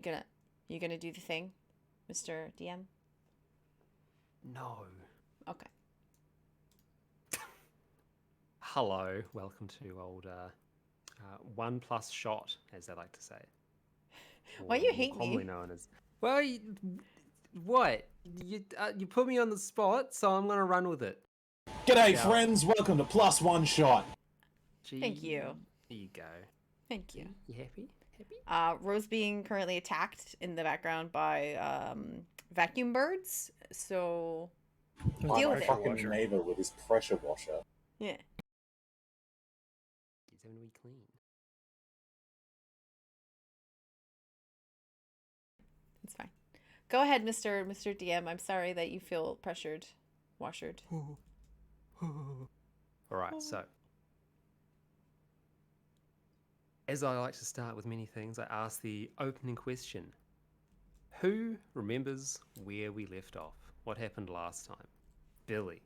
You gonna do the thing, Mr. DM? No. Okay. Hello, welcome to old one plus shot, as they like to say. Why Or you more hate commonly me? known as. Well, what? You put me on the spot, so I'm gonna run with it. G'day, Shout. friends. Welcome to Plus One Shot. Thank you. There you go. Thank you. You happy? Happy? Rose being currently attacked in the background by vacuum birds. So By deal my with it. fucking neighbor with his pressure washer. Yeah. He's having to be clean. It's fine. Go ahead, Mr. DM. I'm sorry that you feel pressured, washered. All right, so as I like to start with many things, I ask the opening question. Who remembers where we left off? What happened last time? Billy.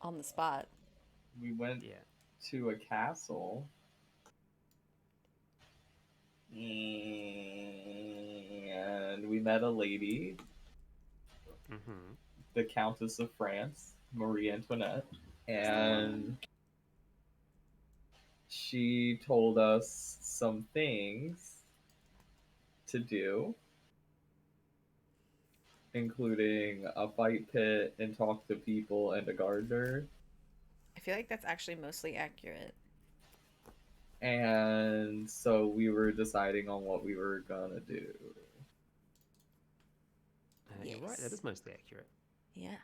On the spot. We went Yeah. to a castle. And we met a lady, Mm-hmm. the Countess of France, Marie Antoinette. And she told us some things to do, including a fight pit and talk to people and a gardener. I feel like that's actually mostly accurate. And so we were deciding on what we were gonna do. You're right, that Yes. is mostly accurate. Yeah.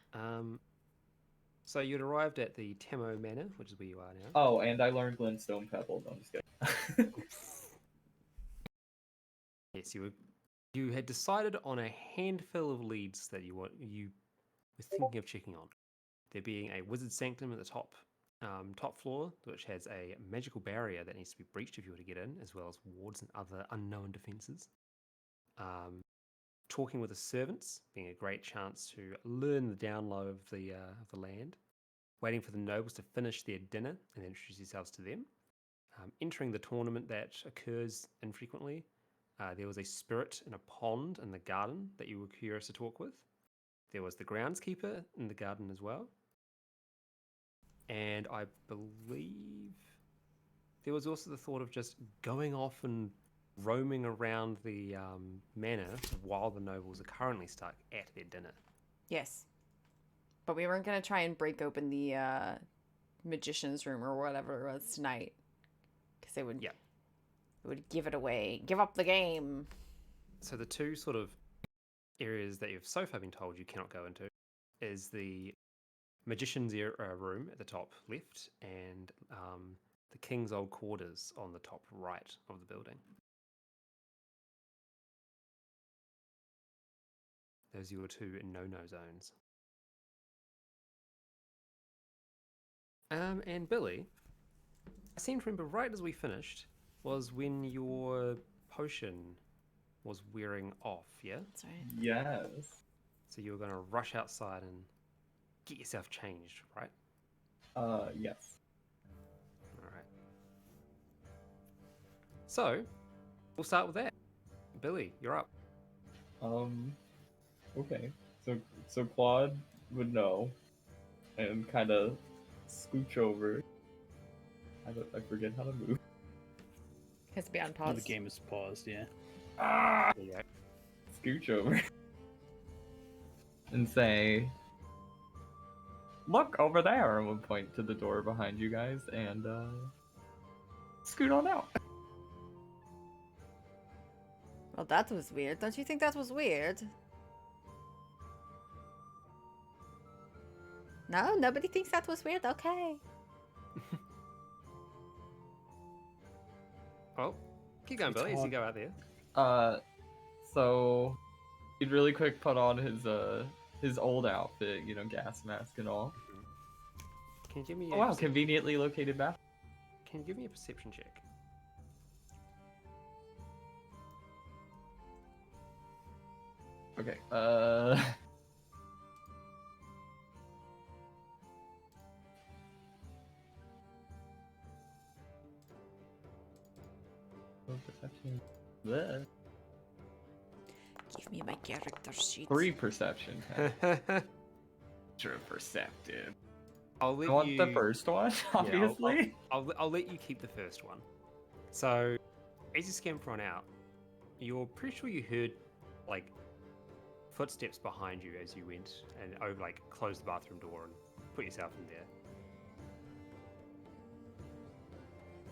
So you'd arrived at the Tamo Manor, which is where you are now. Oh, and I learned Glintstone Pebbles. I'm just kidding. Yes, you had decided on a handful of leads that you were thinking of checking on. There being a wizard sanctum at the top floor, which has a magical barrier that needs to be breached if you were to get in, as well as wards and other unknown defenses. Talking with the servants, being a great chance to learn the down low of the land. Waiting for the nobles to finish their dinner and then introduce yourselves to them. Entering the tournament that occurs infrequently. There was a spirit in a pond in the garden that you were curious to talk with. There was the groundskeeper in the garden as well. And I believe there was also the thought of just going off and roaming around the manor while the nobles are currently stuck at their dinner. Yes. But we weren't gonna try and break open the magician's room or whatever it was tonight, because it would give it away, give up the game. So the two sort of areas that you've so far been told you cannot go into is the magician's room at the top left and the king's old quarters on the top right of the building. Those are your two no-no zones. And Billy, I seem to remember right as we finished was when your potion was wearing off, yeah? That's right. Yes. So you were going to rush outside and get yourself changed, right? Yes. All right. So, we'll start with that. Billy, you're up. Okay. So Claude would know and kind of scooch over. I forget how to move. Has to be on Oh, pause. the game is paused, yeah. Yeah. Scooch over. And say, look over there, and would point to the door behind you guys and scoot on out. Well, that was weird. Don't you think that was weird? No, nobody thinks that was weird. Okay. Well, keep going, It's Billy, as you hard. go out there. So he'd really quick put on his old outfit, gas mask and all. Can you give me Oh wow, conveniently located bathroom. Can you give me a perception check? Okay, perception. Bleh. Give me my character sheet. 3 perception. Ultra perceptive. I'll let I want you. the first one, Yeah, obviously. I'll let you keep the first one. So, as you scamper on out, you're pretty sure you heard like footsteps behind you as you went and closed the bathroom door and put yourself in there.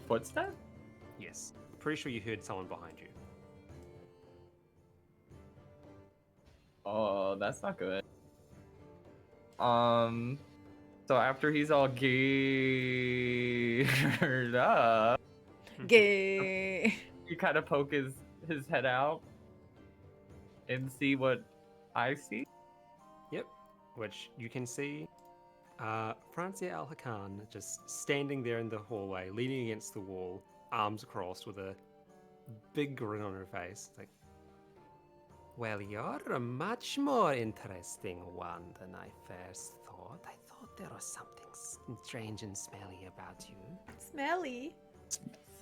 Footstep? Yes, pretty sure you heard someone behind you. Oh, that's not good. So after he's all geared up, Gay. you kind of poke his head out and see what I see. Yep, which you can see Francia Al Hakan just standing there in the hallway, leaning against the wall, arms crossed with a big grin on her face. Like, well, you're a much more interesting one than I first thought. I thought there was something strange and smelly about you. Smelly.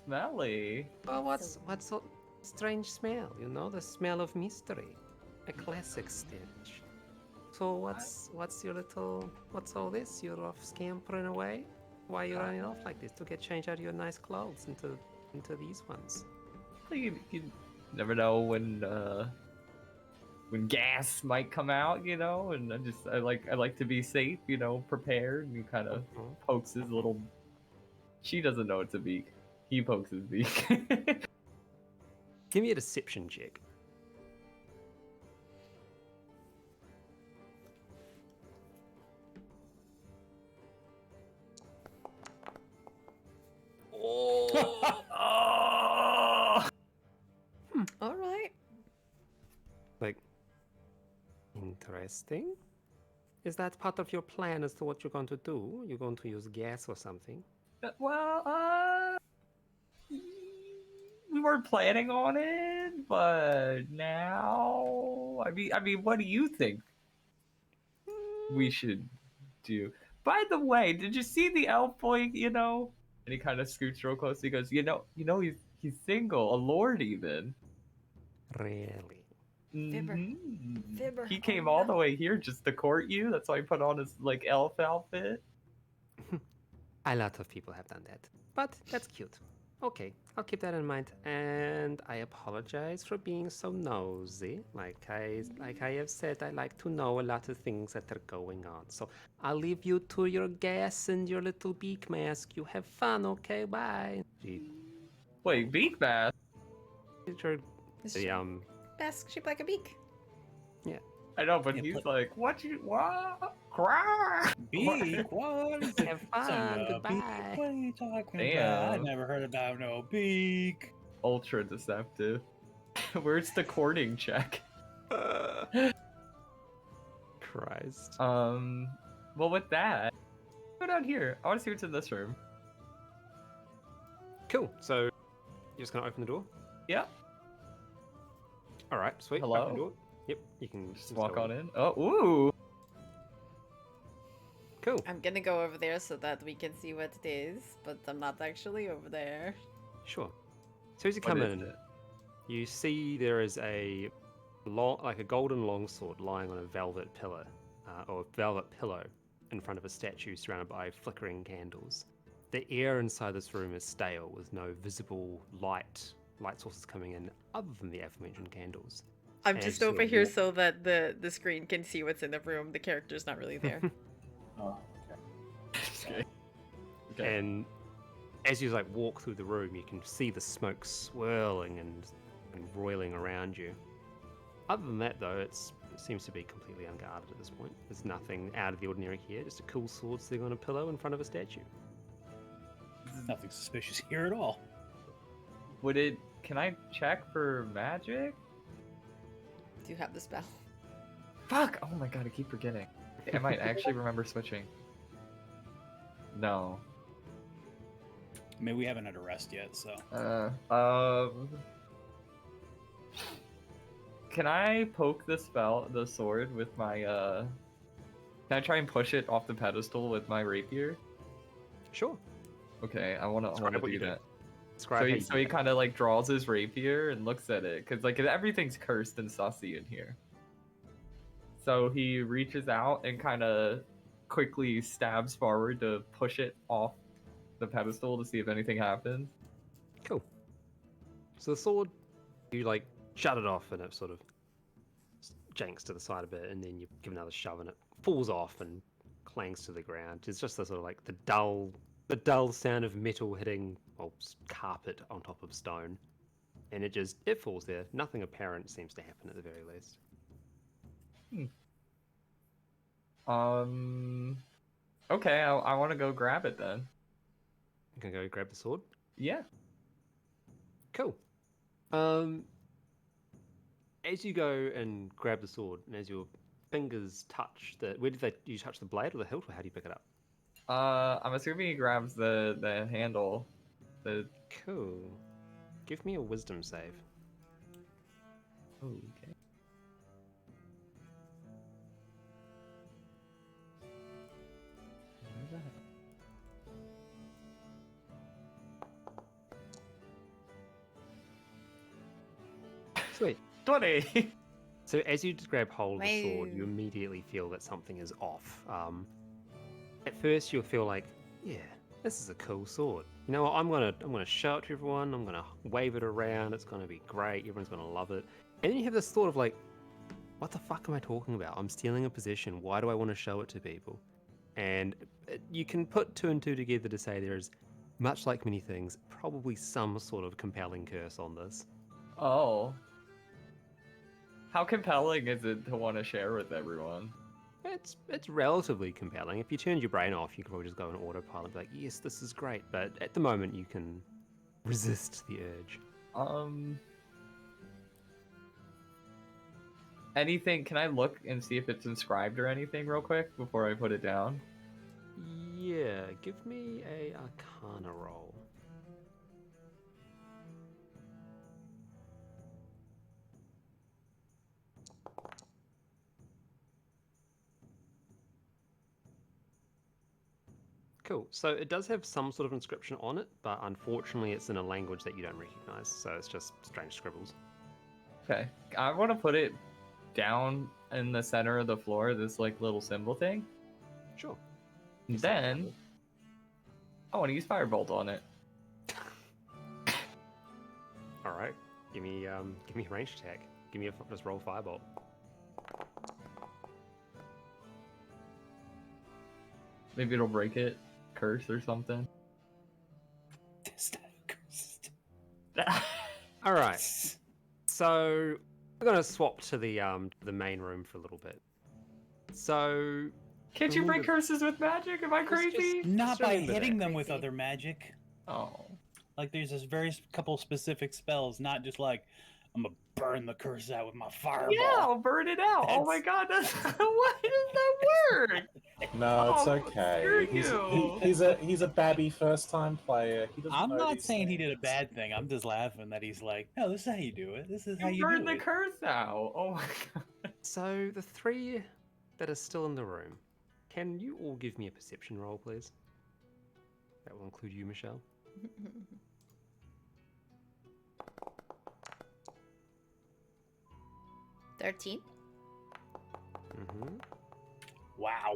Smelly. Well, what's so strange smell? You know, the smell of mystery, a classic stench. So what's all this? You're off scampering away? Why are you running off like this? To get changed out of your nice clothes into these ones? You never know when gas might come out, you know, and I like to be safe, you know, prepared. And he kind of pokes his little. She doesn't know it's a beak. He pokes his beak. Give me a deception check. Oh! All right. Like, interesting. Is that part of your plan as to what you're going to do? You're going to use gas or something? Well, we weren't planning on it, but now, I mean, what do you think we should do? By the way, did you see the elf boy? You know, and he kind of scoots real close. He goes, you know, he's single, a lord even. Really? Fibber. Mhm. Fibber. He came Oh, all no. the way here just to court you. That's why he put on his like elf outfit. A lot of people have done that. But that's cute. Okay, I'll keep that in mind. And I apologize for being so nosy. Like I have said, I like to know a lot of things that are going on. So I'll leave you to your gas and your little beak mask. You have fun, okay? Bye. Wait, beak mask? The Mask shaped like a beak. yeah. I know, but Yeah, he's but- like, what? Cry? Beak? What? Have fun. Goodbye. What are you talking Damn. about? I never heard about no beak. Ultra deceptive. Where's the courting check? Christ. Well, with that, go down here. I want to see what's in this room. Cool. So you're just gonna open the door? Yep. All right. Sweet. Hello? Open the door. Yep. You can Just walk on in. Oh, ooh. Cool. I'm gonna go over there so that we can see what it is, but I'm not actually over there. Sure. So as you What come is in, it? you see there is a golden longsword lying on a velvet pillar, or velvet pillow, in front of a statue surrounded by flickering candles. The air inside this room is stale, with no visible light sources coming in other than the aforementioned candles. I'm And just so over here walk- so that the screen can see what's in the room. The character's not really there. Oh, okay. Okay. And as you walk through the room, you can see the smoke swirling and roiling around you. Other than that, though, it seems to be completely unguarded at this point. There's nothing out of the ordinary here, just a cool sword sitting on a pillow in front of a statue. Nothing suspicious here at all. Can I check for magic? Do you have the spell? Fuck! Oh my god, I keep forgetting. I might actually remember switching. No. I mean, we haven't had a rest yet, so. Can I poke the sword with my, Can I try and push it off the pedestal with my rapier? Sure. Okay, I wanna Describe what do you do. that. Describe So how he, you so do he it. kind of like draws his rapier and looks at it, because like everything's cursed and sussy in here. So he reaches out and kind of quickly stabs forward to push it off the pedestal to see if anything happens. Cool. So the sword, you like shut it off and it sort of janks to the side a bit, and then you give another shove and it falls off and clangs to the ground. It's just the sort of like the dull sound of metal hitting carpet on top of stone, and it falls there. Nothing apparent seems to happen at the very least. Okay, I want to go grab it then. You can go grab the sword. Yeah. Cool. As you go and grab the sword, and as your fingers touch where did you touch the blade or the hilt, or how do you pick it up? I'm assuming he grabs the handle. Cool. Give me a wisdom save. Okay. Where's that? Sweet. 20. So as you grab hold of the sword, you Wow. immediately feel that something is off. At first, you'll feel like, yeah, this is a cool sword. You know what? I'm gonna show it to everyone. I'm gonna wave it around. It's gonna be great. Everyone's gonna love it. And then you have this thought of like, what the fuck am I talking about? I'm stealing a possession. Why do I want to show it to people? And you can put two and two together to say there is, much like many things, probably some sort of compelling curse on this. Oh. How compelling is it to want to share with everyone? It's relatively compelling. If you turned your brain off, you could probably just go on autopilot and be like, yes, this is great. But at the moment, you can resist the urge. Anything? Can I look and see if it's inscribed or anything real quick before I put it down? Yeah, give me a Arcana roll. Cool. So it does have some sort of inscription on it, but unfortunately it's in a language that you don't recognize, so it's just strange scribbles. Okay. I want to put it down in the center of the floor, this like little symbol thing. Sure. And then I want to use Firebolt on it. All right. Give me a ranged attack. Just roll Firebolt. Maybe it'll break it, curse or something. All right. So we're gonna swap to the main room for a little bit. So Can't you break curses with magic? Am I crazy? Not by remember hitting that. them with Crazy. other magic. Oh. Like there's this very couple specific spells, not just like I'm gonna burn the curse out with my fireball. Yeah, I'll burn it out. Oh my god, that's why does that work? No, it's Oh, okay. screw He's you. he's a babby first time player. He doesn't I'm know not these saying he did a things. bad thing. I'm just laughing that he's like, no, this is how you do it. This is how You you burn do the it. curse out. Oh my god. So the three that are still in the room, can you all give me a perception roll, please? That will include you, Michelle. 13. Mm-hmm. Wow.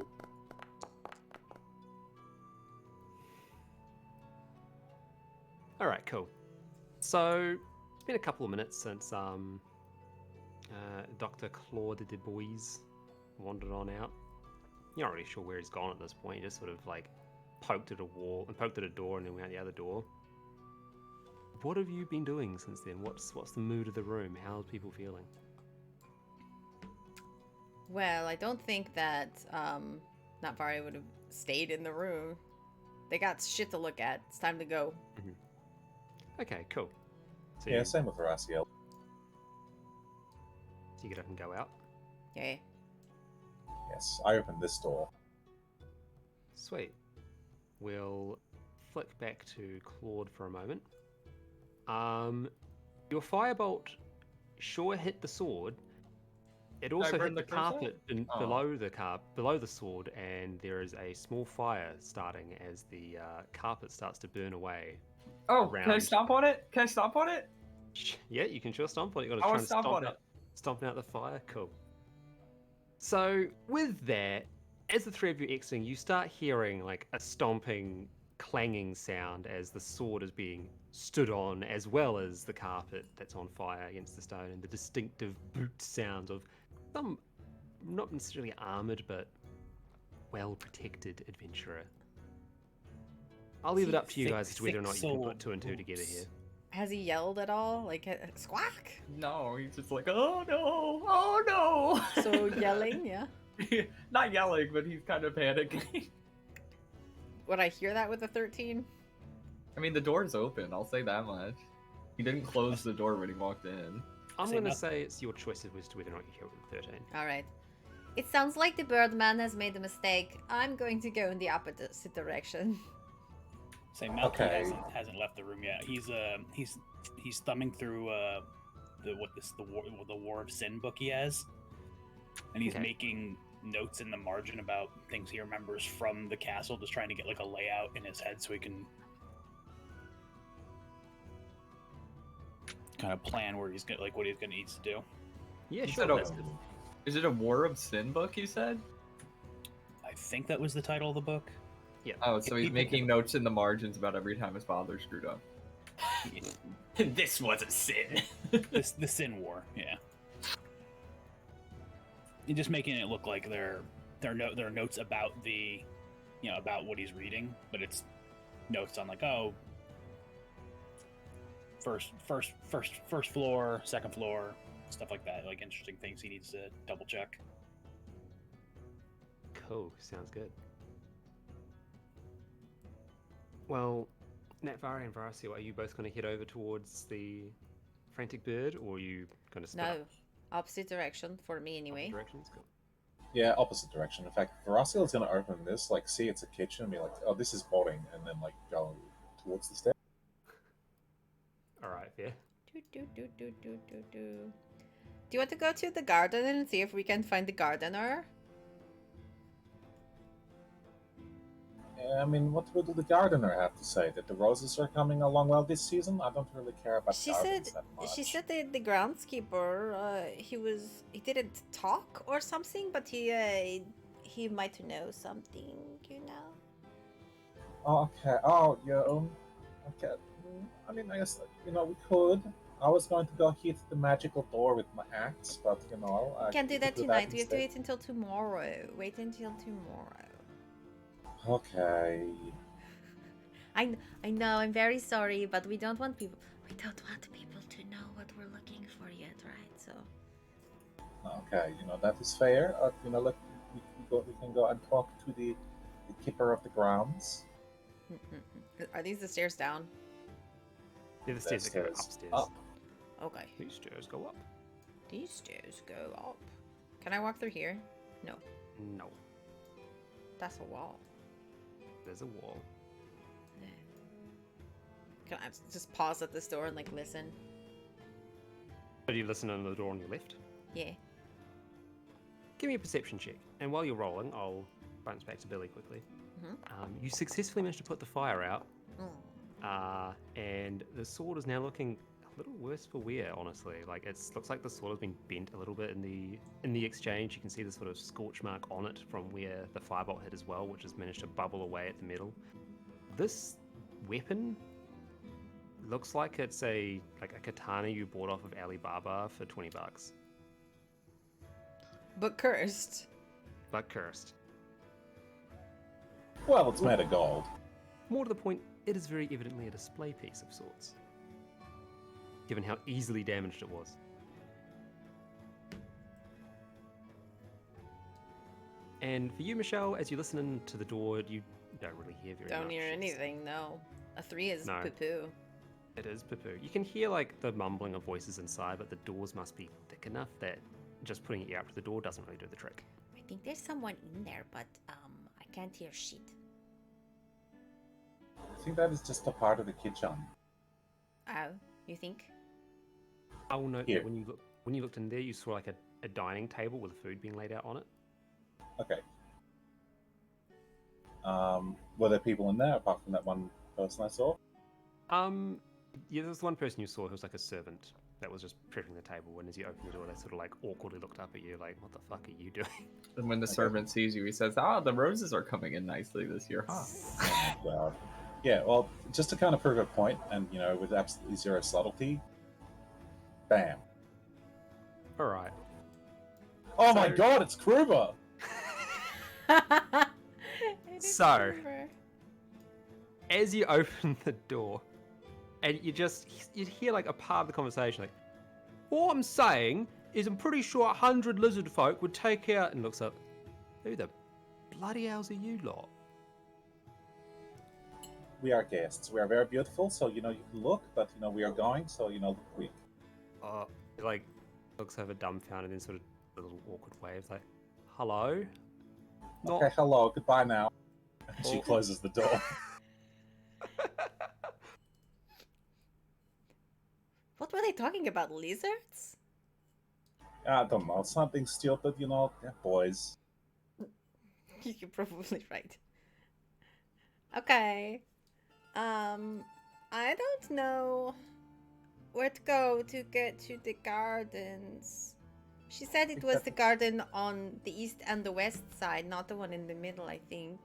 All right, cool. So it's been a couple of minutes since Dr. Claude de Bois wandered on out. You're not really sure where he's gone at this point. He just sort of like poked at a wall and poked at a door and then went out the other door. What have you been doing since then? What's the mood of the room? How's people feeling? Well, I don't think that Natvari would have stayed in the room. They got shit to look at. It's time to go. Okay, cool. So Yeah, same with Horaciel. you get up and go out. Yeah. Yes, I opened this door. Sweet. We'll flick back to Claude for a moment. Your firebolt sure hit the sword. It also hit burned the the curse out? carpet Oh. below the sword, and there is a small fire starting as the carpet starts to burn away. Oh, can I around. stomp on it? Can I stomp on it? Yeah, you can sure stomp on it. You got to I try wanna and stomp on it. stomping out the fire. Cool. So with that, as the three of you exiting, you start hearing like a stomping, clanging sound as the sword is being stood on, as well as the carpet that's on fire against the stone, and the distinctive boot sound of some not necessarily armored but well protected adventurer. I'll leave it up to you guys as to whether or not you can put two and two together here. Has he yelled at all? Like, squawk? No, he's just like, oh no, oh no. So yelling, yeah. Not yelling, but he's kind of panicking. Would I hear that with a 13? I mean, the door's open. I'll say that much. He didn't close the door when he walked in. I'm Say going to nothing. say it's your choice as to whether or not you hear it with 13. Alright. It sounds like the Birdman has made a mistake. I'm going to go in the opposite direction. Say Malky Okay. hasn't left the room yet. He's thumbing through the War of Sin book he has, and he's Okay. making notes in the margin about things he remembers from the castle, just trying to get like a layout in his head so he can kind of plan where he's gonna what he's gonna need to do. Yeah, You sure. said That's a- good. Is it a War of Sin book, you said? I think that was the title of the book. Oh, so he's making notes in the margins about every time his father screwed up. This was a sin. The Sin War, yeah. And just making it look like there are notes about about what he's reading, but it's notes on like, oh, first floor, second floor, stuff like that, like interesting things he needs to double check. Cool, sounds good. Well, Natvari and Varasio, are you both going to head over towards the frantic bird, or are you going to split No. up Opposite direction for me anyway. directions? Cool. Yeah, opposite direction. In fact, Veraciel's gonna open this, like, see it's a kitchen, and be like, "Oh, this is boarding," and then like go towards the stairs. All right, fair. Do you want to go to the garden and see if we can find the gardener? I mean, what will the gardener have to say? That the roses are coming along well this season? I don't really care about She gardens said that much. she said the groundskeeper he didn't talk or something, but he might know something, you know. Oh, okay. Oh, yeah. Okay. I mean, I guess we could. I was going to go hit the magical door with my axe, but We can't do we that could tonight. We have to instead. wait until tomorrow. Wait until tomorrow. Okay. I know. I'm very sorry, but we don't want people to know what we're looking for yet, right? So. Okay. That is fair. We can go and talk to the keeper of the grounds. Are these the stairs down? Yeah, the stairs that go Stairs upstairs. up. Okay. These stairs go up. These stairs go up. Can I walk through here? No. No, That's a wall. there's a wall. Can I just pause at this door and like listen? But you listen on the door on your left. Yeah. Give me a perception check, and while you're rolling, I'll bounce back to Billy quickly. Mhm. You successfully managed to put the fire out, Mm. and the sword is now looking a little worse for wear. Honestly, like looks like the sword has been bent a little bit in the exchange. You can see the sort of scorch mark on it from where the firebolt hit as well, which has managed to bubble away at the metal. This weapon looks like it's a katana you bought off of Alibaba for $20, But cursed. but cursed. Well, it's made of gold. More to the point, it is very evidently a display piece of sorts, given how easily damaged it was. And for you, Michelle, as you listen in to the door, you don't really hear very much. Don't hear It's- anything, no. A 3 is No. poo-poo. It is poo-poo. You can hear like the mumbling of voices inside, but the doors must be thick enough that just putting it out to the door doesn't really do the trick. I think there's someone in there, but I can't hear shit. I think that is just a part of the kitchen. Oh, you think? I will note Here. that when you looked in there, you saw like a dining table with food being laid out on it. Okay. Were there people in there apart from that one person I saw? Yeah, there's one person you saw who was like a servant that was just prepping the table, and as you open the door, they sort of like awkwardly looked up at you, like, "What the fuck are you doing?" And when the Okay. servant sees you, he says, "Ah, the roses are coming in nicely this year, huh?" Oh my god. Yeah, well, just to kind of prove a point, and with absolutely zero subtlety, bam. All right. Oh my So- god, it's Kruber! It is So- Kruber. As you open the door, and you hear like a part of the conversation, like, "All I'm saying is I'm pretty sure 100 lizard folk would take out," and looks up, "Who the bloody hell's are you lot?" We are guests. We are very beautiful, so you can look, but we are going, so look quick. He, like, looks over dumbfounded, and then sort of a little awkward waves, like, "Hello." Not. Okay, hello, goodbye now. And she Oh. closes the door. What were they talking about? Lizards? I don't know, something stupid, they're boys. You're probably right. Okay. I don't know where to go to get to the gardens. She said it was the garden on the east and the west side, not the one in the middle, I think.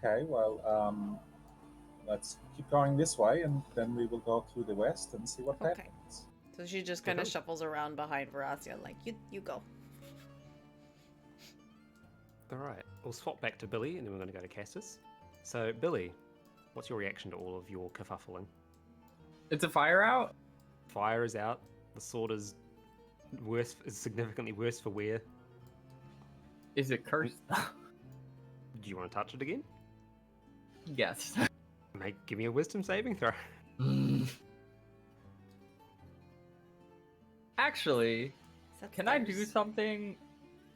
Okay, well, let's keep going this way, and then we will go to the west and see what Okay. happens. So she just kind of Okay. shuffles around behind Veracia, like, you go. All right, we'll swap back to Billy, and then we're going to go to Castus. So, Billy, what's your reaction to all of your kerfuffling? It's a fire out? Fire is out. The sword is significantly worse for wear. Is it cursed? Do you want to touch it again? Yes. Give me a wisdom saving throw. Actually, Is that can I do stairs? something?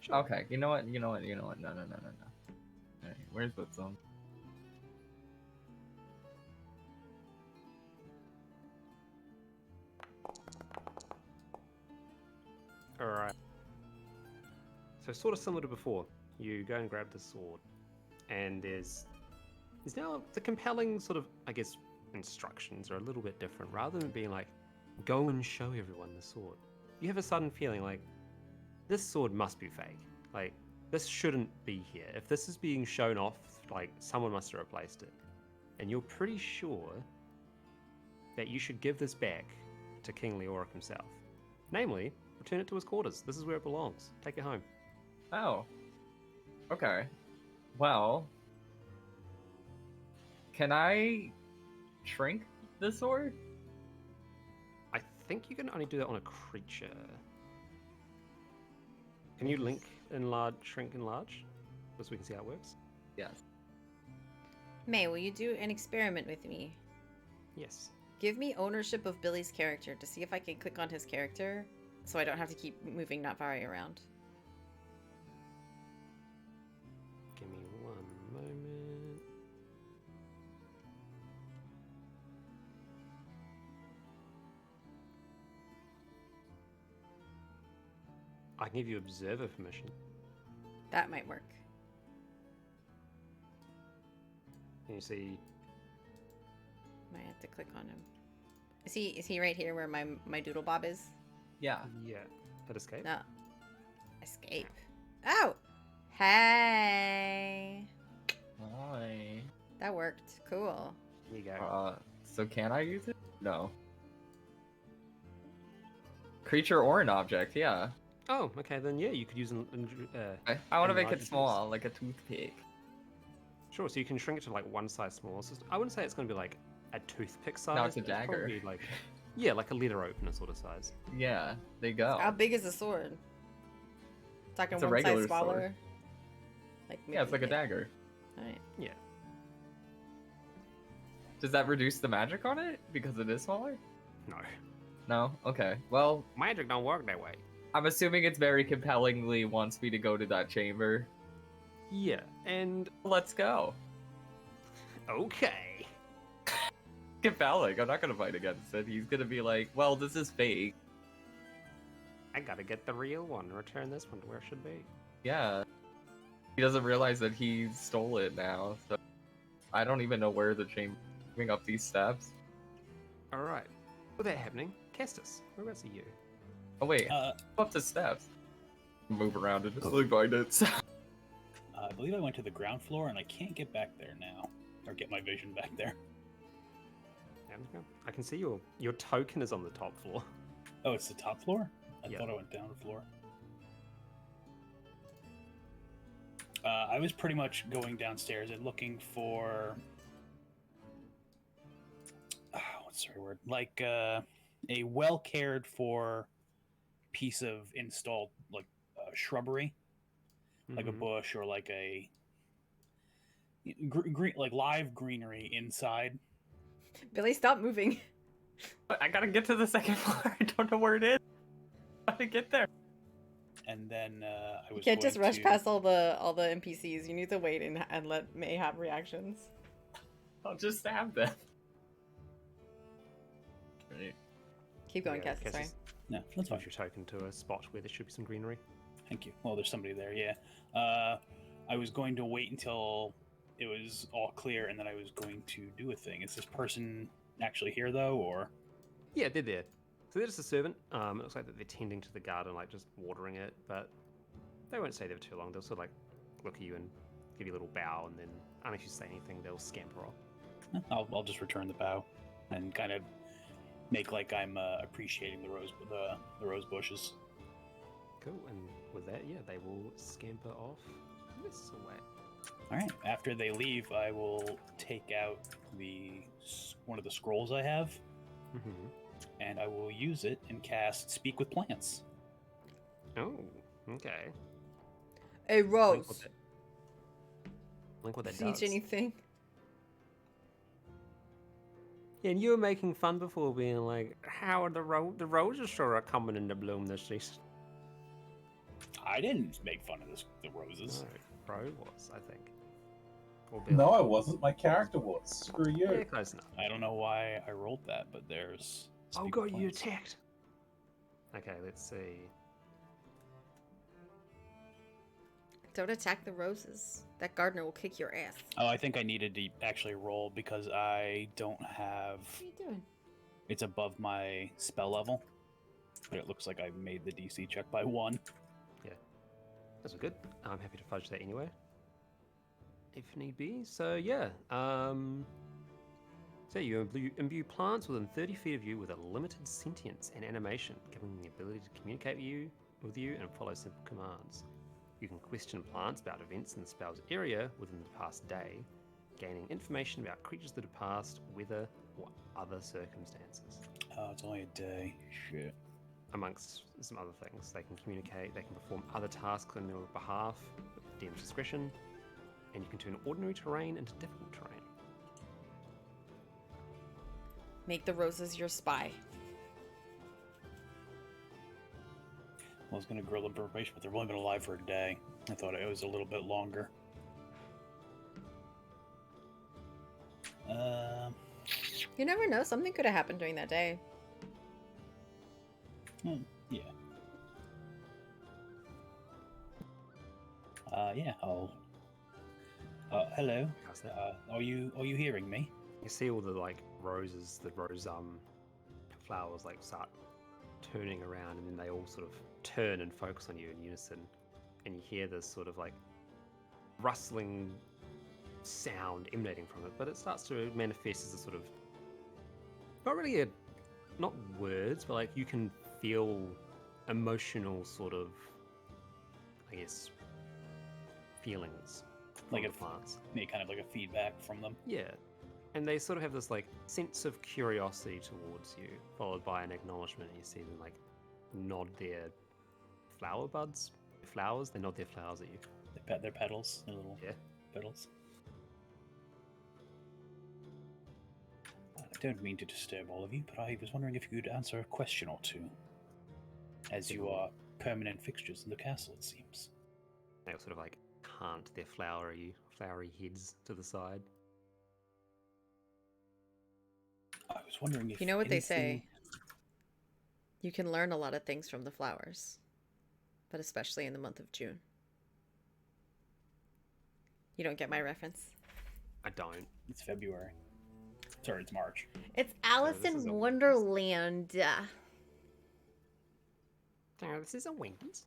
Sure. Okay, you know what? No. Alright, where's wisdom? All right. So, sort of similar to before, you go and grab the sword, and there's now the compelling sort of, I guess, instructions are a little bit different. Rather than being like, "Go and show everyone the sword," you have a sudden feeling like this sword must be fake. Like, this shouldn't be here. If this is being shown off, like, someone must have replaced it. And you're pretty sure that you should give this back to King Leoric himself. Namely, return it to his quarters. This is where it belongs. Take it home. Oh. Okay. Well, can I shrink the sword? I think you can only do that on a creature. Can you link, enlarge, shrink, enlarge? Just so we can see how it works. Yes. May, will you do an experiment with me? Yes. Give me ownership of Billy's character to see if I can click on his character so I don't have to keep moving Natvari around. Give me one moment. I can give you observer permission. That might work. Can you see? Might have to click on him. Is he right here where my doodle bob is? Yeah. Yeah. That escape? No. Escape. Oh! Hey! Hi. That worked. Cool. Here you go. So can I use it? No. Creature or an object, yeah. Oh, okay, then yeah, you could use I want to make enlarge it it, small, like a toothpick. Sure, so you can shrink it to like one size smaller. So I wouldn't say it's going to be like a toothpick size. No, it's a but dagger. probably like, yeah, like a letter opener sort of size. Yeah, there you go. How big is the sword? Talking It's a one regular size sword. smaller? Like Yeah, it's like a maybe- dagger. Alright. Yeah. Does that reduce the magic on it because it is smaller? No. No? Okay. Well, Magic don't work that way. I'm assuming it's very compellingly wants me to go to that chamber. Yeah, and Let's go. okay. Compelling. I'm not gonna fight against it. He's gonna be like, well, this is fake. I gotta get the real one and return this one to where it should be. Yeah. He doesn't realize that he stole it now, so I don't even know where the chamber. Bring up these stabs. All right. With that happening, Castus, whereabouts are you? Oh wait, up the steps. Move around and just look behind it. I believe I went to the ground floor, and I can't get back there now, or get my vision back there. I can see your token is on the top floor. Oh, it's the top floor? I Yeah. thought I went down the floor. I was pretty much going downstairs and looking for... what's the right word? Like a well-cared for piece of installed shrubbery, like a bush or like a green, like live greenery inside. Billy, stop moving. I gotta get to the second floor. I don't know where it is. How to get there? And then I was You can't just going rush to... past all the NPCs. You need to wait and let May have reactions. I'll just stab them. Right. Keep going, Yeah, Cass. Sorry. Castus, No, that's fine. move your token to a spot where there should be some greenery. Thank you. Well, there's somebody there, yeah. I was going to wait until it was all clear, and then I was going to do a thing. Is this person actually here, though, or...? Yeah, they're there. So they're just a servant. It looks like that they're tending to the garden, like just watering it, but they won't stay there for too long. They'll sort of like look at you and give you a little bow, and then unless you say anything, they'll scamper off. I'll just return the bow and kind of make like I'm appreciating the rose bushes. Cool. And with that, yeah, they will scamper off this way. All right. After they leave, I will take out one of the scrolls I have, Mm-hmm. and I will use it and cast Speak with Plants. Oh, okay. Hey, Link Rose. what that Teach does. anything? Yeah, and you were making fun before, being like, "How are the roses sure are coming into bloom this season?" I didn't make fun of the roses. No, Bro was, I think. Or Bill. No, I wasn't. My character was. Screw Yeah, you. close enough. I don't know why I rolled that, but there's. Oh Speak god, with you Plants. attacked. Okay, let's see. Don't attack the roses. That gardener will kick your ass. Oh, I think I needed to actually roll because I don't have. What are you doing? It's above my spell level, but it looks like I made the DC check by 1. Those are good. I'm happy to fudge that anyway, if need be. So yeah, so you imbue plants within 30 feet of you with a limited sentience and animation, giving them the ability to communicate with you and follow simple commands. You can question plants about events in the spell's area within the past day, gaining information about creatures that have passed, weather, or other circumstances. Oh, it's only a day. Shit. Amongst some other things, they can communicate, they can perform other tasks on your behalf with DM's discretion, and you can turn ordinary terrain into difficult terrain. Make the roses your spy. I was going to grill them for information, but they've only been alive for a day. I thought it was a little bit longer. You never know. Something could have happened during that day. Yeah. Yeah, I'll... hello. How's that? Are you hearing me? You see all the like roses, the rose flowers like start turning around, and then they all sort of turn and focus on you in unison, and you hear this sort of like rustling sound emanating from it, but it starts to manifest as a sort of not words, but like you can feel emotional sort of, I guess, feelings from Like the a plants. Make kind of like a feedback from them. Yeah. And they sort of have this like sense of curiosity towards you, followed by an acknowledgement, and you see them like nod their flowers, they nod their flowers at you. They pat their petals, their little Yeah. petals. I don't mean to disturb all of you, but I was wondering if you could answer a question or two. As you are permanent fixtures in the castle, it seems. They all sort of like cant their flowery heads to the side. I was wondering if You know what they say? anything- You can learn a lot of things from the flowers, but especially in the month of June. You don't get my reference? I don't. It's February. Sorry, it's March. It's Alice this is in a- Wonderland. This is a Wendy's.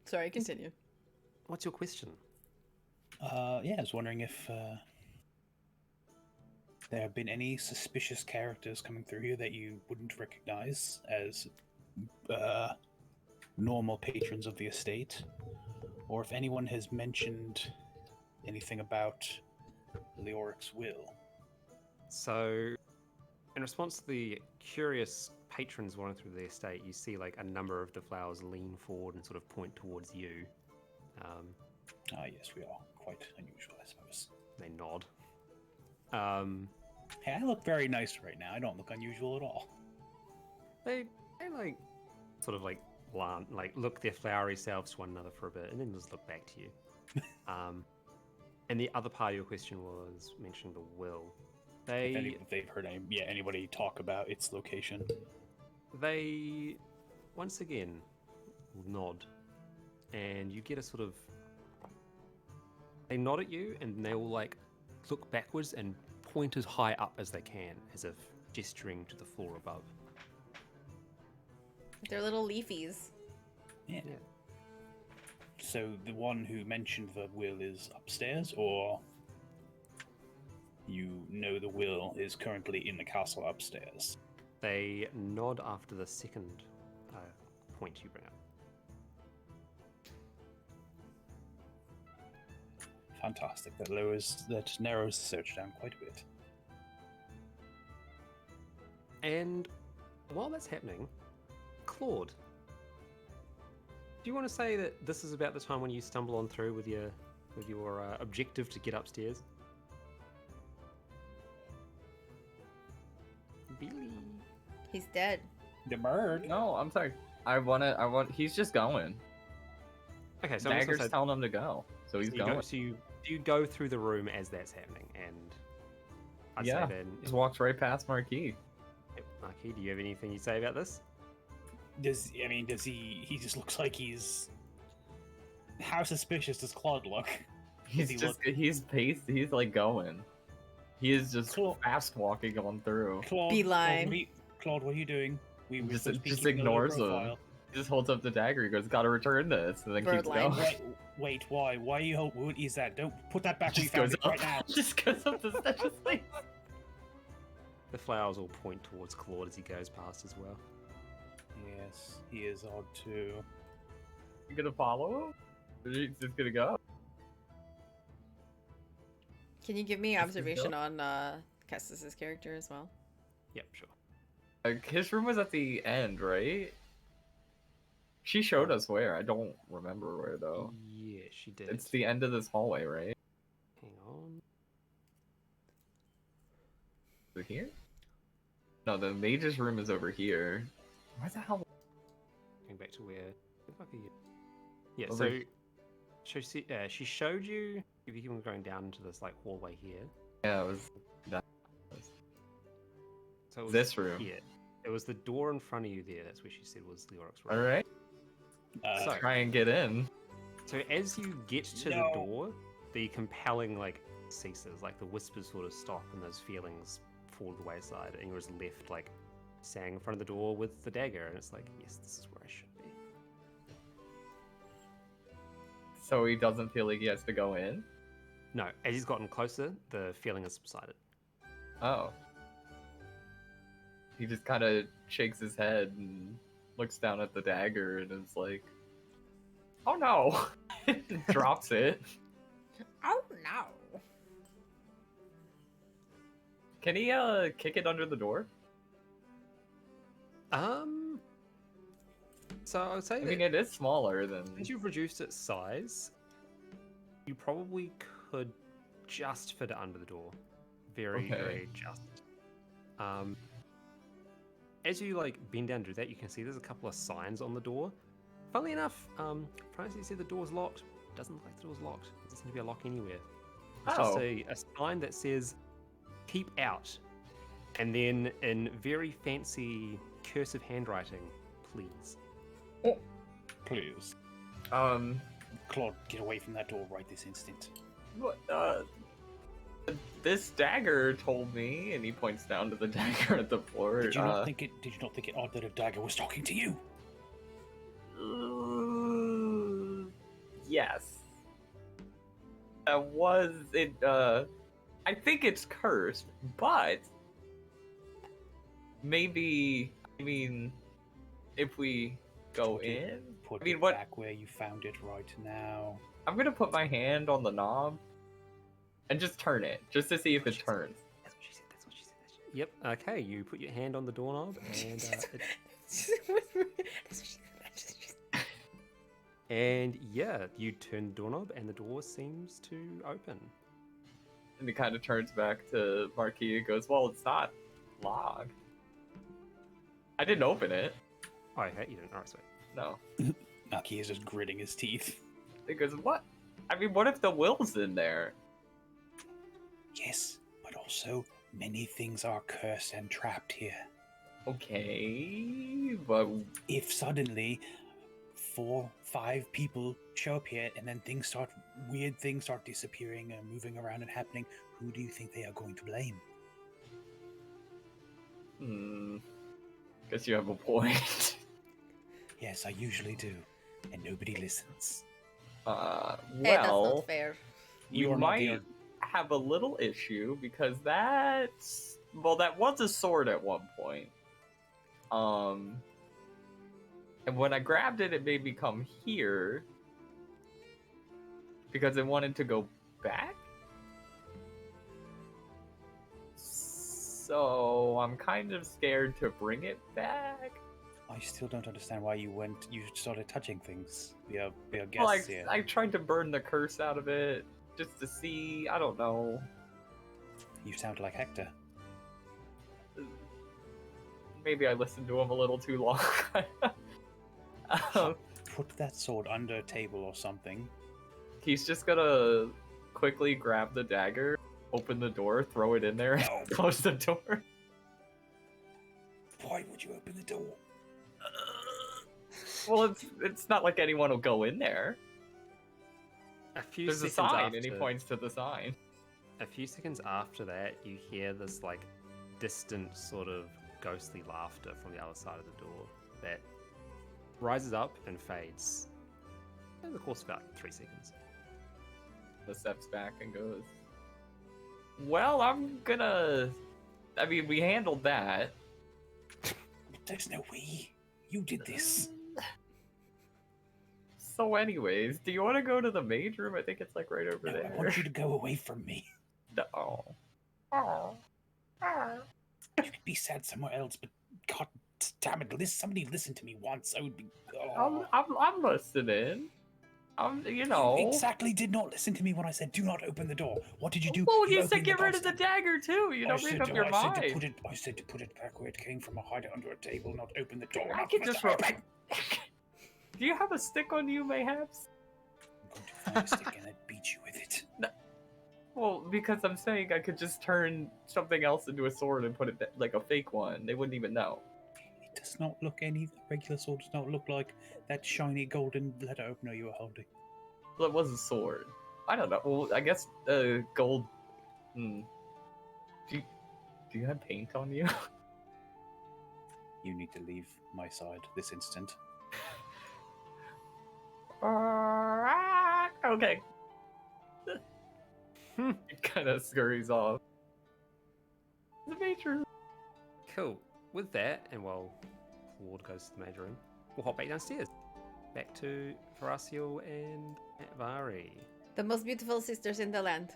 Sorry, continue. What's your question? Yeah, I was wondering if there have been any suspicious characters coming through here that you wouldn't recognize as normal patrons of the estate, or if anyone has mentioned anything about Leoric's will. So, in response to the curious patrons wandering through the estate, you see like a number of the flowers lean forward and sort of point towards you. Yes, we are quite unusual, I suppose. They nod. Hey, I look very nice right now. I don't look unusual at all. They like sort of like look their flowery selves to one another for a bit, and then just look back to you. And the other part of your question was mentioning the will. If they've heard anybody talk about its location. They once again nod, and you get a sort of. They nod at you, and they will like look backwards and point as high up as they can, as if gesturing to the floor above. They're little leafies. Yeah. So the one who mentioned the will is upstairs, or you know the will is currently in the castle upstairs? They nod after the second point you bring up. Fantastic. That narrows the search down quite a bit. And while that's happening, Claude, do you want to say that this is about the time when you stumble on through with your objective to get upstairs? Billy. He's dead. The bird. No, I'm sorry. He's just going. Okay, so Dagger's telling him to go, so he's going. You go through the room as that's happening, and I'd say then just walks right past Marquis. Marquis, do you have anything you say about this? Does he just looks like he's... How suspicious does Claude look? He's like going. He is just fast walking on through. Beeline. Claude, what are you doing? We just ignores him. He just holds up the dagger. He goes, "Gotta return this," and then keeps going. Wait, why? Why are you? What is that? Don't put that back. Just where you goes found up. it right now. Just goes up the stairs. The flowers all point towards Claude as he goes past as well. Yes, he is odd too. You gonna follow him? Or you just gonna go? Can you give me observation on Kestis's character as well? Yep, sure. His room was at the end, right? She showed us where. I don't remember where though. Yeah, she did. It's the end of this hallway, right? Hang on. Is it here? No, the mage's room is over here. Where the hell? Going back to where the fuck are you? Yeah, Over so she showed you if you keep on going down into this like hallway here. Yeah, it was that. So it was This room. Yeah. It was the door in front of you there, that's where she said was Leoric's room. Alright. So- Try and get in. So as you get to the door, the compelling like ceases, like the whispers sort of stop and those feelings fall to the wayside, and you're just left like standing in front of the door with the dagger, and it's like, yes, this is where I should be. So he doesn't feel like he has to go in? No, as he's gotten closer, the feeling has subsided. Oh. He just kind of shakes his head and looks down at the dagger and is like, "Oh no!" Drops it. Oh no! Can he kick it under the door? So I would say I mean, it is smaller than. since you've reduced its size, you probably could just fit it under the door. Very just. As you like bend down to do that, you can see there's a couple of signs on the door. Funnily enough, Francis, you see the door's locked. It doesn't look like the door's locked. There doesn't seem to be a lock anywhere. It's just a sign that says "Keep out," and then in very fancy cursive handwriting, "Please." Please. Claude, get away from that door right this instant. What, this dagger told me, and he points down to the dagger at the floor. Did you not think it odd that a dagger was talking to you? Yes. That was it. I think it's cursed, but maybe. I mean, if we go in, Put I mean, it what? back where you found it right now. I'm gonna put my hand on the knob and just turn it, just to see if it turns. That's what she said. That's what she said. Yep. Okay. You put your hand on the doorknob, and and yeah, you turn the doorknob, and the door seems to open. And he kind of turns back to Marquis and goes, "Well, it's not locked. I didn't open it. Oh, okay. You didn't. Alright, sweet. No." Naki is just gritting his teeth. He goes, "What? I mean, what if the will's in there?" Yes, but also many things are cursed and trapped here. Okay, but If suddenly 4, 5 people show up here and then weird things start disappearing and moving around and happening, who do you think they are going to blame? Guess you have a point. Yes, I usually do, and nobody listens. Hey, that's Well, not fair. we You are not might the- have a little issue because that was a sword at one point. And when I grabbed it, it made me come here because it wanted to go back. So I'm kind of scared to bring it back. I still don't understand why you started touching things. We are guests Well, here. I tried to burn the curse out of it just to see. I don't know. You sound like Hector. Maybe I listened to him a little too long. Put that sword under a table or something. He's just gonna quickly grab the dagger, open the door, throw it in there, and close the door. Why would you open the door? Well, it's not like anyone will go in there. A few There's a seconds sign, after, and he points to the sign. A few seconds after that, you hear this like distant sort of ghostly laughter from the other side of the door that rises up and fades over the course of about 3 seconds. The steps back and goes, "Well, I'm gonna. I mean, we handled that. There's no way. You did this. So, anyways, do you want to go to the mage room? I think it's like right over No, there." I want you to go away from me. No. You could be sad somewhere else, but God damn it, somebody listen to me once. I would be. Oh. I'm listening. You know. You exactly did not listen to me when I said do not open the door. What did you do? Well, you said opened get rid of the bastard. dagger too. You don't make up your mind. I said to put it back where it came from. I hide it under a table, not open the door. I not can for just the- open. Do you have a stick on you, mayhaps? I'm going to find a stick and I'd beat you with it. Well, because I'm saying I could just turn something else into a sword and put it like a fake one. They wouldn't even know. It does not look regular sword does not look like that shiny golden letter opener you were holding. Well, it was a sword. I don't know. Well, I guess gold. Do you have paint on you? You need to leave my side this instant. Okay. It kind of scurries off. The major. Cool. With that, and while Ward goes to the major room, we'll hop back downstairs. Back to Horacio and Vari. The most beautiful sisters in the land.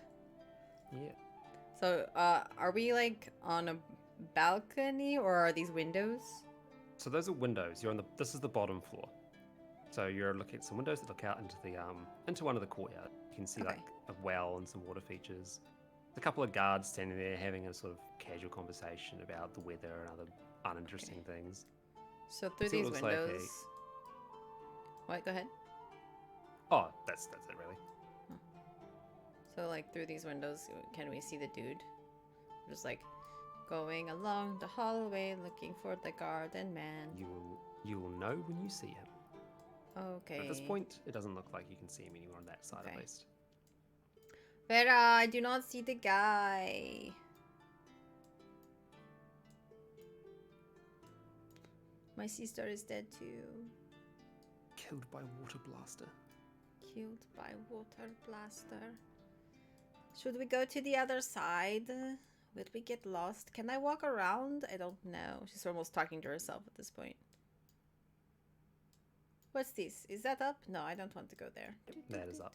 Yeah. So, are we like on a balcony or are these windows? So those are windows. This is the bottom floor. So you're looking at some windows that look out into the into one of the courtyard. You can see Okay. like a well and some water features. A couple of guards standing there having a sort of casual conversation about the weather and other uninteresting things. So through See what these looks like windows. What? Go ahead. Oh, that's it really. So like through these windows, can we see the dude? Just like going along the hallway looking for the garden man. You will know when you see him. Okay. At this point, it doesn't look like you can see him anywhere on that side, Okay. at least. Vera, I do not see the guy. My sister is dead too. Killed by water blaster. Killed by water blaster. Should we go to the other side? Will we get lost? Can I walk around? I don't know. She's almost talking to herself at this point. What's this? Is that up? No, I don't want to go there. That is up.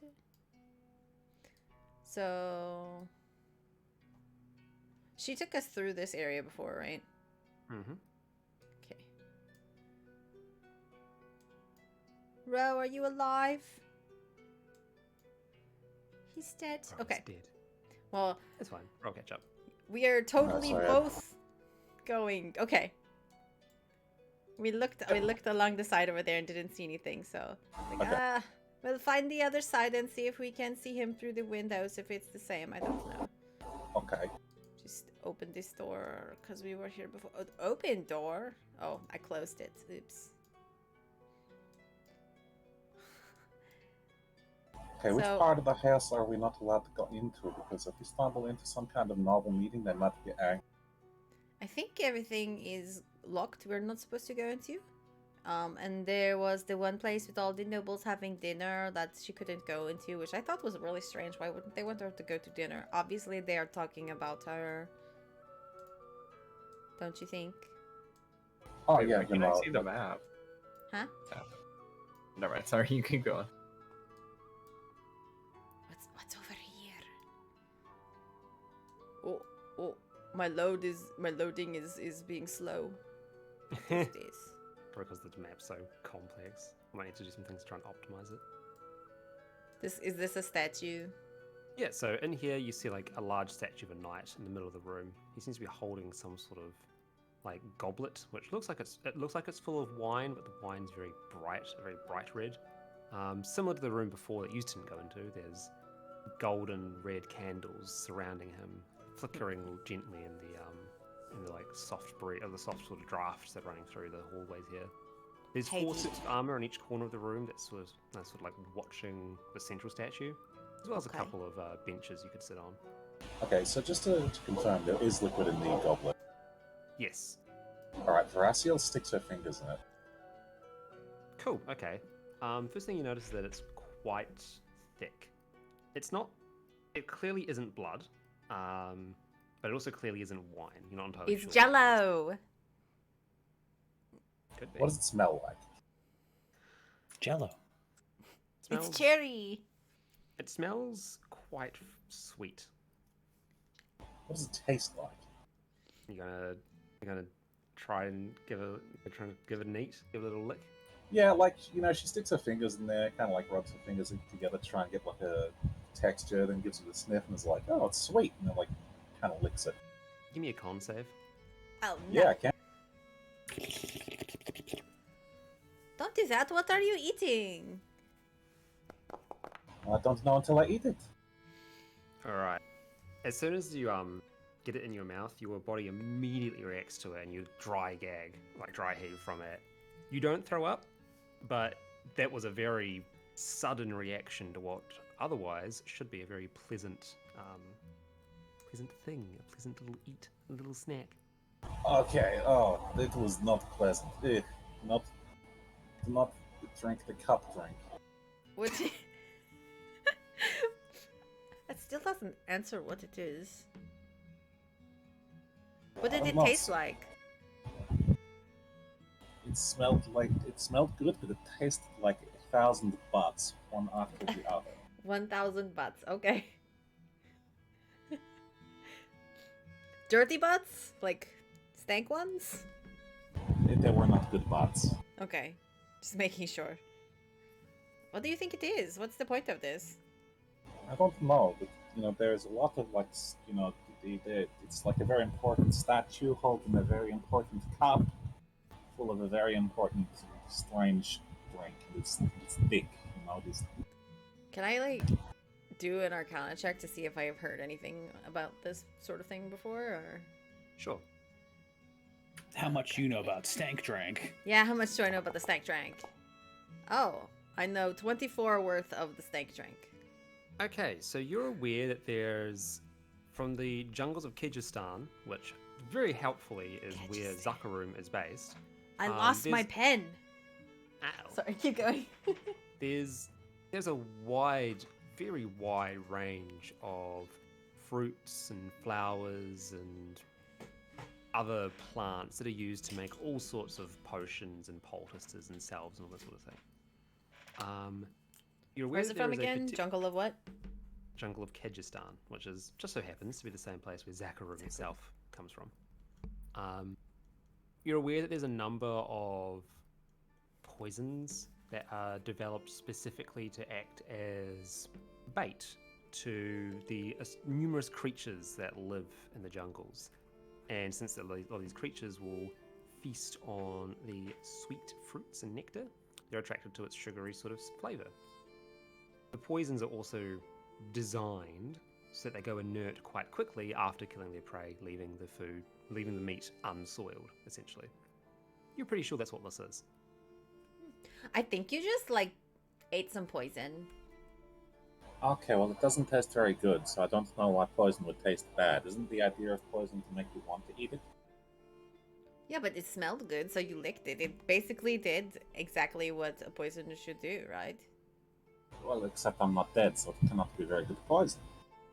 So... She took us through this area before, right? Mm-hmm. Okay. Ro, are you alive? He's dead. Oh, Okay. Dead. Well, It's fine. I'll catch up. we are totally sorry. both going. Okay. We looked along the side over there and didn't see anything, so like, Okay. we'll find the other side and see if we can see him through the windows if it's the same. I don't know. Okay. Just open this door because we were here before. Oh, open door? Oh, I closed it. Oops. Okay, which So- part of the house are we not allowed to go into? Because if we stumble into some kind of novel meeting, they might be angry. I think everything is locked. We're not supposed to go into. And there was the one place with all the nobles having dinner that she couldn't go into, which I thought was really strange. Why wouldn't they want her to go to dinner? Obviously, they are talking about her. Don't you think? Oh, Wait, yeah, why you can't I know. see the map? Huh? Oh. Never mind. Sorry, you can go on. What's over here? Oh, my loading is being slow. What is this? Because the map's so complex. I might need to do some things to try and optimize it. Is this a statue? Yeah, so in here you see like a large statue of a knight in the middle of the room. He seems to be holding some sort of like goblet, which looks like it's full of wine, but the wine's very bright red. Similar to the room before that you didn't go into. There's golden red candles surrounding him, flickering gently in the like soft breeze or the soft sort of drafts that are running through the hallways here. There's Hey, 4 did- suits of armor in each corner of the room that's sort of like watching the central statue, as well as a Okay. couple of benches you could sit on. Okay, so just to confirm, there is liquid in the goblet. Yes. Alright, Veraciel sticks her fingers in it. Cool. Okay. First thing you notice is that it's quite thick. It's not. It clearly isn't blood. But it also clearly isn't wine. You're not entirely It's sure. Jello. Could be. What does it smell like? Jello. Smells, It's cherry. It smells quite sweet. What does it taste like? You're gonna try and give it a neat, give it a little lick. Yeah, like, you know, she sticks her fingers in there, kind of like rubs her fingers together to try and get like a texture, then gives it a sniff and is like, oh, it's sweet, and then like kind of licks it. Give me a con save. Oh no! Yeah, I can. Don't do that. What are you eating? I don't know until I eat it. All right. As soon as you get it in your mouth, your body immediately reacts to it, and you dry gag, like dry heave from it. You don't throw up, but that was a very sudden reaction to what otherwise should be a very pleasant thing, a pleasant little eat, a little snack. Okay, oh, it was not pleasant. Ugh, not drink the cup drink. What? That still doesn't answer what it is. What did I'm it not taste s- like? It smelled good, but it tasted like 1,000 butts, one after the other. 1,000 butts. Okay. Dirty butts? Like stank ones? They were not good butts. Okay. Just making sure. What do you think it is? What's the point of this? I don't know, but you know, there's a lot of like, you know, it's like a very important statue holding a very important cup full of a very important strange drink. It's thick, you know. This Can I like do an Arcana check to see if I've heard anything about this sort of thing before, or? Sure. How much you know about stank drink? Yeah, how much do I know about the stank drink? Oh, I know 24 worth of the snake drink. Okay, so you're aware that there's, from the jungles of Kyrgyzstan, which very helpfully is where Kyrgyzstan. Zakarum is based. I lost my pen. Ow. Sorry, keep going. There's a wide, very wide range of fruits and flowers and other plants that are used to make all sorts of potions and poultices and salves and all that sort of thing. You're aware Where's that it from there is a again? Jungle of what? jungle of Kyrgyzstan, which is just so happens to be the same place where Zakarum itself comes from. You're aware that there's a number of poisons that are developed specifically to act as bait to the numerous creatures that live in the jungles. And since a lot of these creatures will feast on the sweet fruits and nectar, they're attracted to its sugary sort of flavor. The poisons are also designed so that they go inert quite quickly after killing their prey, leaving the meat unsoiled, essentially. You're pretty sure that's what this is. I think you just, like, ate some poison. Okay, well, it doesn't taste very good, so I don't know why poison would taste bad. Isn't the idea of poison to make you want to eat it? Yeah, but it smelled good, so you licked it. It basically did exactly what a poison should do, right? Well, except I'm not dead, so it cannot be very good poison.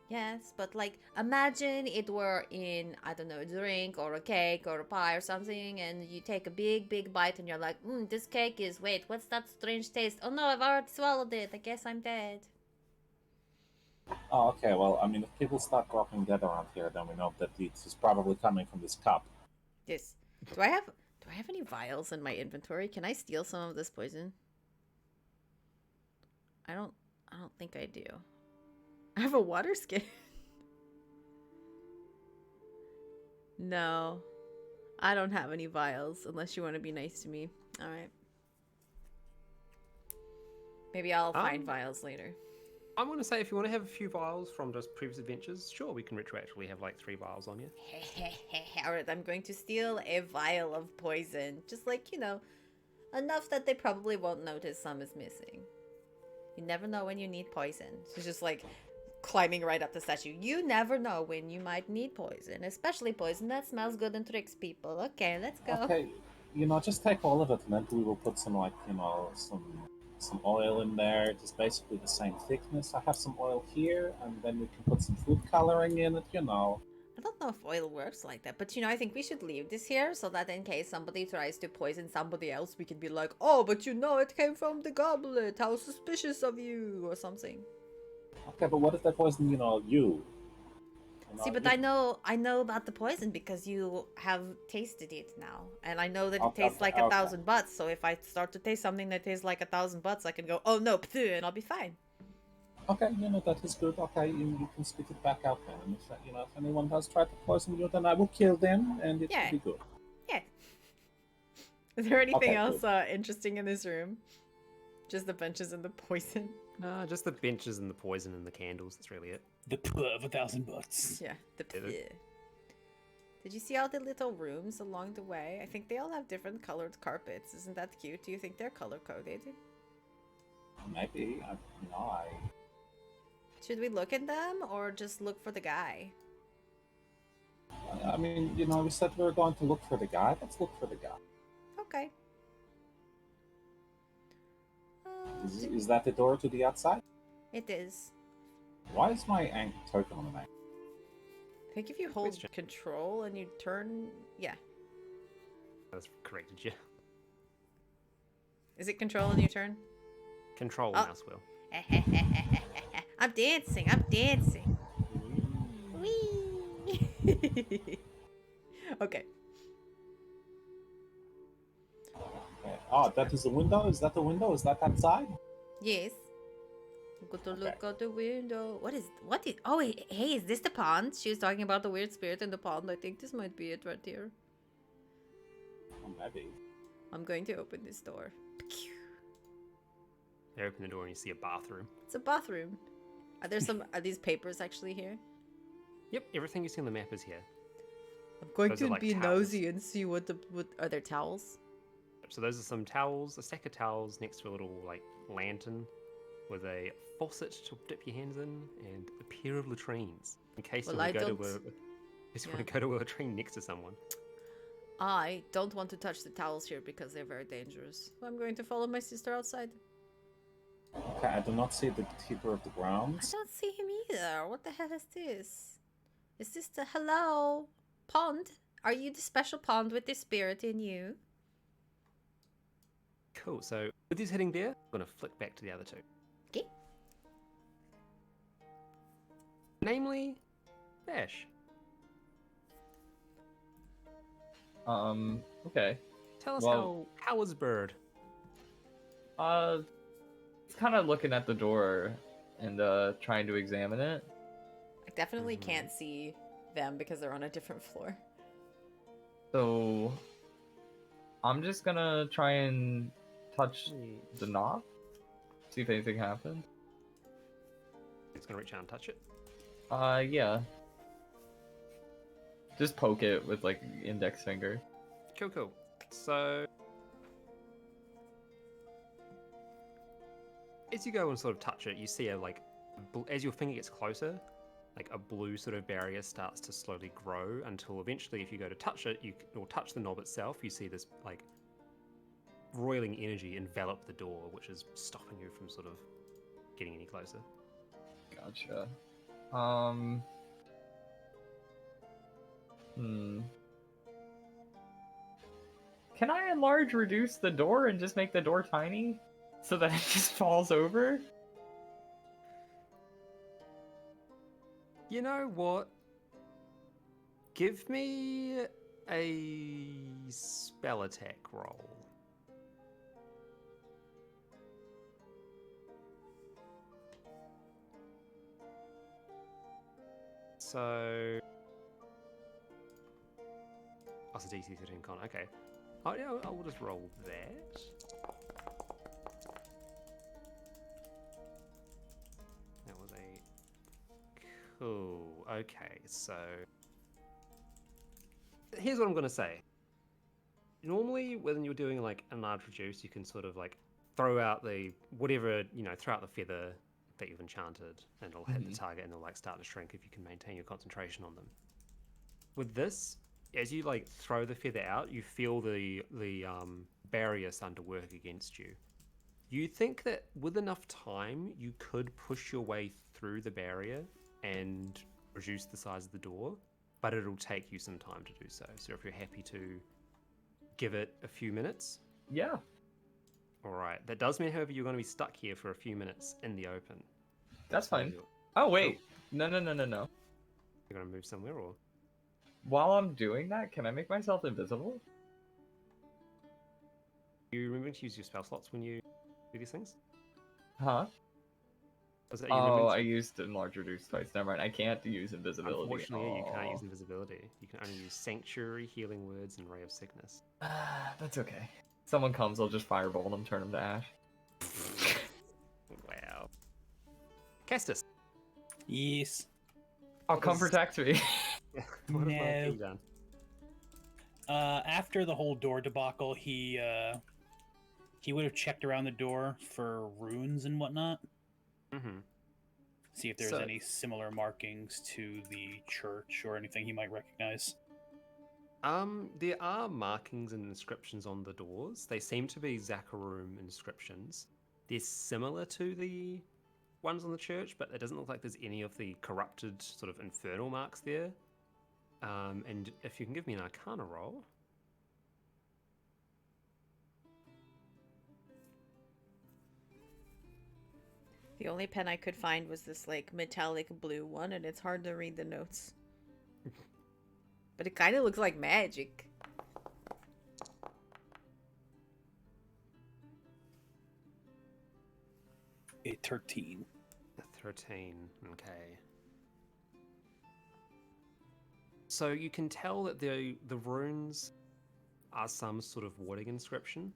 Yes, but like, imagine it were in, I don't know, a drink or a cake or a pie or something, and you take a big, big bite and you're like, this cake is, wait, what's that strange taste? Oh no, I've already swallowed it. I guess I'm dead. Oh, okay, well, I mean, if people start dropping dead around here, then we know that it is probably coming from this cup. Yes. Do I have any vials in my inventory? Can I steal some of this poison? I don't think I do. I have a water skin. No. I don't have any vials unless you want to be nice to me. All right. Maybe I'll find vials later. I'm going to say if you want to have a few vials from just previous adventures, sure, we can retroactively have like 3 vials on you. Alright, I'm going to steal a vial of poison. Just like, enough that they probably won't notice some is missing. You never know when you need poison. She's just like climbing right up the statue. You never know when you might need poison, especially poison that smells good and tricks people. Okay, let's go. Okay, just take all of it, and then we will put some, some oil in there. It's basically the same thickness. I have some oil here, and then we can put some food coloring in it, I don't know if oil works like that, but I think we should leave this here so that in case somebody tries to poison somebody else, we can be like, oh, but it came from the goblet. How suspicious of you, or something. Okay, but what if they poison, you? See, but I know about the poison because you have tasted it now, and I know that it tastes like 1,000 butts. So if I start to taste something that tastes like 1,000 butts, I can go, oh no, and I'll be fine. Okay, that is good. Okay, you can spit it back out then. And if anyone does try to poison you, then I will kill them, and it will be good. Yeah. Is there anything Okay, else interesting in this room? Just the benches and the poison. Just the benches and the poison and the candles. That's really it. The puh of 1,000 butts. Yeah, Did you see all the little rooms along the way? I think they all have different colored carpets. Isn't that cute? Do you think they're color coded? Maybe. Should we look at them or just look for the guy? I mean, we said we were going to look for the guy. Let's look for the guy. Okay. Is that the door to the outside? It is. Why is my token on the map? I think if you hold control and you turn... Yeah. That's corrected you. Is it control and you turn? Control mouse wheel. I'm dancing. Whee! Okay. Oh, that is the window? Is that the window? Is that outside? Yes. Go to look out the window. What is... Oh, hey, is this the pond? She was talking about the weird spirit in the pond. I think this might be it right here. Oh, maybe. I'm going to open this door. You open the door and you see a bathroom. It's a bathroom. Are these papers actually here? Yep, everything you see on the map is here. I'm going Those are to like be towels. nosy and see what are there towels? So those are some towels, a stack of towels next to a little like lantern with a faucet to dip your hands in, and a pair of latrines in case you want to go to a latrine next to someone. I don't want to touch the towels here because they're very dangerous. I'm going to follow my sister outside. Okay, I do not see the keeper of the I grounds. don't see him either. What the hell is this? Is this the hello pond? Are you the special pond with the spirit in you? Cool. So with these heading there, I'm going to flick back to the other two. Okay. Namely, Bash. Okay. Tell us Well- how was Bird? It's kind of looking at the door and trying to examine it. I definitely can't see them because they're on a different floor. So I'm just gonna try and touch the knob, see if anything happens. It's going to reach out and touch it. Yeah. Just poke it with like index finger. Cool. So as you go and sort of touch it, you see as your finger gets closer, like a blue sort of barrier starts to slowly grow until eventually, if you go to touch it, or touch the knob itself, you see this like roiling energy envelop the door, which is stopping you from sort of getting any closer. Gotcha. Can I enlarge reduce the door and just make the door tiny so that it just falls over? You know what? Give me a spell attack roll. So... Oh, it's a DC 13 con, okay. I will just roll that. That was a... Cool, okay, so... Here's what I'm going to say. Normally, when you're doing like a large reduce, you can sort of like throw out the... throw out the feather that you've enchanted, and it'll hit the target and it'll like start to shrink if you can maintain your concentration on them. With this, as you like throw the feather out, you feel the barrier start to work against you. You think that with enough time, you could push your way through the barrier and reduce the size of the door, but it'll take you some time to do so. So if you're happy to give it a few minutes. Yeah. All right. That does mean, however, you're going to be stuck here for a few minutes in the open. That's So fine. Oh, wait. No. you're going to move somewhere, or? While I'm doing that, can I make myself invisible? You remember to use your spell slots when you do these things? Huh? You I used enlarge reduce twice. Never mind. I can't use invisibility. Unfortunately, you can't use invisibility. You can only use sanctuary, healing words, and ray of sickness. That's okay. Someone comes, I'll just fireball them, turn them to ash. Wow. Castus. Yes. Oh, come protect me. What No. have you done? After the whole door debacle, he would have checked around the door for runes and whatnot. Mm-hmm. See if there's any similar markings to the church or anything he might recognize. There are markings and inscriptions on the doors. They seem to be Zakarum inscriptions. They're similar to the ones on the church, but it doesn't look like there's any of the corrupted sort of infernal marks there. And if you can give me an Arcana roll. The only pen I could find was this like metallic blue one, and it's hard to read the notes. But it kind of looks like magic. A 13. 13, okay. So you can tell that the runes are some sort of warding inscription.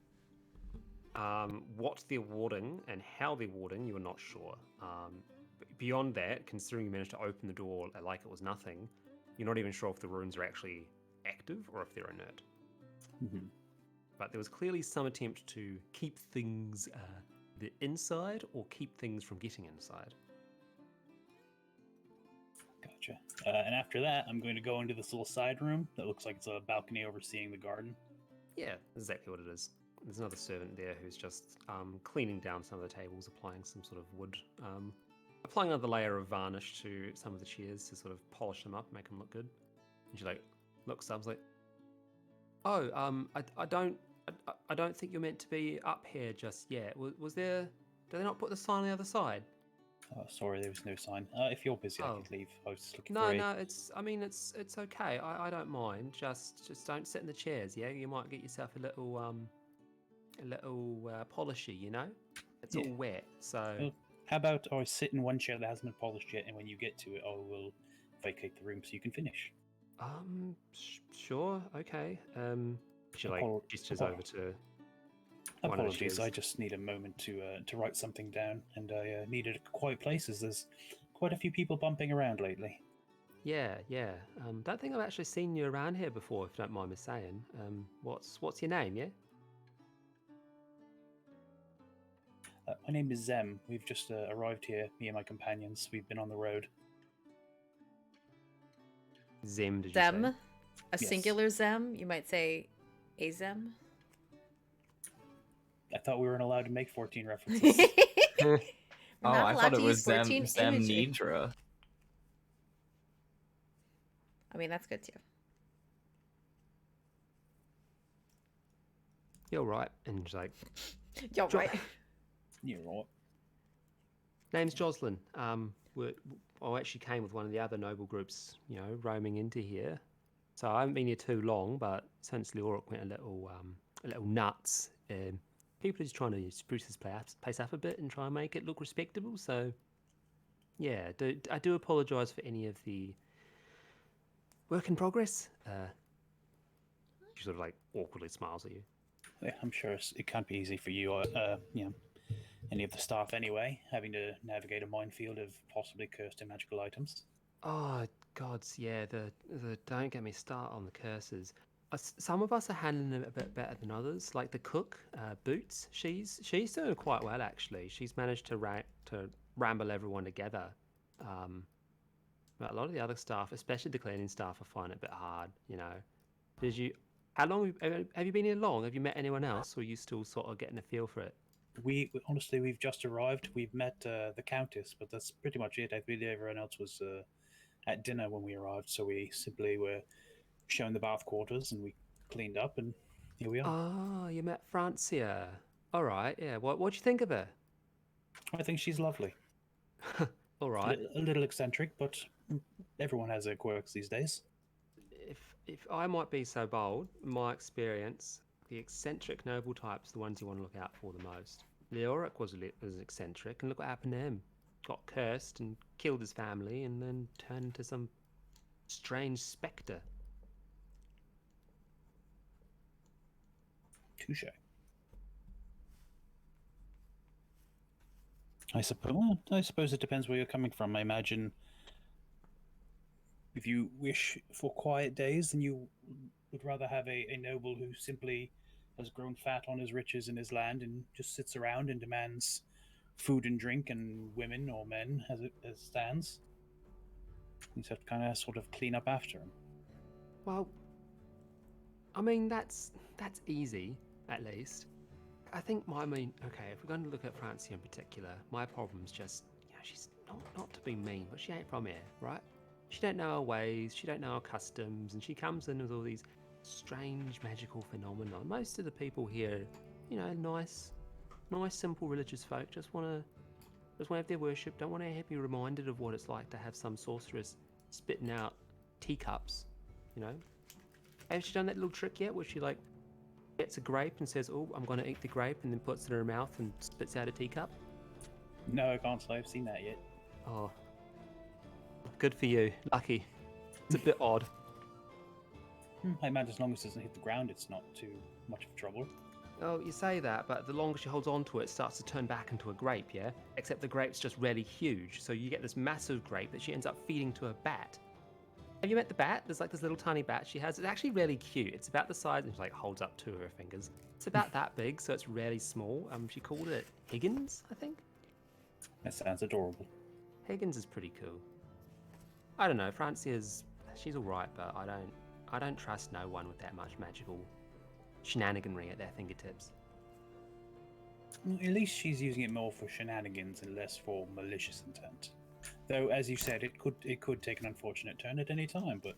What they're warding and how they're warding, you are not sure. Beyond that, considering you managed to open the door like it was nothing, you're not even sure if the runes are actually active or if they're inert. Mm-hmm. but there was clearly some attempt to keep things the inside or keep things from getting inside. Gotcha. And after that, I'm going to go into this little side room that looks like it's a balcony overseeing the garden. Yeah, exactly what it is. There's another servant there who's just cleaning down some of the tables, applying some sort of wood, applying another layer of varnish to some of the chairs to sort of polish them up, make them look good. And she like looks up, like, "Oh, I don't think you're meant to be up here just yet. Was there? Did they not put the sign on the other side?" Oh, sorry, there was no sign. If you're busy, I could leave. I was just looking No, for no, it's okay. I don't mind. Just don't sit in the chairs. Yeah, you might get yourself a little polishy. You know, it's all wet. So Well, how about I sit in one chair that hasn't been polished yet, and when you get to it, I will vacate the room so you can finish. Sure, okay. She like gestures over to one of the chairs. Apologies, I just need a moment to write something down, and I needed a quiet place as there's quite a few people bumping around lately. Yeah. Don't think I've actually seen you around here before, if you don't mind me saying. What's your name? Yeah. My name is Zem. We've just arrived here, me and my companions. We've been on the road. Zem, did you Zem? say? A singular Zem? You might say a Zem? I thought we weren't allowed to make 14 references. I thought it was Nidra. I mean, that's good too. You're right. And she's like, You're right. You're right. name's Jocelyn. I actually came with one of the other noble groups, roaming into here. So I haven't been here too long, but since Leoric went a little nuts, people are just trying to spruce this place up a bit and try and make it look respectable. So, yeah, I do apologise for any of the work in progress. She sort of like awkwardly smiles at you. Yeah, I'm sure it can't be easy for you, any of the staff anyway, having to navigate a minefield of possibly cursed and magical items. Oh, gods, yeah, the don't get me started on the curses. Some of us are handling it a bit better than others. Like the cook, Boots, she's doing quite well actually. She's managed to ramble everyone together. But a lot of the other staff, especially the cleaning staff, are finding it a bit hard. How long have you been here long? Have you met anyone else, or are you still sort of getting a feel for it? We've just arrived. We've met the Countess, but that's pretty much it. I believe everyone else was at dinner when we arrived, so we simply were shown the bath quarters and we cleaned up, and here we are. Ah, you met Francia. All right, yeah. What do you think of her? I think she's lovely. All right. A little eccentric, but everyone has their quirks these days. If I might be so bold, in my experience, the eccentric noble types are the ones you want to look out for the most. Leoric was eccentric, and look what happened to him. Got cursed and killed his family, and then turned into some strange spectre. Touche. I suppose it depends where you're coming from. I imagine if you wish for quiet days, then you would rather have a noble who simply has grown fat on his riches and his land and just sits around and demands food and drink and women or men as it stands. You just have to kind of sort of clean up after him. Well, I mean, that's easy, at least. I think if we're going to look at Francia in particular, my problem's just, she's not to be mean, but she ain't from here, right? She don't know her ways, she don't know her customs, and she comes in with all these strange magical phenomena. Most of the people here, nice, simple religious folk, just want to have their worship, don't want to be reminded of what it's like to have some sorceress spitting out teacups, Has she done that little trick yet where she gets a grape and says, "Oh, I'm going to eat the grape," and then puts it in her mouth and spits out a teacup? No, I can't say I've seen that yet. Oh, good for you. Lucky. It's a bit odd. I imagine as long as it doesn't hit the ground, it's not too much of trouble. Oh, you say that, but the longer she holds on to it, it starts to turn back into a grape, yeah? Except the grape's just really huge, so you get this massive grape that she ends up feeding to a bat. Have you met the bat? There's like this little tiny bat she has. It's actually really cute. It's about the size, and she like holds up two of her fingers. It's about that big, so it's really small. She called it Higgins, I think. That sounds adorable. Higgins is pretty cool. I don't know. Francia's she's all right, but I don't trust no one with that much magical shenaniganry at their fingertips. Well, at least she's using it more for shenanigans and less for malicious intent. Though, as you said, it could take an unfortunate turn at any time. But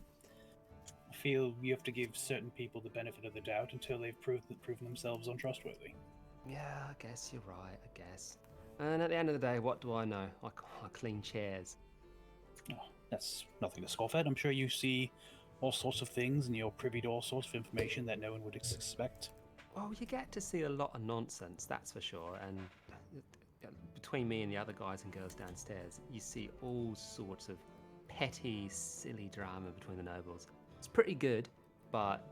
I feel you have to give certain people the benefit of the doubt until they've proven themselves untrustworthy. Yeah, I guess you're right. I guess. And at the end of the day, what do I know? I clean chairs. Oh, that's nothing to scoff at. I'm sure you see all sorts of things, and you're privy to all sorts of information that no one would expect. Well, you get to see a lot of nonsense, that's for sure. And between me and the other guys and girls downstairs, you see all sorts of petty, silly drama between the nobles. It's pretty good, but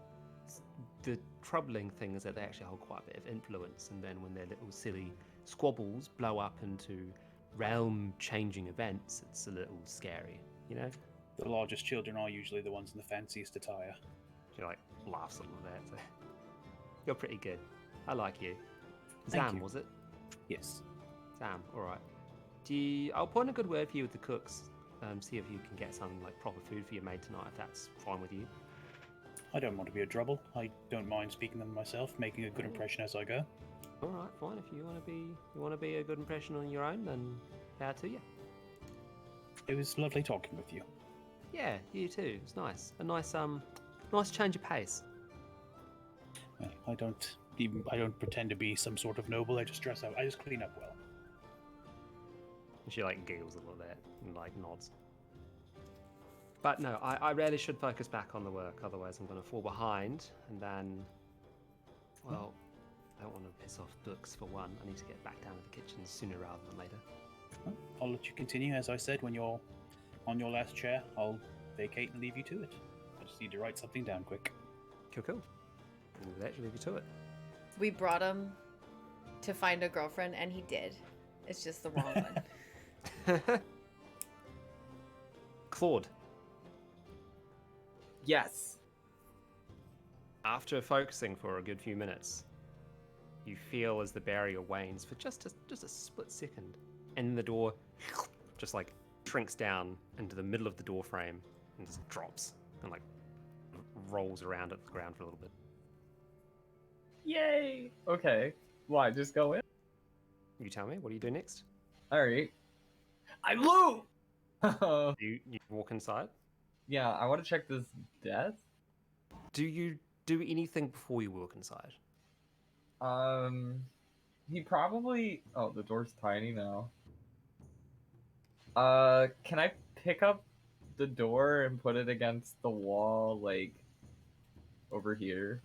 the troubling thing is that they actually hold quite a bit of influence, and then when their little silly squabbles blow up into realm-changing events, it's a little scary, you know? The largest children are usually the ones in the fanciest attire. She like laughs a little bit. So. You're pretty good. I like you. Thank Zam, you. was it? Yes. Sam, all right. I'll put in a good word for you with the cooks. See if you can get some like proper food for your maid tonight, if that's fine with you. I don't want to be a trouble. I don't mind speaking them myself, making a good impression as I go. All right, fine. If you want to be a good impression on your own, then power to you. It was lovely talking with you. Yeah, you too. It's nice. A nice change of pace. Well, I don't pretend to be some sort of noble. I just dress up. I just clean up well. And she like giggles a little bit and like nods. But no, I really should focus back on the work, otherwise I'm going to fall behind, and then, well, I don't want to piss off books for one. I need to get back down to the kitchen sooner rather than later. Well, I'll let you continue. As I said, when you're on your last chair, I'll vacate and leave you to it. I just need to write something down quick. Cool. And we'll actually leave you to it. We brought him to find a girlfriend, and he did. It's just the wrong one. Claude. Yes. After focusing for a good few minutes, you feel as the barrier wanes for just a split second, and the door just like shrinks down into the middle of the door frame and just drops and like rolls around at the ground for a little bit. Yay! Okay. Why? Just go in? You tell me, what do you do next? Alright. I move! You walk inside? Yeah, I want to check this death. Do you do anything before you walk inside? He probably... Oh, the door's tiny now. Can I pick up the door and put it against the wall, like, over here?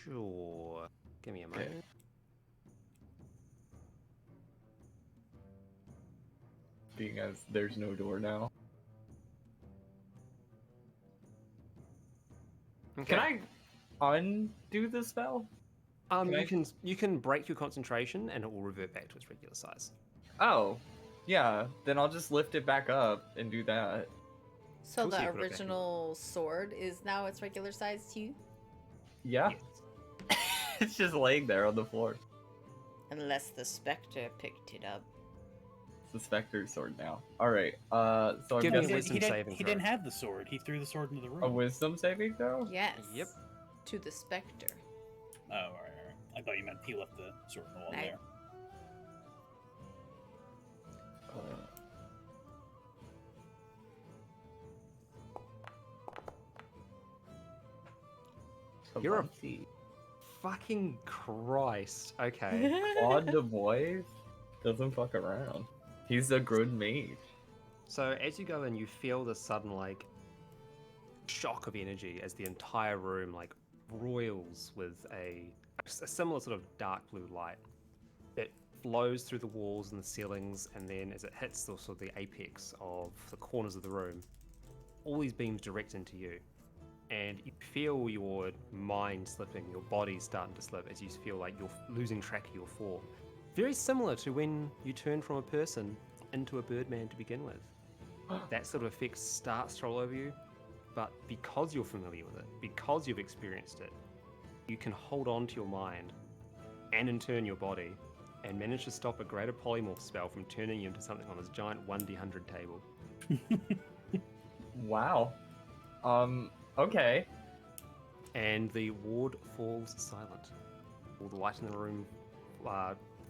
Sure. Give me a moment. Okay. Being as there's no door now. Okay. Can I undo the spell? You can break your concentration and it will revert back to its regular size. Oh, yeah. Then I'll just lift it back up and do that. So Cool, so the you put it back in. original sword is now its regular size too? Yeah. Yes. It's just laying there on the floor. Unless the spectre picked it up. It's the Spectre sword now. Alright, so I'm Give me a guessing wisdom saving He throw. didn't have the sword. He threw the sword into the room. a wisdom saving throw? Yes. Yep. To the spectre. Oh, all right. I thought you meant he left the sword in the wall Right. there. You're a fucking Christ. Okay. Claude the boy doesn't fuck around. He's a good mage. So as you go in, you feel this sudden like shock of energy as the entire room like roils with a similar sort of dark blue light. It flows through the walls and the ceilings, and then as it hits the sort of the apex of the corners of the room, all these beams direct into you. And you feel your mind slipping, your body starting to slip as you feel like you're losing track of your form. Very similar to when you turn from a person into a birdman to begin with. that sort of effect starts to roll over you, but because you're familiar with it, because you've experienced it, you can hold on to your mind and in turn your body and manage to stop a greater polymorph spell from turning you into something on this giant 1d100 table. Wow. Okay. And the ward falls silent. All the light in the room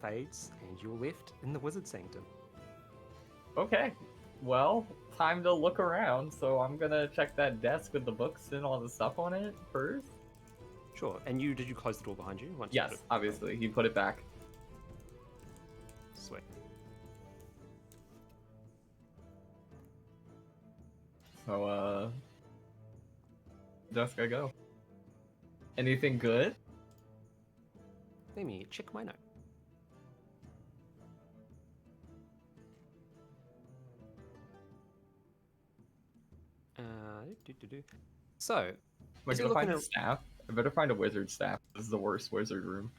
fades, and you're left in the wizard sanctum. Okay. Well, time to look around, so I'm gonna check that desk with the books and all the stuff on it first. Sure. And did you close the door behind you? Once you put Yes, it obviously. He put it back. Sweet. So, desk I go. Anything good? Let me check my note. So, Am I as you're gonna find looking a staff? I better find a wizard staff. This is the worst wizard room.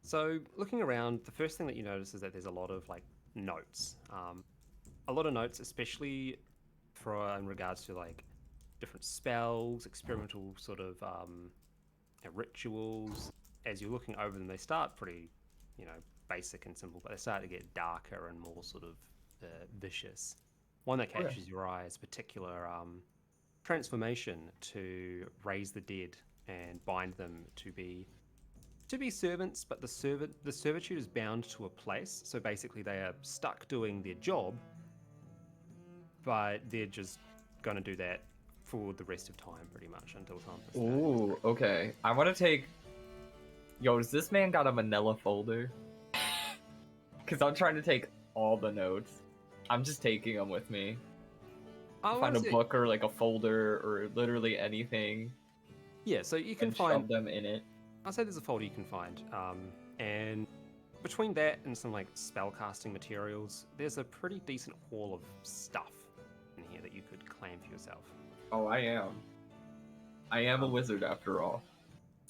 So looking around, the first thing that you notice is that there's a lot of like notes. A lot of notes, especially in regards to like different spells, experimental sort of rituals. As you're looking over them, they start pretty, basic and simple, but they start to get darker and more sort of vicious. One that catches your eye is particular transformation to raise the dead and bind them to be servants, but the servitude is bound to a place. So basically, they are stuck doing their job, but they're just gonna do that for the rest of time, pretty much until time. Ooh, okay. I want to take. Yo, does this man got a manila folder? Because I'm trying to take all the notes. I'm just taking them with me. Find a book or like a folder or literally anything. Yeah, so you can and find shove them in it. I'll say there's a folder you can find, and between that and some like spellcasting materials, there's a pretty decent haul of stuff in here that you could claim for yourself. Oh, I am. I am a wizard after all.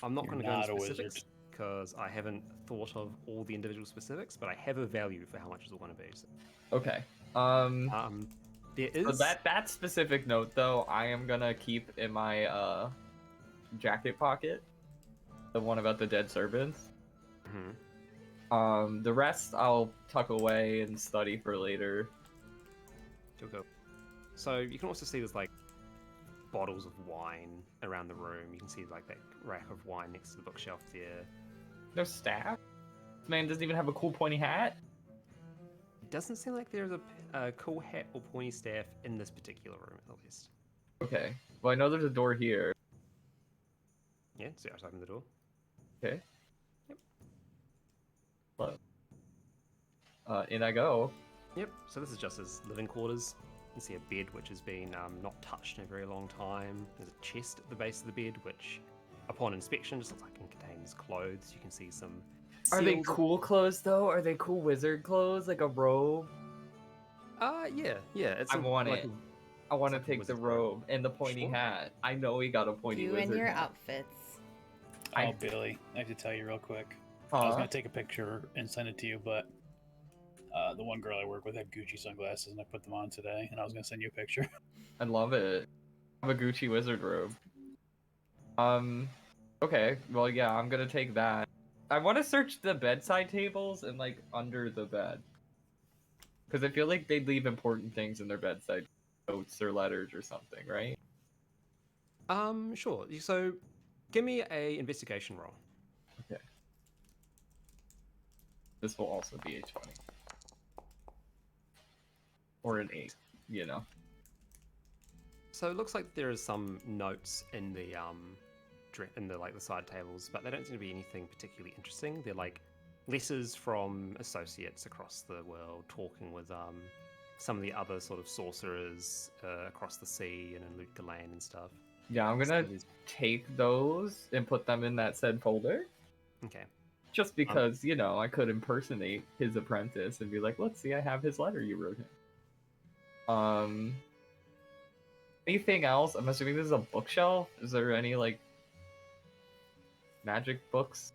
I'm not going to go not into a specifics because I haven't thought of all the individual specifics, but I have a value for how much it's all going to be. So. Okay. There is So that specific note though, I am gonna keep in my jacket pocket. The one about the dead servants. Mm-hmm. The rest I'll tuck away and study for later. Cool. So you can also see there's like bottles of wine around the room. You can see like that rack of wine next to the bookshelf there. No staff? This man doesn't even have a cool pointy hat? It doesn't seem like there's a cool hat or pointy staff in this particular room, at least. Okay. Well, I know there's a door here. Yeah, so I just open the door. Okay. Yep. But, in I go. Yep, so this is just his living quarters. You can see a bed which has been not touched in a very long time. There's a chest at the base of the bed which, upon inspection, just looks like it contains clothes. You can see some Are they sealed- cool clothes though? Are they cool wizard clothes? Like a robe? Yeah. It's I want like it. I want to like a take the wizard robe. robe and the pointy Sure. hat. I know he got a pointy You wizard and your hat. outfits. Oh, Billy, I have to tell you real quick. I was gonna take a picture and send it to you, but the one girl I work with had Gucci sunglasses, and I put them on today, and I was gonna send you a picture. I love it. I have a Gucci wizard robe. Okay. Well, yeah, I'm gonna take that. I want to search the bedside tables and like under the bed, because I feel like they'd leave important things in their bedside notes or letters or something, right? Sure. So, give me a investigation roll. Okay. This will also be a 20. Or an 8, you know. So it looks like there is some notes in the like the side tables, but they don't seem to be anything particularly interesting. They're like letters from associates across the world, talking with some of the other sort of sorcerers across the sea and in Lutgalan and stuff. Yeah, I'm gonna take those and put them in that said folder. Okay. Just because, you know, I could impersonate his apprentice and be like, let's see, I have his letter you wrote him. Anything else? I'm assuming this is a bookshelf. Is there any, like, magic books?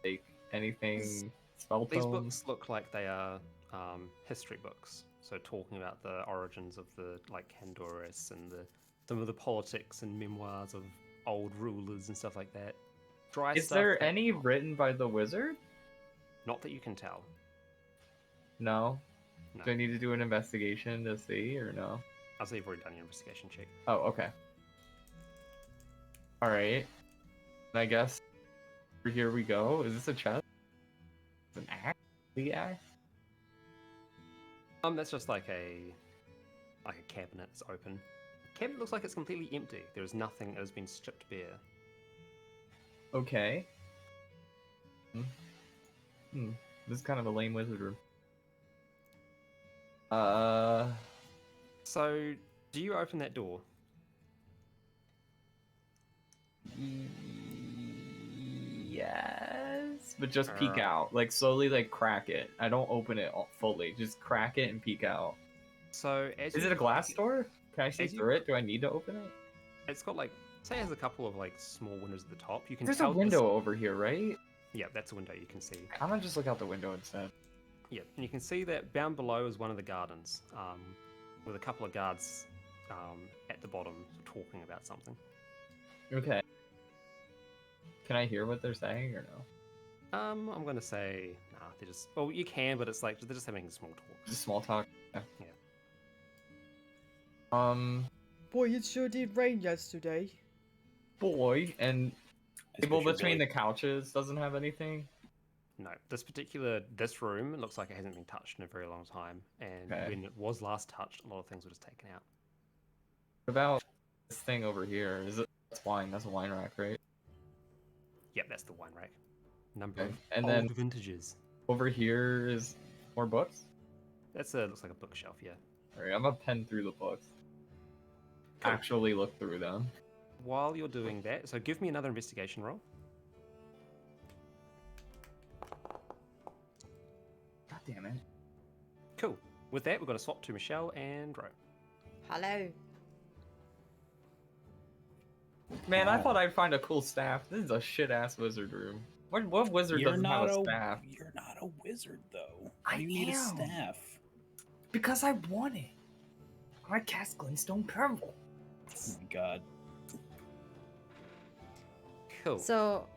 Like, anything spell These tomes? books look like they are history books. So talking about the origins of the like Candoris and some of the politics and memoirs of old rulers and stuff like that. Dry Is stuff. there any written by the wizard? Not that you can tell. No. No. Do I need to do an investigation to see or no? I'll say you've already done your investigation check. Oh, okay. All right. I guess here we go. Is this a chest? It's an axe? The axe? That's just like a cabinet that's open. The cabinet looks like it's completely empty. There is nothing that has been stripped bare. Okay. This is kind of a lame wizard room. So, do you open that door? Yes, but just peek out, like slowly, like crack it. I don't open it fully. Just crack it and peek out. So, is it a glass door? Can I see through it? Do I need to open it? It's got like, say, it has a couple of like small windows at the top. You can. There's tell a window over here, right? Yeah, that's a window you can see. I'm gonna just look out the window instead. Yeah, and you can see that down below is one of the gardens, with a couple of guards at the bottom talking about something. Okay. Can I hear what they're saying or no? I'm gonna say, nah, they're just. Well, you can, but it's like they're just having small talk. Just small talk. Yeah. Boy, it sure did rain yesterday. Boy, and table between the couches doesn't have anything. No, this room, it looks like it hasn't been touched in a very long time, and when it was last touched, a lot of things were just taken out. What about this thing over here? That's wine. That's a wine rack, right? Yep, that's the wine rack. Number of and old then vintages. Over here is more books. Looks like a bookshelf, yeah. Alright, I'm gonna pen through the books. Cool. Actually look through them. While you're doing that, so give me another investigation roll. God damn it. Cool. With that, we're going to swap to Michelle and Ro. Hello. Man, I thought I'd find a cool staff. This is a shit-ass wizard room. What wizard doesn't have a staff? You're not a wizard, though. I You need a am. staff. Because I want it. I cast Glintstone Purple. Oh my god. Cool. So,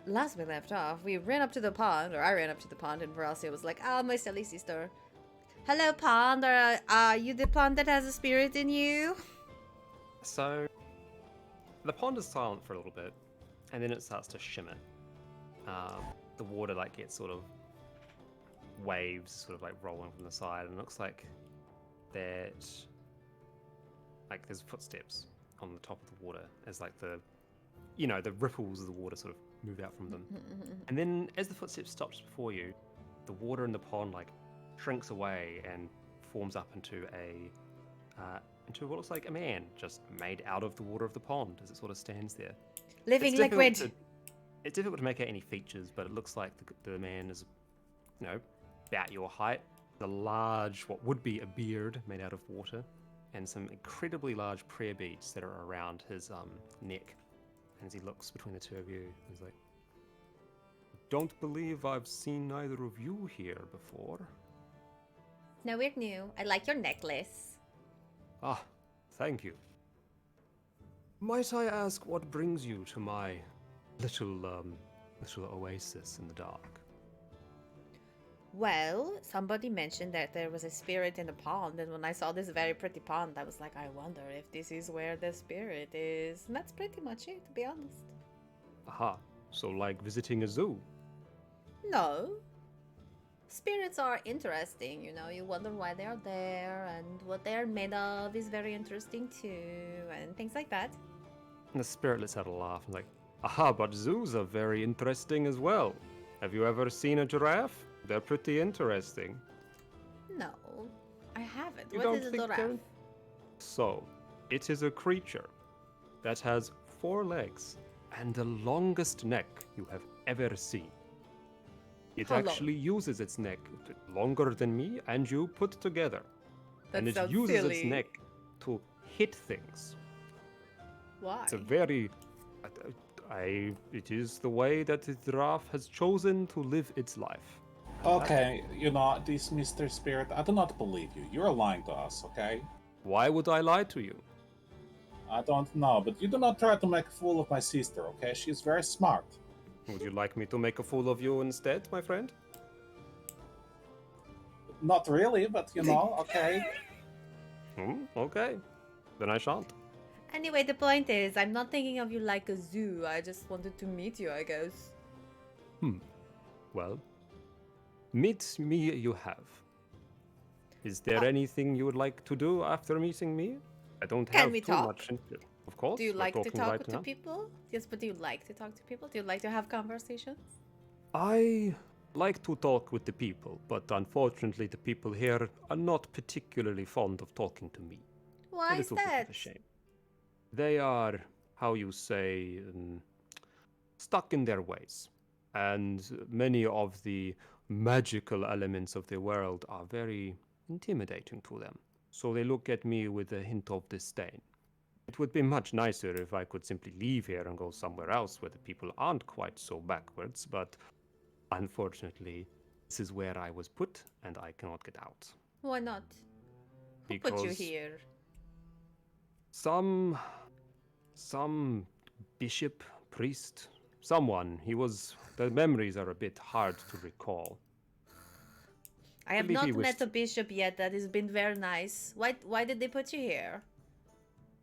last we left off, we ran up to the pond, or I ran up to the pond, and Veracia was like, "Oh, my silly sister. Hello, pond. Are you the pond that has a spirit in you?" So, the pond is silent for a little bit, and then it starts to shimmer. The water gets sort of waves, sort of rolling from the side, and it looks like that, there's footsteps on the top of the water as the ripples of the water sort of move out from them. And then as the footsteps stops before you, the water in the pond shrinks away and forms up into what looks like a man just made out of the water of the pond as it sort of stands there. Living liquid. It's difficult to make out any features, but it looks like the man is, about your height. A large, what would be a beard made out of water, and some incredibly large prayer beads that are around his neck. And as he looks between the two of you, he's like, "Don't believe I've seen either of you here before." No, we're new. I like your necklace. Ah, thank you. Might I ask what brings you to my little oasis in the dark? Well, somebody mentioned that there was a spirit in the pond, and when I saw this very pretty pond, I was like, I wonder if this is where the spirit is. And that's pretty much it, to be honest. Aha, so like visiting a zoo? No. Spirits are interesting, you wonder why they're there, and what they're made of is very interesting too, and things like that. And the spirit lets out a laugh and aha, but zoos are very interesting as well. Have you ever seen a giraffe? They're pretty interesting. No, I haven't. You What don't is a think giraffe? they're- So, it is a creature that has 4 legs and the longest neck you have ever seen. It How long? actually uses its neck longer than me and you put together. That and it sounds uses silly. its neck to hit things. Why? It's a very... it is the way that the giraffe has chosen to live its life. Okay, this Mr. Spirit, I do not believe you. You're lying to us, okay? Why would I lie to you? I don't know, but you do not try to make a fool of my sister, okay? She's very smart. Would you like me to make a fool of you instead, my friend? Not really, but okay. Okay. Then I shan't. Anyway, the point is, I'm not thinking of you like a zoo. I just wanted to meet you, I guess. Well, meet me you have. Is there anything you would like to do after meeting me? I don't Can have we too talk? much interest. Of course, Do you we're like to talking talk right to now. people? Yes, but do you like to talk to people? Do you like to have conversations? I like to talk with the people, but unfortunately the people here are not particularly fond of talking to me. Why A is little bit that? of a shame. They are, how you say, stuck in their ways. And many of the magical elements of the world are very intimidating to them. So they look at me with a hint of disdain. It would be much nicer if I could simply leave here and go somewhere else where the people aren't quite so backwards, but unfortunately, this is where I was put and I cannot get out. Why not? Who put you Because here? some bishop, priest, someone, the memories are a bit hard to recall. I have believe he not met wished- a bishop yet. That has been very nice. Why did they put you here?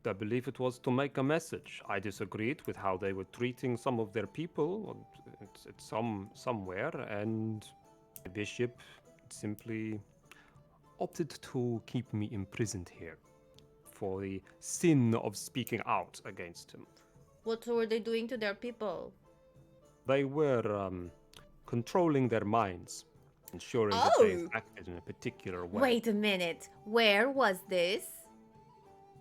I believe it was to make a message. I disagreed with how they were treating some of their people at somewhere, and the bishop simply opted to keep me imprisoned here for the sin of speaking out against him. What were they doing to their people? They were controlling their minds, ensuring that they Oh! acted in a particular way. Wait a minute. Where was this?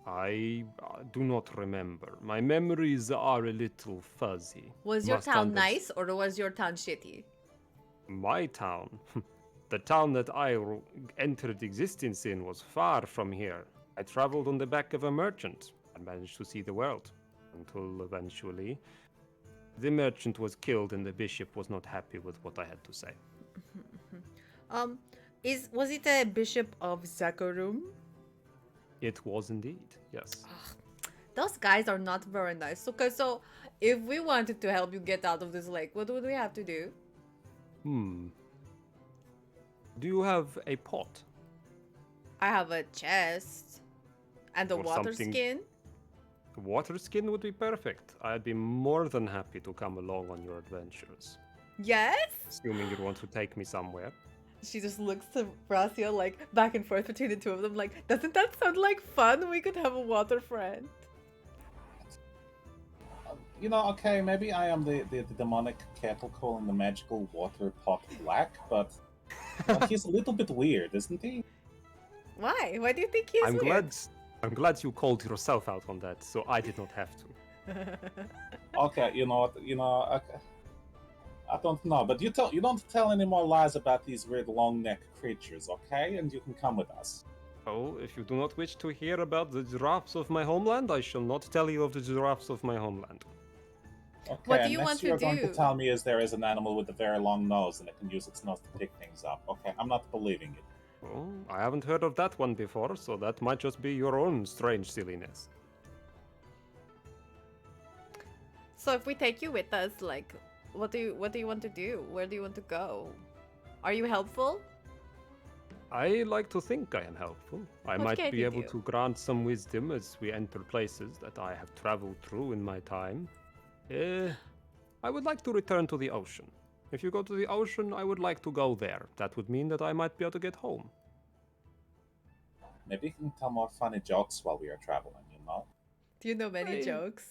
I do not remember. My memories are a little fuzzy. Was your Must town underst- nice or was your town shitty? My town? The town that I entered existence in was far from here. I traveled on the back of a merchant and managed to see the world. Until eventually, the merchant was killed and the bishop was not happy with what I had to say. Was it a bishop of Zakarum? It was indeed, yes. Those guys are not very nice. Okay, so if we wanted to help you get out of this lake, what would we have to do? Do you have a pot? I have a chest and a Or water something- skin. Water skin would be perfect. I'd be more than happy to come along on your adventures. Yes? Assuming you want to take me somewhere. She just looks to Bracio like back and forth between the two of them like, doesn't that sound like fun? We could have a water friend. Okay, maybe I am the demonic kettle calling the magical water pot black, but he's a little bit weird, isn't he? Why? Why do you think he's I'm weird? glad you called yourself out on that, so I did not have to. Okay, you know what? Okay. I don't know, but you don't tell any more lies about these weird long neck creatures, okay? And you can come with us. Oh, if you do not wish to hear about the giraffes of my homeland, I shall not tell you of the giraffes of my homeland. Okay, What do and you next want to you're going to do? tell me is there is an animal with a very long nose and it can use its nose to pick things up. Okay, I'm not believing it. Oh, I haven't heard of that one before, so that might just be your own strange silliness. So if we take you with us, like, what do you want to do? Where do you want to go? Are you helpful? I like to think I am helpful. I What might can be you able do? to grant some wisdom as we enter places that I have traveled through in my time. I would like to return to the ocean. If you go to the ocean, I would like to go there. That would mean that I might be able to get home. Maybe you can tell more funny jokes while we are traveling, Do you know many I- jokes?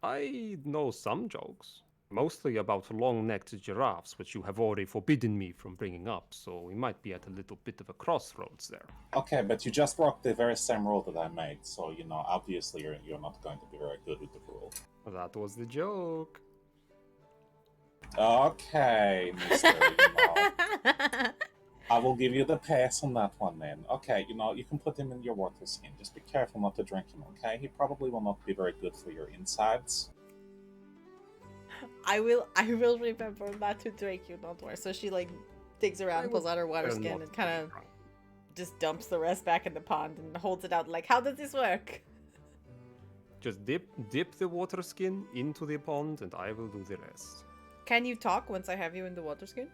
I know some jokes, mostly about long-necked giraffes, which you have already forbidden me from bringing up, so we might be at a little bit of a crossroads there. Okay, but you just broke the very same rule that I made, so, obviously you're not going to be very good with the rule. That was the joke. Okay, mister, I will give you the pass on that one then. Okay, you can put him in your water skin. Just be careful not to drink him, okay? He probably will not be very good for your insides. I will remember not to drink you, don't worry. So she like Digs I around, pulls would out her water prefer skin, not and to kind be of drunk. just dumps the rest back in the pond and holds it out like, how does this work? Just dip the water skin into the pond, and I will do the rest. Can you talk once I have you in the water skin?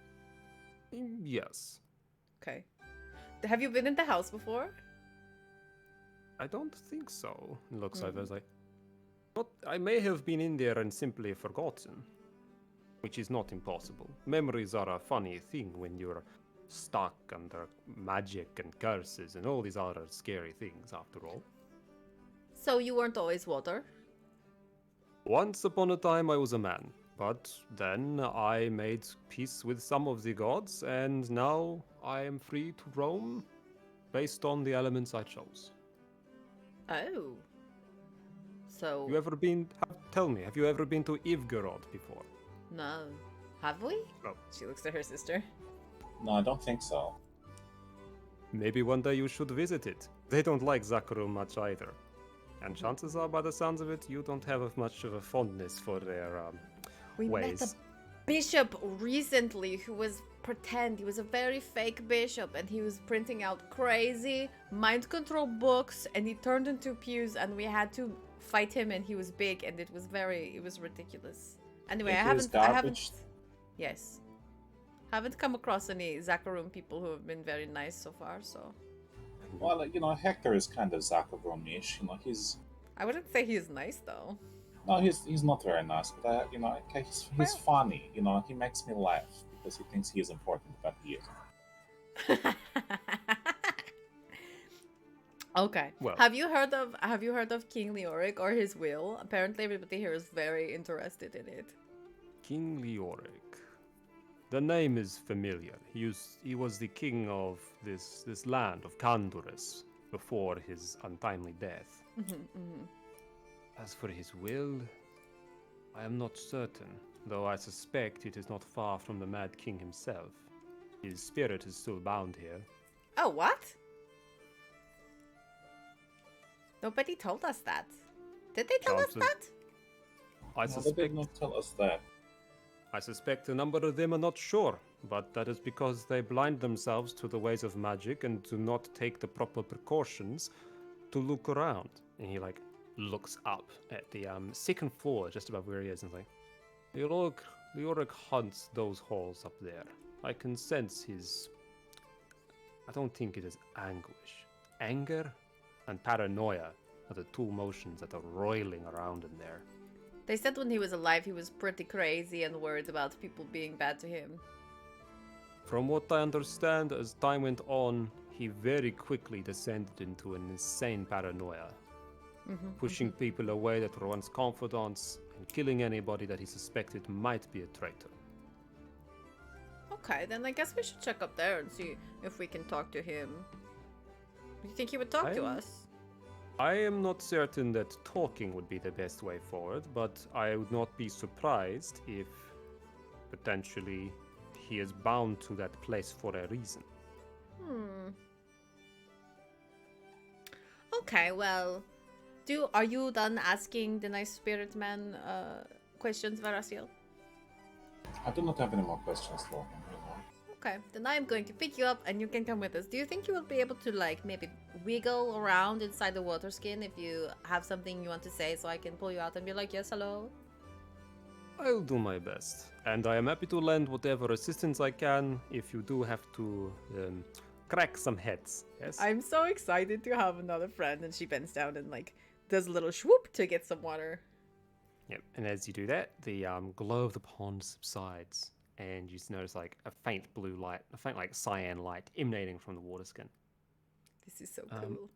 Yes. Okay. Have you been in the house before? I don't think so. Looks over like. Not, I may have been in there and simply forgotten, which is not impossible. Memories are a funny thing when you're stuck under magic and curses and all these other scary things, after all. So you weren't always water? Once upon a time, I was a man, but then I made peace with some of the gods, and now I am free to roam based on the elements I chose. Oh. So... You ever been? Tell me, have you ever been to Ivgorod before? No. Have we? No. She looks at her sister. No, I don't think so. Maybe one day you should visit it. They don't like Zakaru much either. And chances are, by the sounds of it, you don't have much of a fondness for their We ways. met a bishop recently who was pretend. He was a very fake bishop and he was printing out crazy mind control books and he turned into pews and we had to fight him and he was big and it was ridiculous. Anyway, It I is haven't garbage. yes. Haven't come across any Zakarum people who have been very nice so far, so Well, Hector is kind of Zakabromish. He's I wouldn't say he's nice though. no, he's not very nice, but he's Well- funny. He makes me laugh because he thinks he is important, but he isn't. Okay. Well- have you heard of King Leoric or his will? Apparently everybody here is very interested in it. King Leoric. The name is familiar. He was the king of this land of Kandurus before his untimely death. As for his will, I am not certain, though I suspect it is not far from the Mad King himself. His spirit is still bound here. Oh, what? Nobody told us that. Did they tell us Chances- that? I No, they suspect did not tell us that. a number of them are not sure, but that is because they blind themselves to the ways of magic and do not take the proper precautions to look around. And he looks up at the second floor, just above where he is, and Leoric hunts those halls up there. I can sense his. I don't think it is anguish. Anger and paranoia are the two emotions that are roiling around in there. They said when he was alive he was pretty crazy and worried about people being bad to him. From what I understand, as time went on, he very quickly descended into an insane paranoia, pushing people away that were once confidants and killing anybody that he suspected might be a traitor. Okay, then I guess we should check up there and see if we can talk to him. Do you think he would talk to I'm- us? I am not certain that talking would be the best way forward, but I would not be surprised if potentially he is bound to that place for a reason. Okay, well, are you done asking the nice spirit man questions, Varasiel? I do not have any more questions for him. Okay, then I'm going to pick you up and you can come with us. Do you think you will be able to maybe wiggle around inside the water skin if you have something you want to say so I can pull you out and be like, yes, hello? I'll do my best, and I am happy to lend whatever assistance I can if you do have to crack some heads. Yes. I'm so excited to have another friend, and she bends down and does a little swoop to get some water. Yep. And as you do that, the glow of the pond subsides, and you notice a faint blue light, a faint cyan light emanating from the water skin. This is so Um, cool.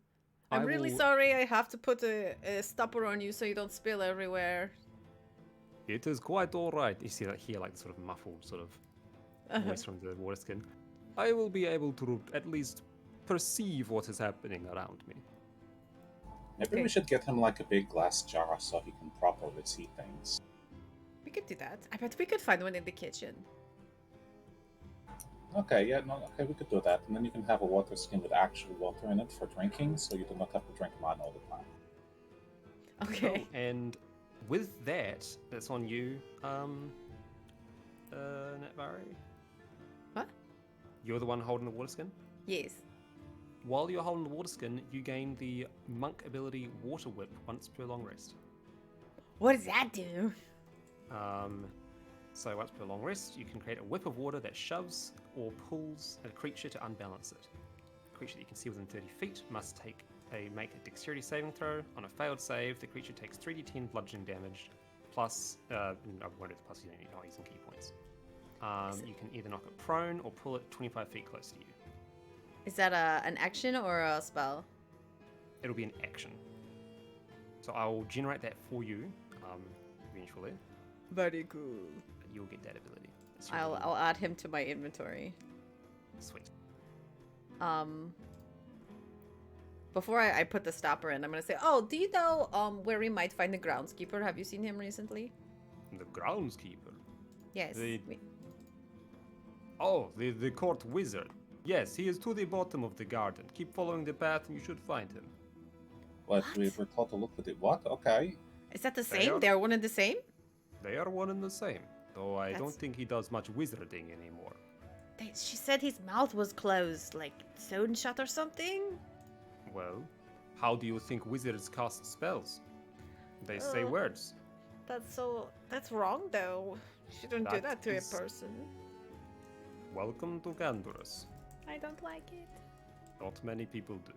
I'm I really will- sorry I have to put a stopper on you so you don't spill everywhere. It is quite all right. You see hear sort of muffled sort of voice from the water skin. I will be able to at least perceive what is happening around me. Maybe Okay. we should get him a big glass jar so he can properly see things. We could do that. I bet we could find one in the kitchen. Okay, we could do that, and then you can have a water skin with actual water in it for drinking, so you do not have to drink mine all the time. Okay. And with that, that's on you, Netvari. What? You're the one holding the water skin? Yes. While you're holding the water skin, you gain the monk ability Water Whip once per long rest. What does that do? So once per long rest, you can create a whip of water that shoves or pulls a creature to unbalance it. A creature that you can see within 30 feet must make a dexterity saving throw. On a failed save, the creature takes 3d10 bludgeoning damage, plus, I won't do the plus, you're not using key points. You can either knock it prone or pull it 25 feet close to you. Is that an action or a spell? It'll be an action. So I will generate that for you eventually. Very cool. You'll get that ability. That's your little- I'll add him to my inventory. Sweet. Before I put the stopper in, I'm gonna say, oh, do you know where we might find the groundskeeper? Have you seen him recently? The groundskeeper. Yes. The court wizard. Yes, he is to the bottom of the garden. Keep following the path and you should find him. What? What? We were told to look at it. What? Okay. Is that the They same? are- They're one and the same? They are one and the same, though I don't That's- think he does much wizarding anymore. She said his mouth was closed, like sewn shut or something? Well, how do you think wizards cast spells? They say words. That's wrong though. You shouldn't do That that to is- a person. Welcome to Gandorus. I don't like it. Not many people do.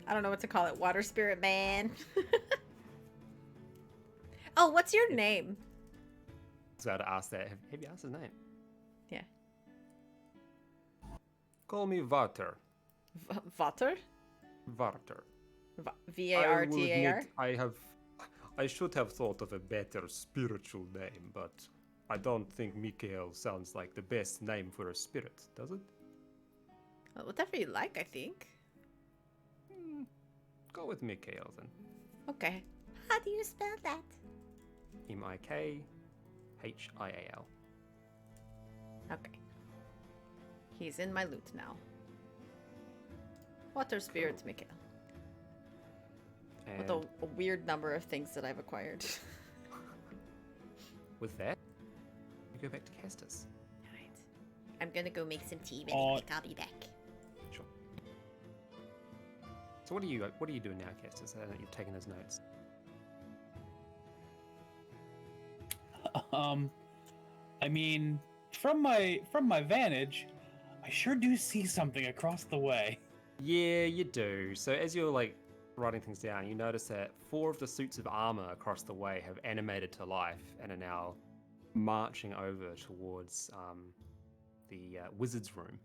I don't know what to call it. Water spirit man. Oh, what's your name? So I'd ask that. Have you asked his name? Yeah. Call me Varter. Vater? Varter. V-A-R-T-A-R? I should have thought of a better spiritual name, but I don't think Mikael sounds like the best name for a spirit, does it? Whatever you like, I think. Go with Mikael then. Okay. How do you spell that? Mikhial. Okay. He's in my loot now. Water spirits, Mikael. And With a weird number of things that I've acquired. with that, we go back to Castus. Alright. I'm gonna go make some tea Oh. really quick. I'll be back. Sure. So what are you doing now, Castus? I know you've taken those notes. I mean, from my vantage, I sure do see something across the way. Yeah, you do. So as you're writing things down, you notice that 4 of the suits of armor across the way have animated to life and are now marching over towards the wizard's room.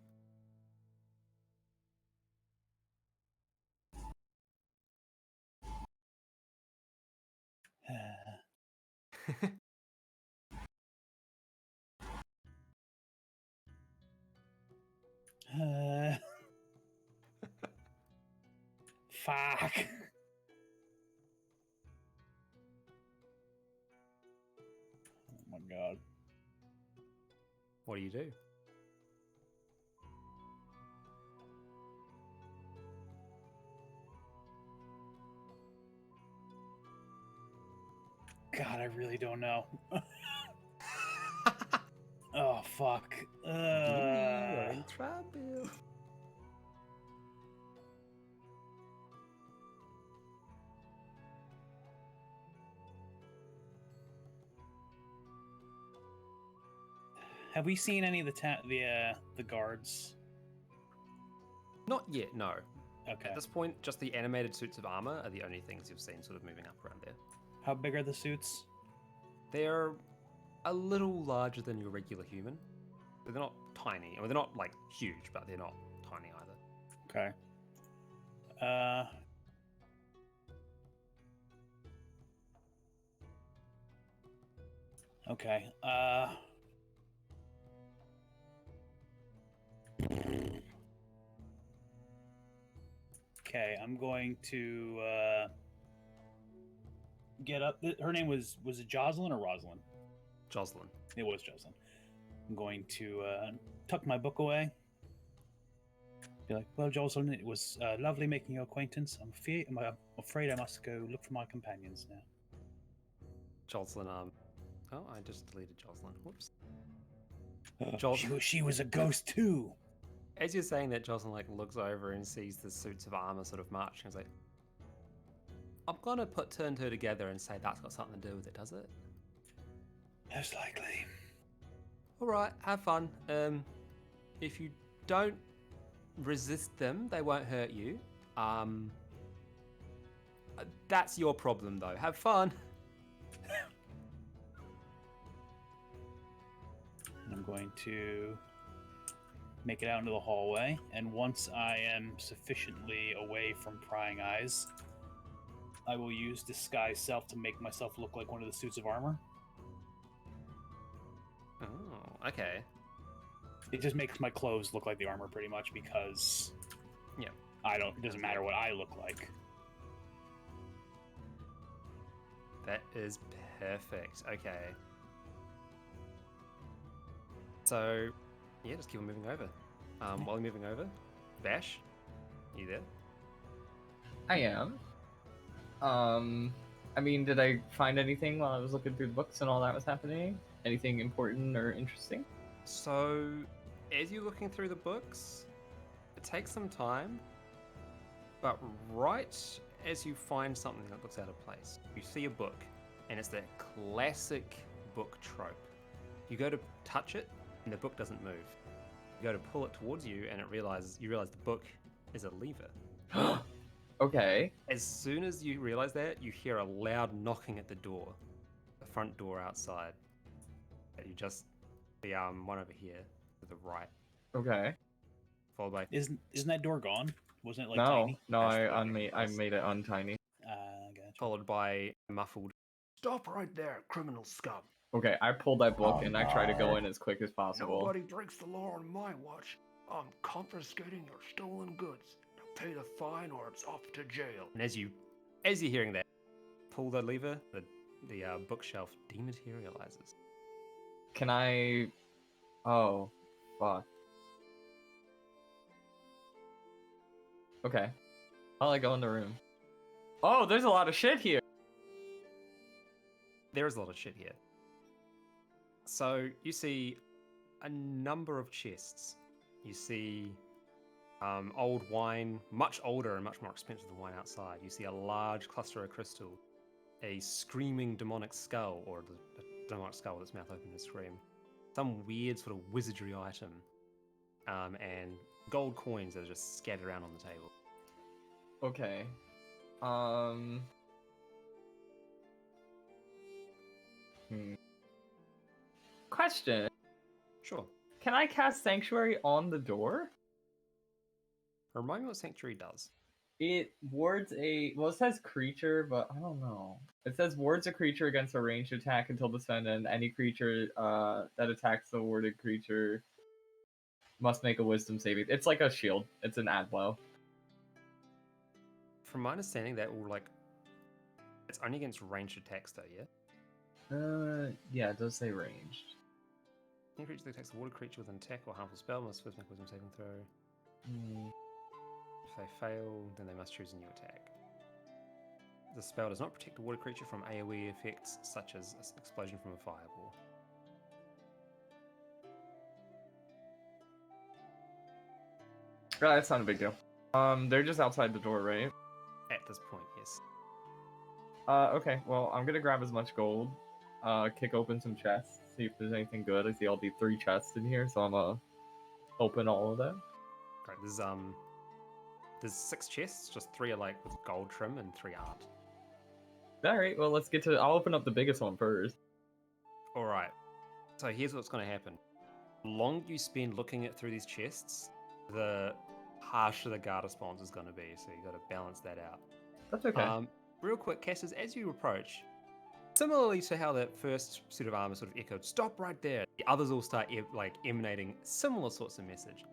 Fuck. Oh my god. What do you do? God, I really don't know. Oh fuck. You're in trouble. Have we seen any of the guards? Not yet, no. Okay. At this point, just the animated suits of armor are the only things you've seen sort of moving up around there. How big are the suits? They're a little larger than your regular human. But they're not tiny. I mean, they're not huge, but they're not tiny either. Okay. Okay. Okay, I'm going to get up. Her name was it Jocelyn or Rosalind? Jocelyn. It was Jocelyn. I'm going to tuck my book away. Be like, well, Jocelyn, it was lovely making your acquaintance. I'm afraid I must go look for my companions now. Jocelyn, oh, I just deleted Jocelyn. Whoops. She was a ghost too. As you're saying that, Jocelyn like looks over and sees the suits of armor sort of marching. He's like, I'm gonna put two and two together and say that's got something to do with it, does it? Most likely. All right, have fun. If you don't resist them, they won't hurt you. That's your problem though. Have fun. I'm going to make it out into the hallway, and once I am sufficiently away from prying eyes, I will use disguise self to make myself look like one of the suits of armor. Oh, okay. It just makes my clothes look like the armor pretty much because Yeah. it doesn't matter what I look like. That is perfect. Okay. So, yeah, just keep on moving over. While you're moving over, Vash, you there? I am. I mean, did I find anything while I was looking through the books and all that was happening? Anything important or interesting? So, as you're looking through the books, it takes some time, but right as you find something that looks out of place, you see a book, and it's that classic book trope. You go to touch it, and the book doesn't move. You go to pull it towards you, and you realize the book is a lever. Okay. As soon as you realize that, you hear a loud knocking at the door, the front door outside. You just the one over here to the right, Okay. followed by Isn't that door gone? Wasn't it like No, tiny? no, I made it untiny. Gotcha. followed by a muffled. Stop right there, criminal scum! Okay, I pulled that book Oh, and I try to go no. in as quick as possible. Nobody breaks the law on my watch. I'm confiscating your stolen goods. Now pay the fine or it's off to jail. And as you're hearing that, pull the lever, the bookshelf dematerializes. Can I? Oh, fuck. Okay. I'll like go in the room. Oh, there's a lot of shit here. There is a lot of shit here. So you see a number of chests. You see old wine, much older and much more expensive than wine outside. You see a large cluster of crystal, a screaming demonic skull, or a demonic skull with its mouth open to scream, some weird sort of wizardry item, and gold coins that are just scattered around on the table. Okay. Question. Sure. Can I cast Sanctuary on the door? Remind me what Sanctuary does. It wards it says creature, but I don't know. It says wards a creature against a ranged attack until the end, and any creature that attacks the warded creature must make a wisdom saving. It's like a shield. It's an ad blow. From my understanding, that will it's only against ranged attacks though, yeah? Yeah, it does say ranged. Any creature that attacks a water creature with an attack or harmful spell must first make a wisdom saving throw. If they fail, then they must choose a new attack. The spell does not protect the water creature from AoE effects such as an explosion from a fireball. That's not a big deal. They're just outside the door, right? At this point, yes. Okay, well, I'm gonna grab as much gold, kick open some chests, see if there's anything good. I see all the 3 chests in here, so I'm gonna open all of them. Great. There's 6 chests, just 3 are like with gold trim and 3 aren't. Alright, well, let's get to I'll open up the biggest one first. Alright. So here's what's going to happen. The longer you spend looking through these chests, the harsher the guard response is going to be, so you've got to balance that out. That's okay. Real quick, Cassius, as you approach, similarly to how that first suit of armor sort of echoed, stop right there, the others all start emanating similar sorts of message.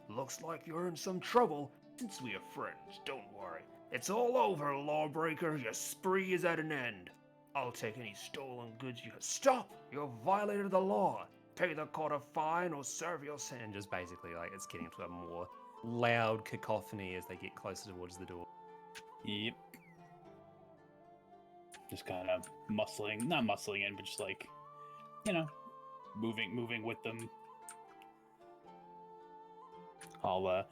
Looks like you're in some trouble. Since we are friends, don't worry. It's all over, lawbreaker. Your spree is at an end. I'll take any stolen goods you have. Stop! You have violated the law. Pay the court a fine or serve your sentence. And just basically, it's getting into a more loud cacophony as they get closer towards the door. Yep. Just kind of not muscling in, but just moving with them. I'll.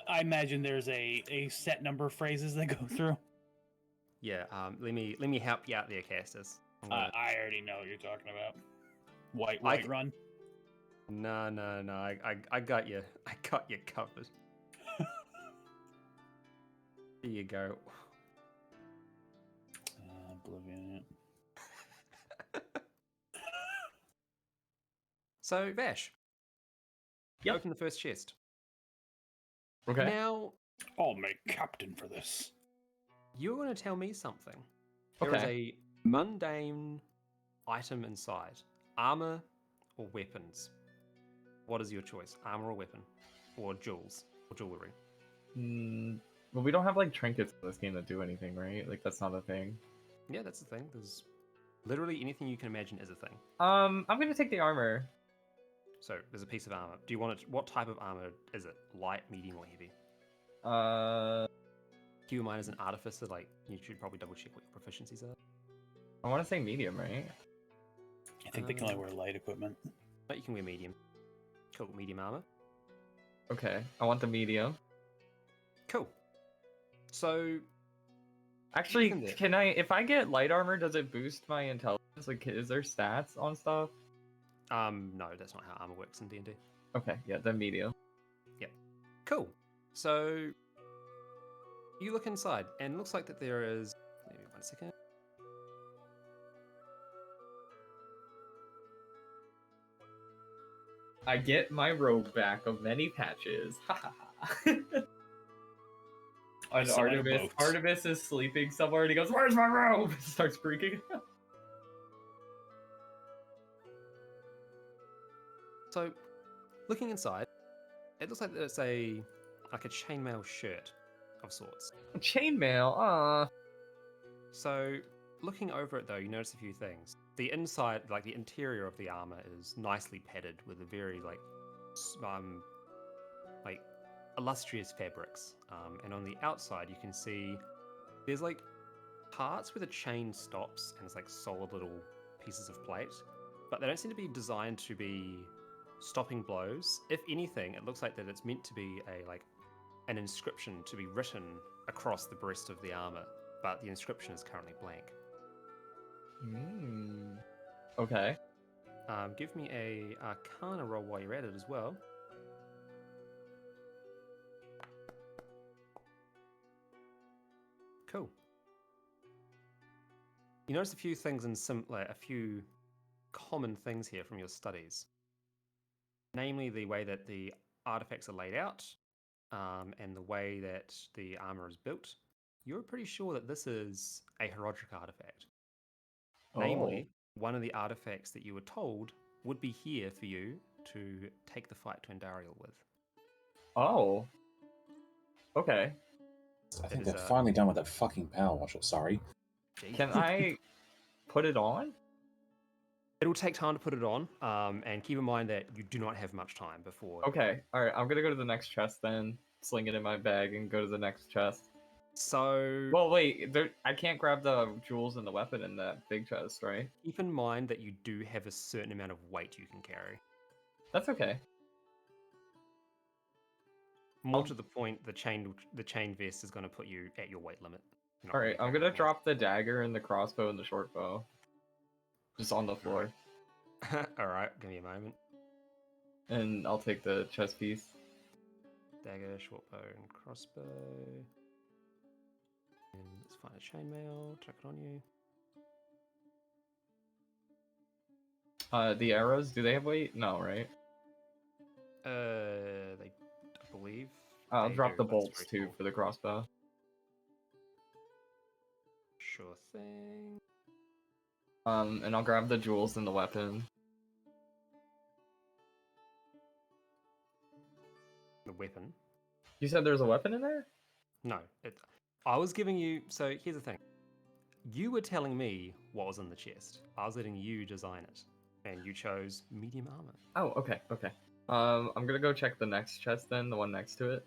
I imagine there's a set number of phrases that go through. Yeah. Let me help you out there, Castus. I already know what you're talking about. White run. No. I got you. I got you covered. There you go. Oblivion. So, Vash. Yep. Open the first chest. Okay. Now, I'll make captain for this. you're going to tell me something. There is a mundane item inside. Armor or weapons? What is your choice? Armor or weapon? Or jewels? Or jewelry? Well, we don't have like trinkets in this game that do anything, right? Like that's not a thing. Yeah, that's the thing. There's literally anything you can imagine is a thing. I'm gonna take the armor. So there's a piece of armor. Do you want it? What type of armor is it? Light, medium, or heavy? Keep in mind as an artificer, like you should probably double check what your proficiencies are. I want to say medium, right? I think they can only wear light equipment. But you can wear medium. Cool, medium armor. Okay, I want the medium. Cool. So Actually, Looking there. can I? If I get light armor, does it boost my intelligence? Like, is there stats on stuff? no, that's not how armor works in D&D. Okay, yeah, then medium. Cool. So you look inside, and it looks like that there is. Maybe 1 second. I get my robe back of many patches. Ha ha ha. And Some Artemis is sleeping somewhere, and he goes, "Where's my robe?" Starts freaking. So, looking inside, it looks like it's like a chainmail shirt of sorts. Chainmail. So, looking over it though, you notice a few things. The inside, like the interior of the armor, is nicely padded with a very like illustrious fabrics. And on the outside, you can see there's like parts where the chain stops and it's like solid little pieces of plate, but they don't seem to be designed to be stopping blows. If anything, it looks like that it's meant to be an inscription to be written across the breast of the armor, but the inscription is currently blank. Okay. Give me a Arcana roll while you're at it as well. Cool. You notice a few things a few common things here from your studies. Namely, the way that the artifacts are laid out, and the way that the armor is built. You're pretty sure that this is a Herodric artifact. Namely, one of the artifacts that you were told would be here for you to take the fight to Andariel with. Oh. Okay. I think is, they're finally done with that fucking power washer. Sorry. Jeez. Can I put it on? It'll take time to put it on, and keep in mind that you do not have much time before. Okay. All right. I'm gonna go to the next chest then. Sling it in my bag and go to the next chest. So, Well, wait. I can't grab the jewels and the weapon in that big chest, right? keep in mind that you do have a certain amount of weight you can carry. That's okay. More to the point, the chain vest is going to put you at your weight limit. You're not All gonna right. be I'm carrying gonna more. drop the dagger and the crossbow and the short bow, just on the floor, All right, give me a moment. and I'll take the chest piece. Dagger, short bow, and crossbow. And let's find a chainmail. Chuck it on you. The arrows, do they have weight? No, right? They, I believe. I'll they drop do, the but it's bolts very too small. for the crossbow. Sure thing. And I'll grab the jewels and the weapon. The weapon. You said there's a weapon in there? No, I was giving you. So here's the thing. You were telling me what was in the chest. I was letting you design it, and you chose medium armor. Oh, okay, okay. I'm gonna go check the next chest then, the one next to it.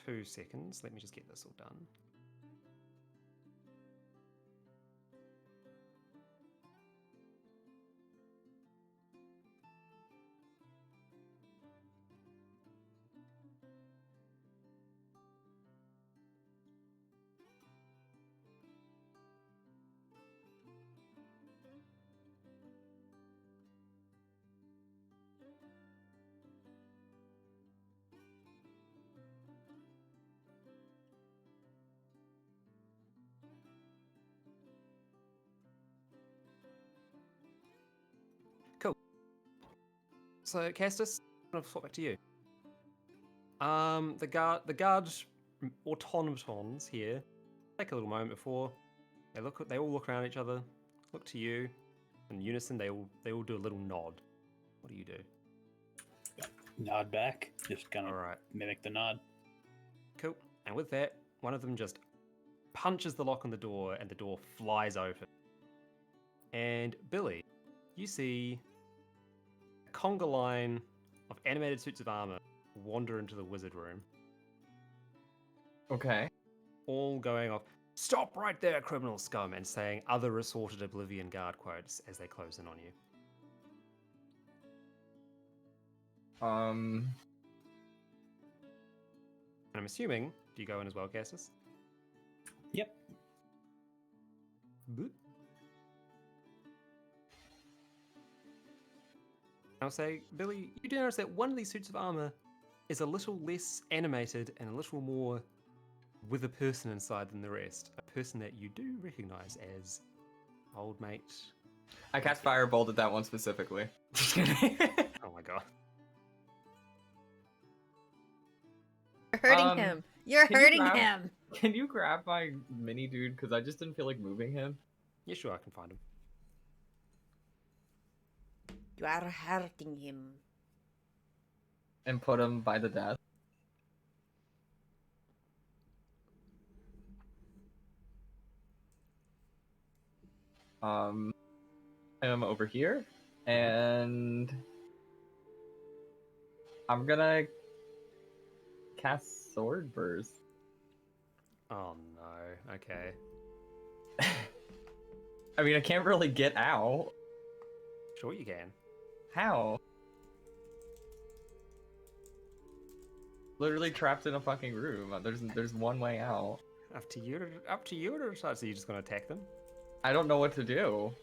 2 seconds. Let me just get this all done. So Castus, I'm gonna swap back to you. The guard automatons here take a little moment before they all look around each other, look to you, in unison. They all do a little nod. What do you do? Nod back. Just kind of All right, mimic the nod. cool. And with that, one of them just punches the lock on the door, and the door flies open. And Billy, you see a conga line of animated suits of armor wander into the wizard room, Okay. all going off, "Stop right there, criminal scum," and saying other assorted Oblivion Guard quotes as they close in on you. And I'm assuming, do you go in as well, Cassis? Yep. Boop. I'll say, Billy, you do notice that one of these suits of armor is a little less animated and a little more with a person inside than the rest. A person that you do recognize as old mate. I cast Firebolt at that one specifically. Just kidding. Oh my god. You're hurting him. You're can you hurting grab- him. Can you grab my mini dude? Because I just didn't feel like moving him. Yeah, sure, I can find him. You are hurting him. And put him by the desk. I'm over here, and I'm gonna cast Sword Burst. Oh no, okay. I mean, I can't really get out. Sure you can. How? Literally trapped in a fucking room. There's one way out. Up to you to decide. So you're just gonna attack them? I don't know what to do.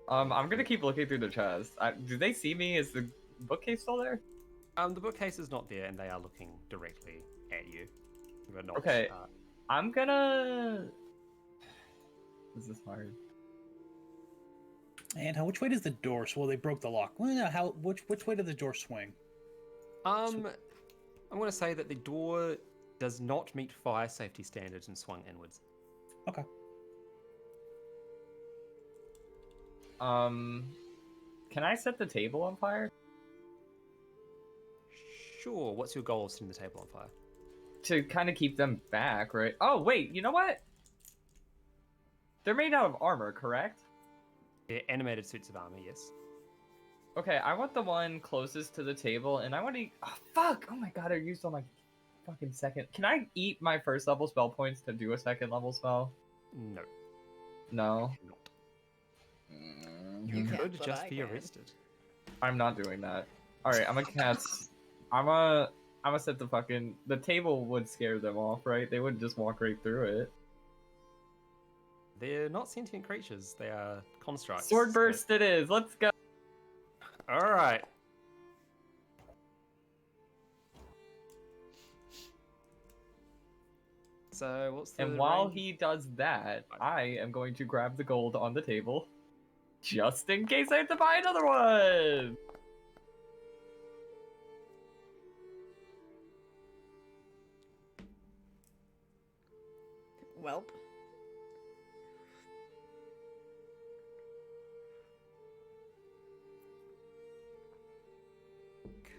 I'm gonna keep looking through the chest. Do they see me? Is the bookcase still there? The bookcase is not there, and they are looking directly at you. But not, Okay. I'm gonna. This is hard. And which way does the door? Well, they broke the lock. Well, no, which way did the door swing? I'm gonna say that the door does not meet fire safety standards and swung inwards. Okay. Can I set the table on fire? Sure. What's your goal of setting the table on fire? To kind of keep them back, right? Oh, wait, you know what? They're made out of armor, correct? They're animated suits of armor, yes. Okay, I want the one closest to the table, and I want to... Oh, fuck! Oh my god, I used all my fucking second... Can I eat my first level spell points to do a second level spell? No. No? Not. You You can, could but just I be can. arrested. I'm not doing that. Alright, I'm gonna cast... I'm gonna set the fucking... The table would scare them off, right? They would just walk right through it. They're not sentient creatures. They are constructs. Sword burst it is! Let's go! All right. So what's the And while range? he does that, I am going to grab the gold on the table. Just in case I have to buy another one! Welp.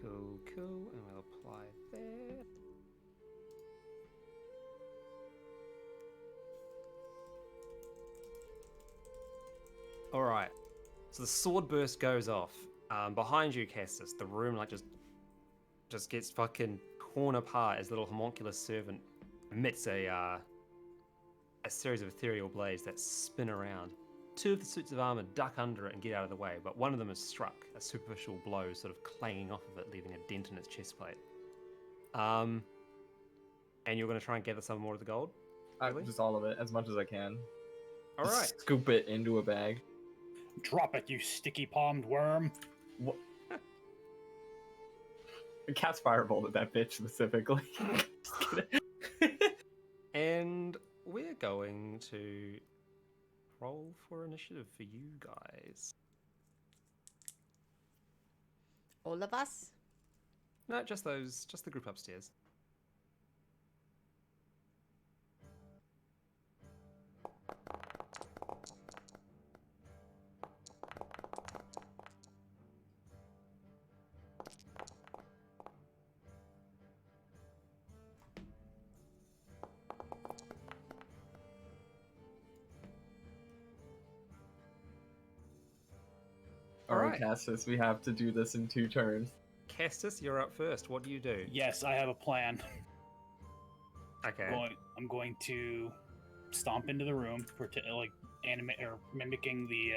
Cool, cool, and we'll apply that. All right. So the sword burst goes off. Behind you, Castus, the room like just gets fucking torn apart as little homunculus servant emits a series of ethereal blades that spin around. Two of the suits of armor duck under it and get out of the way, but one of them is struck, a superficial blow sort of clanging off of it, leaving a dent in its chest plate. And you're going to try and gather some more of the gold? Really? Just all of it, as much as I can. All right. Scoop it into a bag. Drop it, you sticky-palmed worm. What? Cast Firebolt at that bitch specifically. Just kidding. And we're going to roll for initiative for you guys. All of us? No, just the group upstairs. Alright, Alright. Castus, we have to do this in 2 turns. Castus, you're up first. What do you do? Yes, I have a plan. Okay. I'm going to stomp into the room, like animate or mimicking the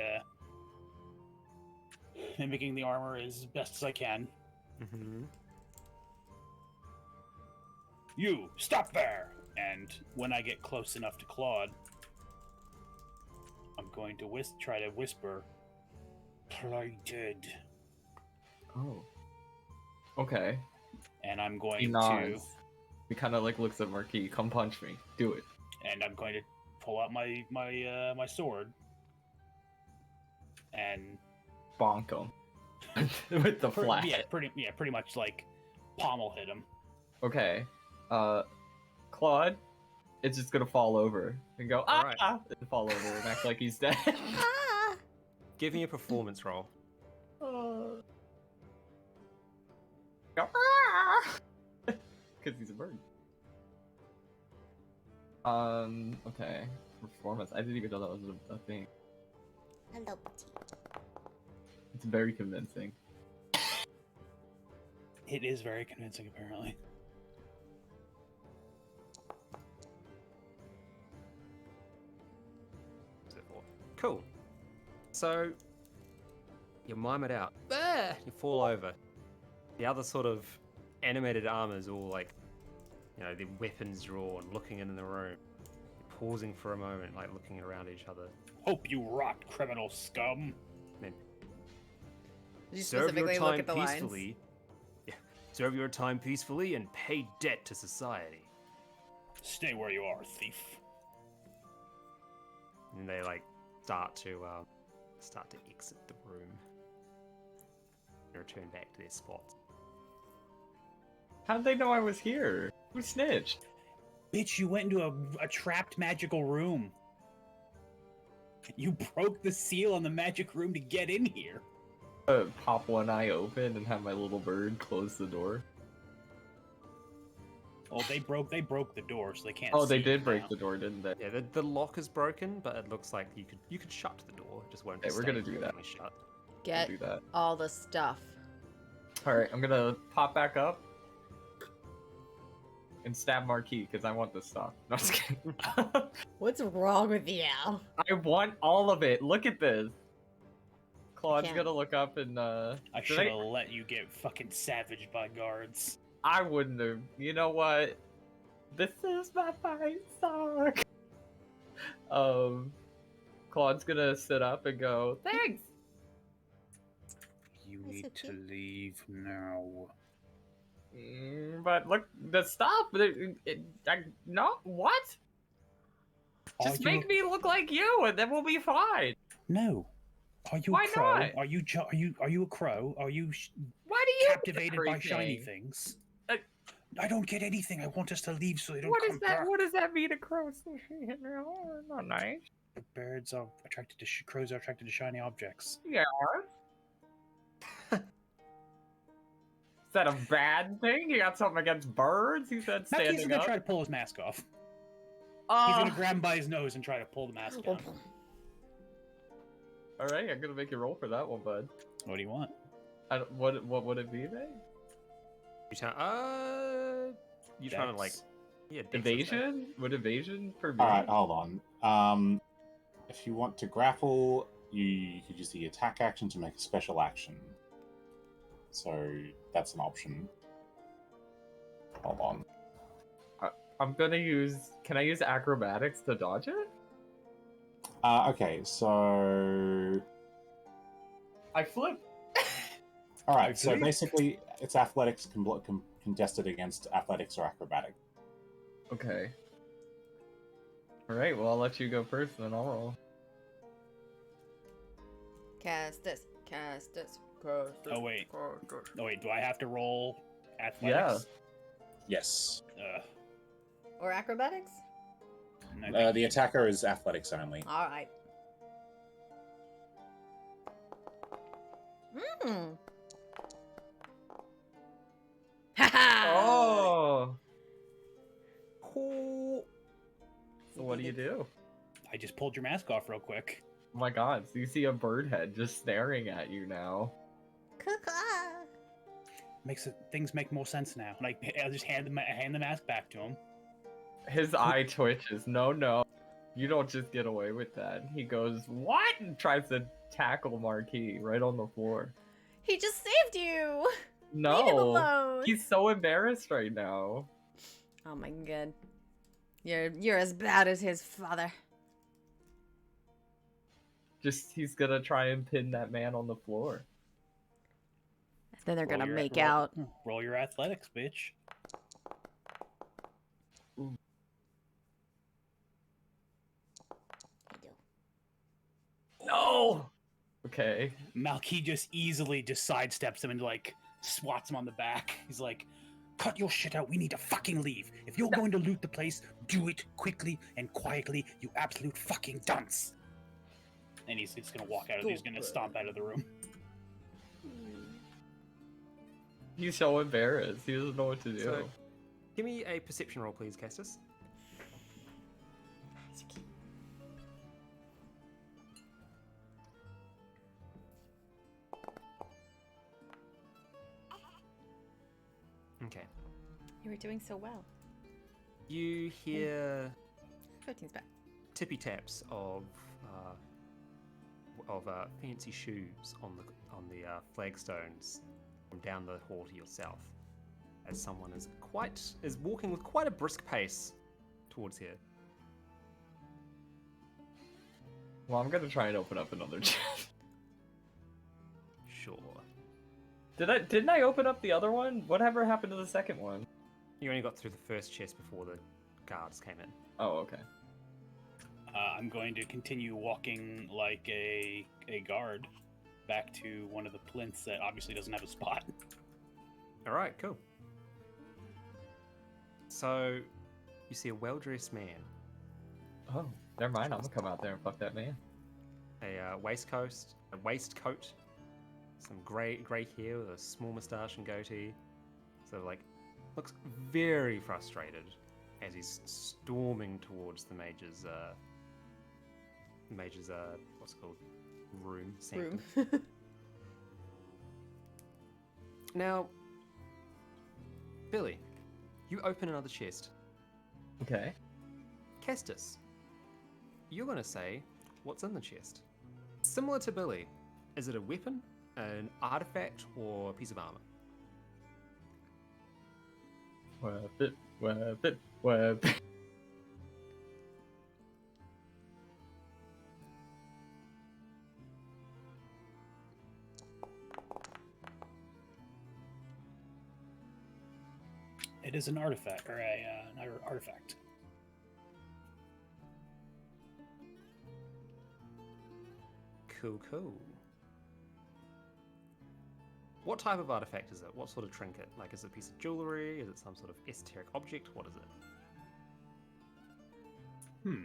armor as best as I can. Mm-hmm. You stop there! And when I get close enough to Claude, I'm going to try to whisper, "Plighted," Oh. Okay. and I'm He going to, nods. He kind of like looks at Marquis. Come punch me. Do it. and I'm going to pull out my sword, and Bonk him. With the flat. pretty much like pommel hit him. Okay. Claude, it's just gonna fall over and go Alright. and fall over and act like he's dead. Ah! Give me a performance roll. Because he's a bird. Okay. Performance. I didn't even know that was a thing. Hello, buddy. It's very convincing. It is very convincing, apparently. Cool. So you mime it out. You fall over. The other sort of animated armors all like, you know, their weapons drawn, looking in the room, pausing for a moment, like looking around each other. Hope you rot, criminal scum. Then Did you serve your specifically time look at the lines? peacefully. Yeah. Serve your time peacefully and pay debt to society. Stay where you are, thief. And they like start to exit the room and return back to their spots. How'd they know I was here? Who snitched? Bitch, you went into a trapped magical room. You broke the seal on the magic room to get in here. Pop one eye open and have my little bird close the door. Oh, they broke the door, so they can't. Oh, they see did you break now. the door, didn't they? Yeah, the lock is broken, but it looks like you could shut the door. It just won't. Okay, we're stay gonna do that. permanently Shut. Get Do that. all the stuff. Alright, I'm gonna pop back up and stab Marquis because I want this stuff. No, I'm just kidding. What's wrong with you? I want all of it. Look at this. Claude's can't. gonna look up and I did should have let you get fucking savaged by guards. I wouldn't have. You know what? This is my fight song. Claude's gonna sit up and go, thanks. You That's need so to cute. leave now. But look, the stuff. No, what? Just Are you- make me look like you, and then we'll be fine. No. Are you Why a crow? not? Are you a crow? Are you Why do you captivated by shiny everything? things? Uh, I don't get anything. I want us to leave so they don't What come is that? back. What does that mean? A crow hit me hard? Not nice. Birds are attracted to crows are attracted to shiny objects. Yeah. Is that a bad thing? You got something against birds? He said Mackey's standing gonna up. try to pull his mask off. He's Uh, gonna grab him by his nose and try to pull the mask down. all right, I'm gonna make you roll for that one, bud. What do you want? What would it be then? You trying to like Dex. Dex, Evasion? Would evasion for me? Alright, hold on. If you want to grapple, you could use the attack action to make a special action. So that's an option. Hold on. I'm gonna use. Can I use acrobatics to dodge it? Okay, so I flip. alright, so Agree. basically it's athletics contested against athletics or acrobatics. Okay. All right. Well, I'll let you go first, then I'll roll. Cast this. Oh wait. Oh wait. Do I have to roll athletics? Yes. Or acrobatics? The attacker is athletics only. All right. Oh. Cool. So what do? I just pulled your mask off real quick. Oh my god, so you see a bird head just staring at you now. Things make more sense now. Like I'll just hand the mask back to him. His eye twitches. No. You don't just get away with that. He goes, what? And tries to tackle Marquis right on the floor. He just saved you. Leave him No. alone. He's so embarrassed right now. Oh my god. You're as bad as his father. He's gonna try and pin that man on the floor. Then they're gonna Roll your- make roll- out. Roll your athletics, bitch. No! Okay. Malky just easily sidesteps him and like swats him on the back. He's like, "Cut your shit out. We need to fucking leave. If you're going to loot the place, do it quickly and quietly. You absolute fucking dunce." And he's just gonna walk out. He's gonna stomp out of the room. He's so embarrassed. He doesn't know what to do. So, give me a perception roll, please, Castus. Okay. You were doing so well. You hear 13's back. tippy taps of fancy shoes on the flagstones from down the hall to your south, as someone is walking with quite a brisk pace towards here. Well, I'm gonna try and open up another chest. Sure. Didn't I open up the other one? Whatever happened to the second one? You only got through the first chest before the guards came in. Oh, okay. I'm going to continue walking like a guard back to one of the plinths that obviously doesn't have a spot. All right, cool. So, you see a well-dressed man, Oh, never mind. I'm gonna come out there and fuck that man. a waistcoat, some grey hair with a small moustache and goatee. So looks very frustrated as he's storming towards the mage's what's it called, sanctum. Now, Billy, you open another chest. Okay. Castus, you're gonna say what's in the chest. Similar to Billy, is it a weapon, an artifact, or a piece of armor? Weapon. It is an artifact, or an artifact. Cool. What type of artifact is it? What sort of trinket? Like, is it a piece of jewelry? Is it some sort of esoteric object? What is it?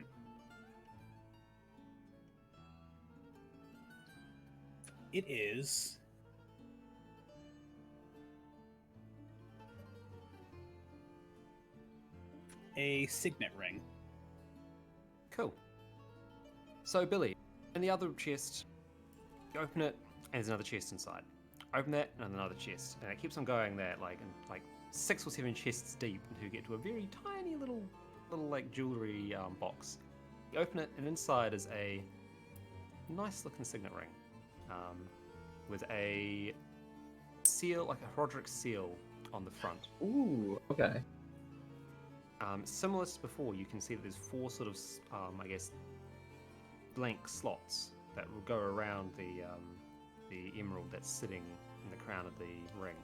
It is a signet ring. Cool. So, Billy, in the other chest, you open it, and there's another chest inside. Open that, and another chest. And it keeps on going there, like 6 or 7 chests deep, until you get to a very tiny little like jewelry box. You open it, and inside is a nice looking signet ring, with a seal, like a Roderick seal, on the front. Ooh, okay. Similar to before, you can see that there's 4 sort of, blank slots that will go around the emerald that's sitting in the crown of the ring.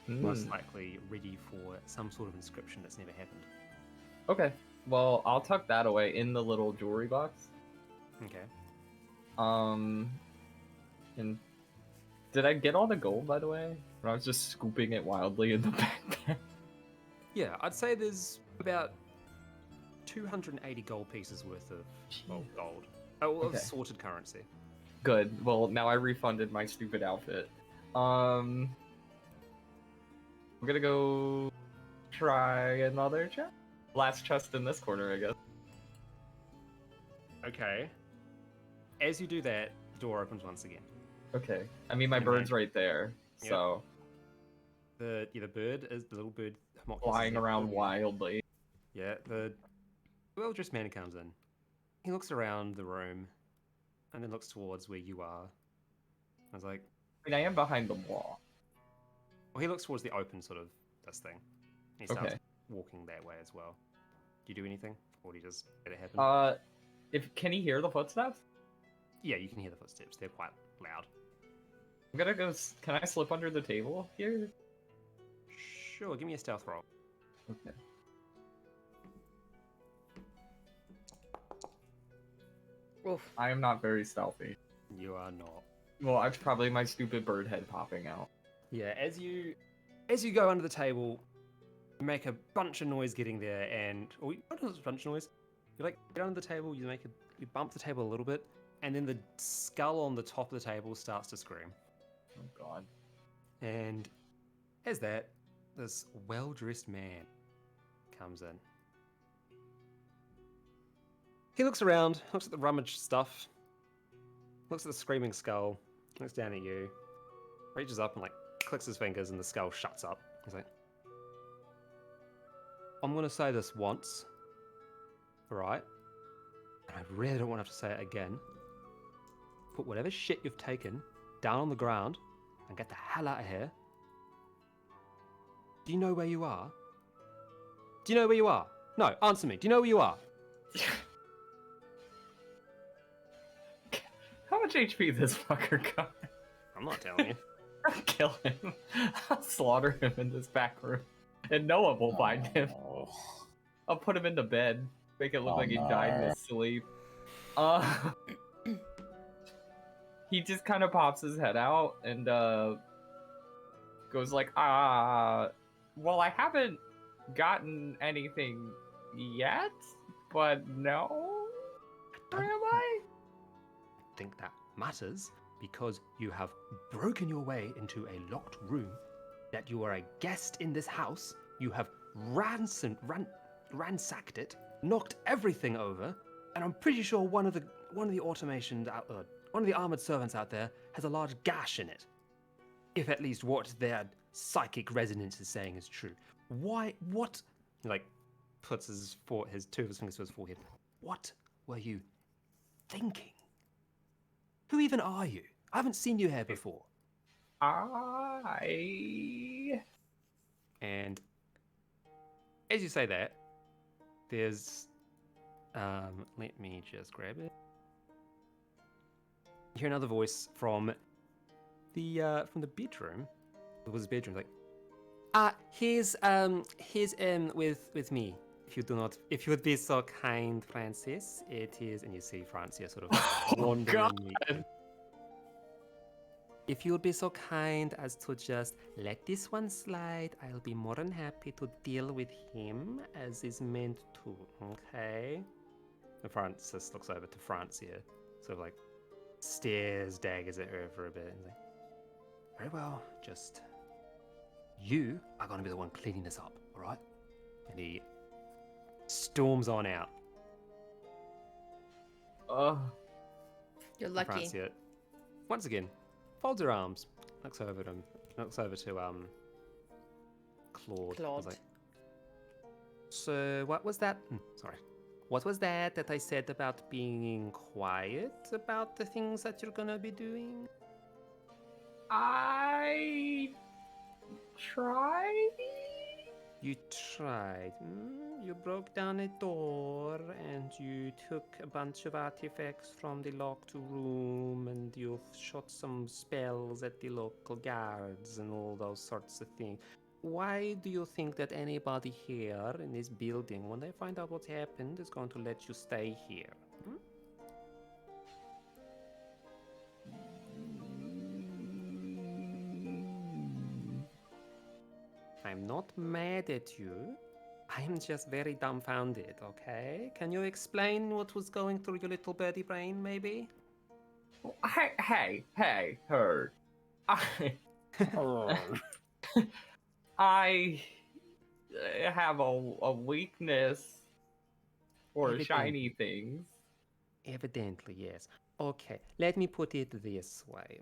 Most likely ready for some sort of inscription that's never happened. Okay. Well, I'll tuck that away in the little jewelry box. Okay. And Did I get all the gold, by the way? Or I was just scooping it wildly in the back there? Yeah, I'd say there's about 280 gold pieces worth of gold. Oh, of Okay. sorted currency. Good. Well, now I refunded my stupid outfit. I'm gonna go try another chest. Last chest in this corner, I guess. Okay. As you do that, the door opens once again. Okay. I mean, my And bird's man- right there, Yep. so The bird is the little bird Hobknobbery flying is around there. wildly. Yeah, the well-dressed man comes in. He looks around the room, and then looks towards where you are. I was like, I mean, I am behind the wall. well, he looks towards the open sort of this thing. He starts Okay. walking that way as well. Do you do anything, or do you just let it happen? Can he hear the footsteps? Yeah, you can hear the footsteps. They're quite loud. I'm gonna go. Can I slip under the table here? Sure, give me a stealth roll. Okay. Oof. I am not very stealthy. You are not. Well, it's probably my stupid bird head popping out. Yeah, as you go under the table, you make a bunch of noise getting there, and not a bunch of noise. You like get under the table, you bump the table a little bit, and then the skull on the top of the table starts to scream. Oh god. And as that, this well-dressed man comes in. He looks around, looks at the rummage stuff, looks at the screaming skull, looks down at you, reaches up and like clicks his fingers, and the skull shuts up. He's like, I'm gonna say this once, alright? And I really don't want to have to say it again. Put whatever shit you've taken down on the ground and get the hell out of here. Do you know where you are? Do you know where you are? No, answer me. Do you know where you are? How much HP this fucker got? I'm not telling you. I'll kill him. I'll slaughter him in this back room. And no one will find him. Oh. I'll put him into bed. Make it look Oh, like he died in no. his sleep. He just kind of pops his head out and goes like, well, I haven't gotten anything yet, but no. Or am I? Think that matters because you have broken your way into a locked room, that you are a guest in this house, you have ransacked it, knocked everything over, and I'm pretty sure one of the armored servants out there has a large gash in it. If at least what their psychic resonance is saying is true. What? He like puts his two of his fingers to his forehead. What were you thinking? Who even are you? I haven't seen you here before. And as you say that, there's let me just grab it. You hear another voice from the bedroom. It was his bedroom, like, he's with me. If you would be so kind, Francis, it is. And you see Francia sort of wandering. If you would be so kind as to just let this one slide, I'll be more than happy to deal with him as is meant to. Okay. And Francis looks over to Francia, sort of like stares daggers at her for a bit, and like, very well, just you are going to be the one cleaning this up, all right? And he storms on out. You're lucky. Francia, once again, folds her arms, looks over to Claude. I was like, so what was that? Sorry. What was that I said about being quiet about the things that you're gonna be doing? I tried. You tried. You broke down a door and you took a bunch of artifacts from the locked room and you shot some spells at the local guards and all those sorts of things. Why do you think that anybody here in this building, when they find out what's happened, is going to let you stay here? I'm not mad at you. I'm just very dumbfounded, okay? Can you explain what was going through your little birdie brain, maybe? Hey, her. Oh. I have a weakness for Evidently. shiny things. Evidently, yes. Okay, let me put it this way.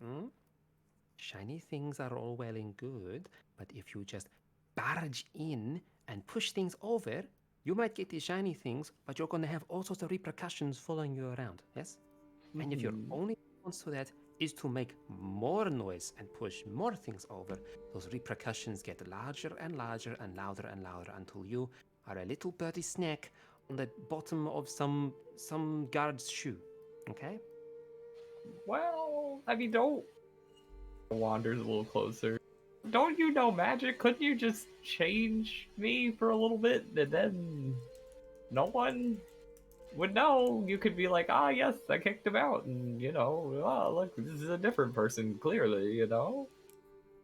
Shiny things are all well and good, but if you just barge in and push things over, you might get these shiny things, but you're going to have all sorts of repercussions following you around, yes? And if your only response to that is to make more noise and push more things over, those repercussions get larger and larger and louder and louder until you are a little birdie snack on the bottom of some guard's shoe, okay? Well, I mean, don't. Wanders a little closer. Don't you know magic? Couldn't you just change me for a little bit and then no one would know? You could be like, ah, yes, I kicked him out, and look, this is a different person, clearly,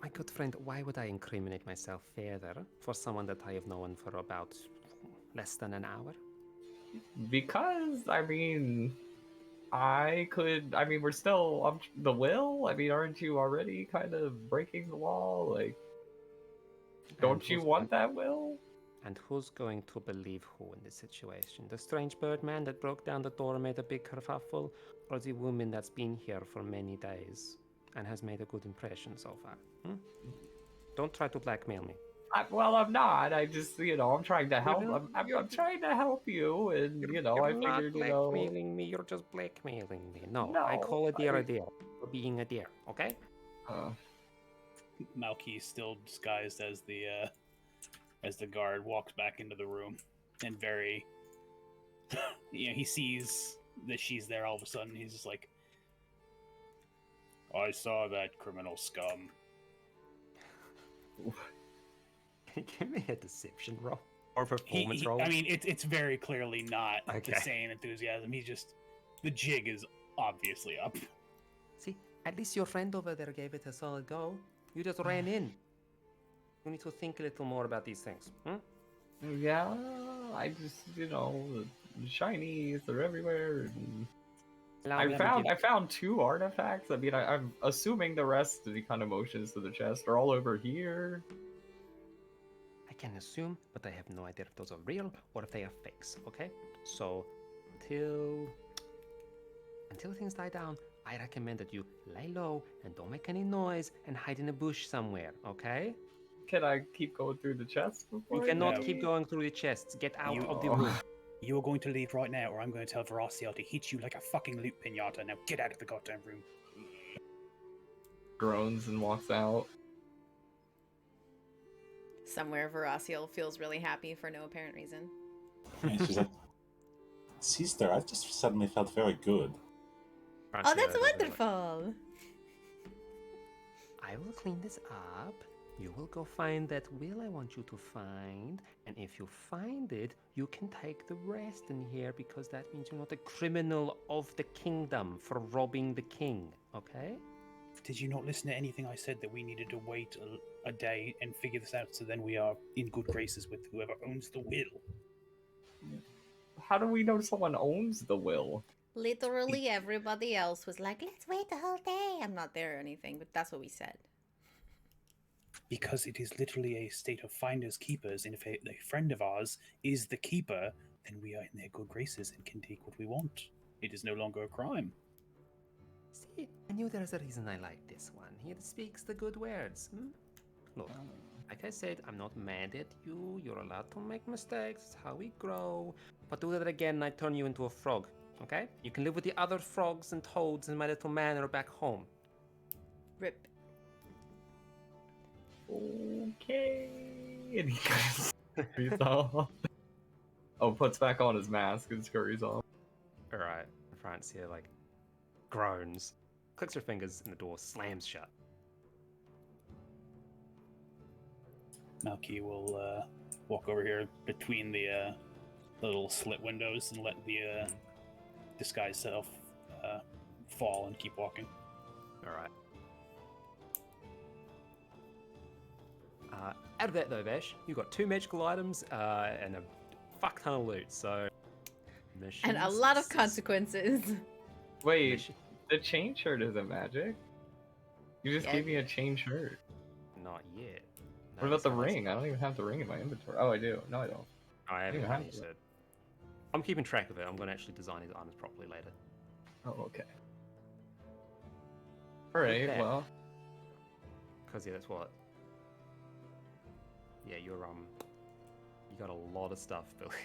My good friend, why would I incriminate myself further for someone that I have known for about less than an hour? Because, I mean, we're still up the will? I mean, aren't you already kind of breaking the law? Like, don't you want that will? And who's going to believe who in this situation? The strange birdman that broke down the door and made a big kerfuffle, or the woman that's been here for many days and has made a good impression so far? Don't try to blackmail me. I'm not. I just, I'm trying to help. I'm trying to help you, and I figured, You're not blackmailing me. You're just blackmailing me. No, I No, call a deer a deer for being a deer. Okay? Malky, still disguised as the guard, walks back into the room, and very, he sees that she's there. All of a sudden, he's just like, "I saw that criminal scum." Give me a deception roll or performance He- roll. I mean, it's very clearly not Okay. the same enthusiasm. He's just, the jig is obviously up. See, at least your friend over there gave it a solid go. You just ran in. You need to think a little more about these things. Yeah, I just, the shinies, they're everywhere. And I found 2 artifacts. I mean, I'm assuming the rest of the kind of motions to the chest are all over here. I can assume, but I have no idea if those are real or if they are fakes, okay? So, until things die down, I recommend that you lay low and don't make any noise and hide in a bush somewhere, okay? Can I keep going through the chest before? You cannot keep going through the chests. Get out of the room. You are going to leave right now, or I'm going to tell Veraciel to hit you like a fucking loot pinata. Now get out of the goddamn room. Groans and walks out. Somewhere Veraciel feels really happy for no apparent reason. And she's like, "Sister, I've just suddenly felt very good." Oh, that's wonderful! I will clean this up. You will go find that will I want you to find. And if you find it, you can take the rest in here because that means you're not a criminal of the kingdom for robbing the king, okay? Did you not listen to anything I said that we needed to wait a day and figure this out so then we are in good graces with whoever owns the will? How do we know someone owns the will? Literally everybody else was like, let's wait the whole day. I'm not there or anything, but that's what we said. Because it is literally a state of finders keepers, and if a friend of ours is the keeper, then we are in their good graces and can take what we want. It is no longer a crime. See, I knew there's a reason I like this one. He speaks the good words. Look, like I said, I'm not mad at you. You're allowed to make mistakes. It's how we grow. But do that again and I turn you into a frog, okay? You can live with the other frogs and toads in my little manor back home. Rip. Okay. And he scurries off. Oh, puts back on his mask and scurries off. Alright, Francia, groans, clicks her fingers, and the door slams shut. Malky will walk over here between the little slit windows and let the disguise self fall and keep walking. Alright. Out of that though, Vash, you've got 2 magical items and a fuck ton of loot. So mission And a lot of success. consequences. Wait, Mission- the chain shirt isn't magic. You just Yeah. gave me a chain shirt. Not yet. What about the ring? I don't even have the ring in my inventory. Oh, I do. No, I don't. I haven't even have used it. it. I'm keeping track of it. I'm going to actually design these items properly later. Oh, okay. Alright, that- well. Because yeah, that's what. Yeah, you're you got a lot of stuff, Billy.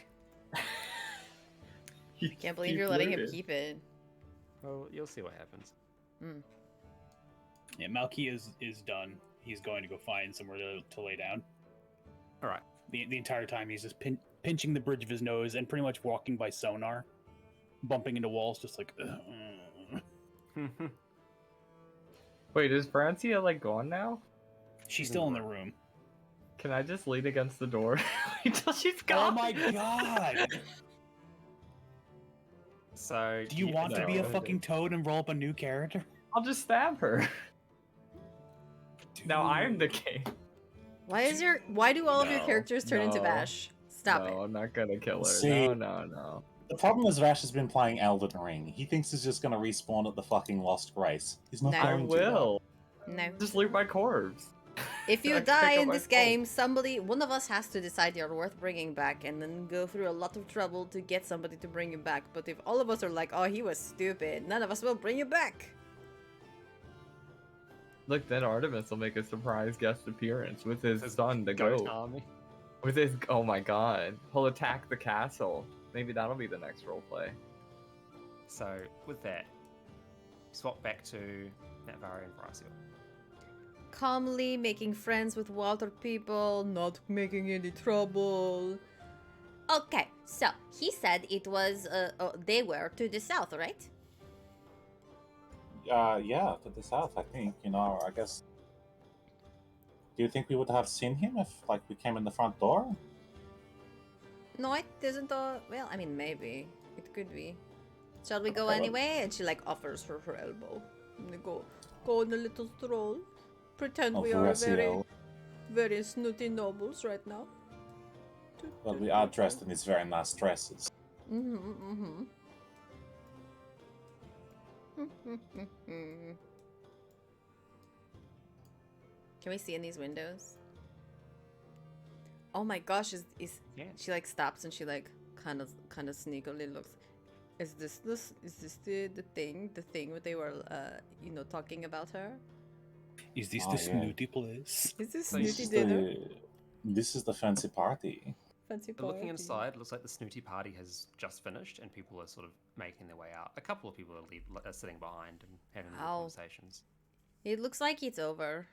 Can't believe you're letting him keep it. Well, you'll see what happens. Yeah, Malky is done. He's going to go find somewhere to lay down. All right. The entire time he's just pinching the bridge of his nose and pretty much walking by sonar, bumping into walls, just like. Wait, is Francia like gone now? She's still in the room. Can I just lean against the door until she's Oh gone? my god! So Do you want to be a No. fucking toad and roll up a new character? I'll just stab her. Now I'm the king. Why do all of your No, characters turn into no, Vash? Stop No, it. I'm not gonna kill her. See- No. The problem is Vash has been playing Elden Ring. He thinks he's just going to respawn at the fucking Lost Grace. He's not No. I going to. will. No. Just loot my corpse. If you I can die pick up in my this phone. game, one of us has to decide you're worth bringing back and then go through a lot of trouble to get somebody to bring you back. But if all of us are like, oh, he was stupid, none of us will bring you back. Look, then Artemis will make a surprise guest appearance with his His son, the Ghost goat. army. With his, oh my god, he'll attack the castle. Maybe that'll be the next roleplay. So with that, swap back to Natvari and Brasil. Calmly making friends with water people, not making any trouble. Okay, so he said it was, they were to the south, right? Yeah, to the south, I think. I guess. Do you think we would have seen him if, like, we came in the front door? No, it isn't, well, I mean, maybe. It could be. Shall we go Okay, anyway? And she, like, offers her elbow. And they go on a little stroll. Pretend we are very, very snooty nobles right now. Well, we are dressed in these very nice dresses. Can we see in these windows? Oh my gosh, is Yeah. she like stops and she like kind of sneakily looks. Is this the thing where they were talking about her? Is this Oh, the yeah. snooty place? Is this So snooty it's dinner? This is the fancy party. Fancy But looking party. inside, it looks like the snooty party has just finished and people are sort of making their way out. A couple of people are sitting behind and having little Ow. conversations. It looks like it's over.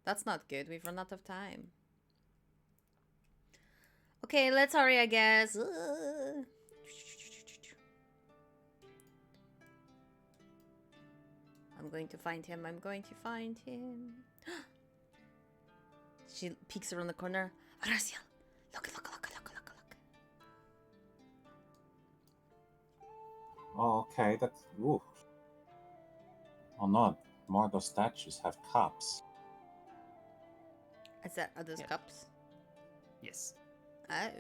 That's not good. We've run out of time. Okay, let's hurry, I guess. I'm going to find him. I'm going to find him. She peeks around the corner. Horacio, look. Oh, okay, that's. Ooh. Oh no, more of those statues have cups. Are those Yeah. cups? Yes. Oh.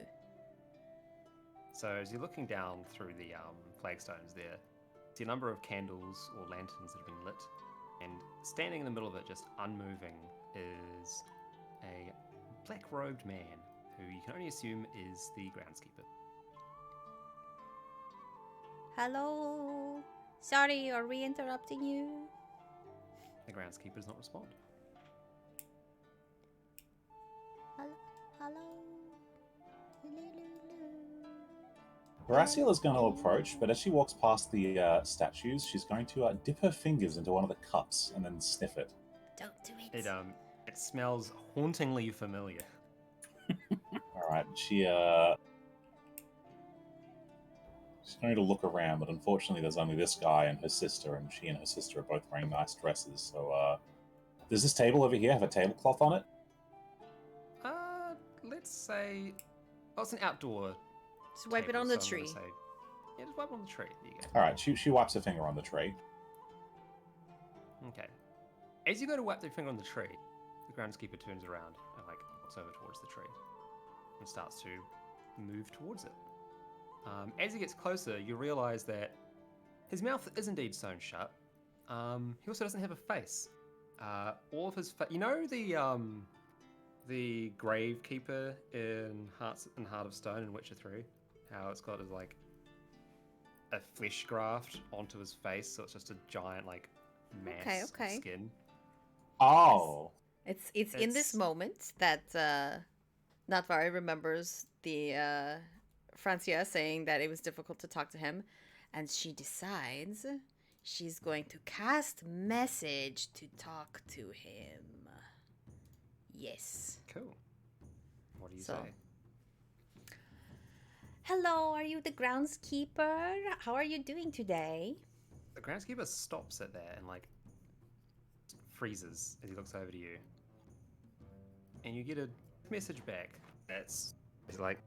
So as you're looking down through the flagstones there, see a number of candles or lanterns that have been lit, and standing in the middle of it, just unmoving, is a black-robed man who you can only assume is the groundskeeper. Hello. Sorry, are we interrupting you? The groundskeeper does not respond. Hello. Horacio is going to approach, but as she walks past the statues, she's going to dip her fingers into one of the cups and then sniff it. Don't do it. It smells hauntingly familiar. All right, she's going to look around, but unfortunately, there's only this guy and her sister, and she and her sister are both wearing nice dresses. So, does this table over here have a tablecloth on it? Let's say, it's an outdoor. Just wipe it table, on the so I'm gonna tree. say- yeah, just wipe it on the tree. There you go. All right, she wipes her finger on the tree. Okay. As you go to wipe the finger on the tree, the groundskeeper turns around and trots over towards the tree and starts to move towards it. As he gets closer, you realize that his mouth is indeed sewn shut. He also doesn't have a face. All of his you know the gravekeeper in Heart of Stone in Witcher 3, how it's got like a flesh graft onto his face, so it's just a giant like mass of skin. Oh. It's in this moment that Natvari remembers the Francia saying that it was difficult to talk to him, and she decides she's going to cast message to talk to him. Yes. Cool. What do you say? Hello, are you the groundskeeper? How are you doing today? The groundskeeper stops at that and like freezes as he looks over to you. And you get a message back that's like,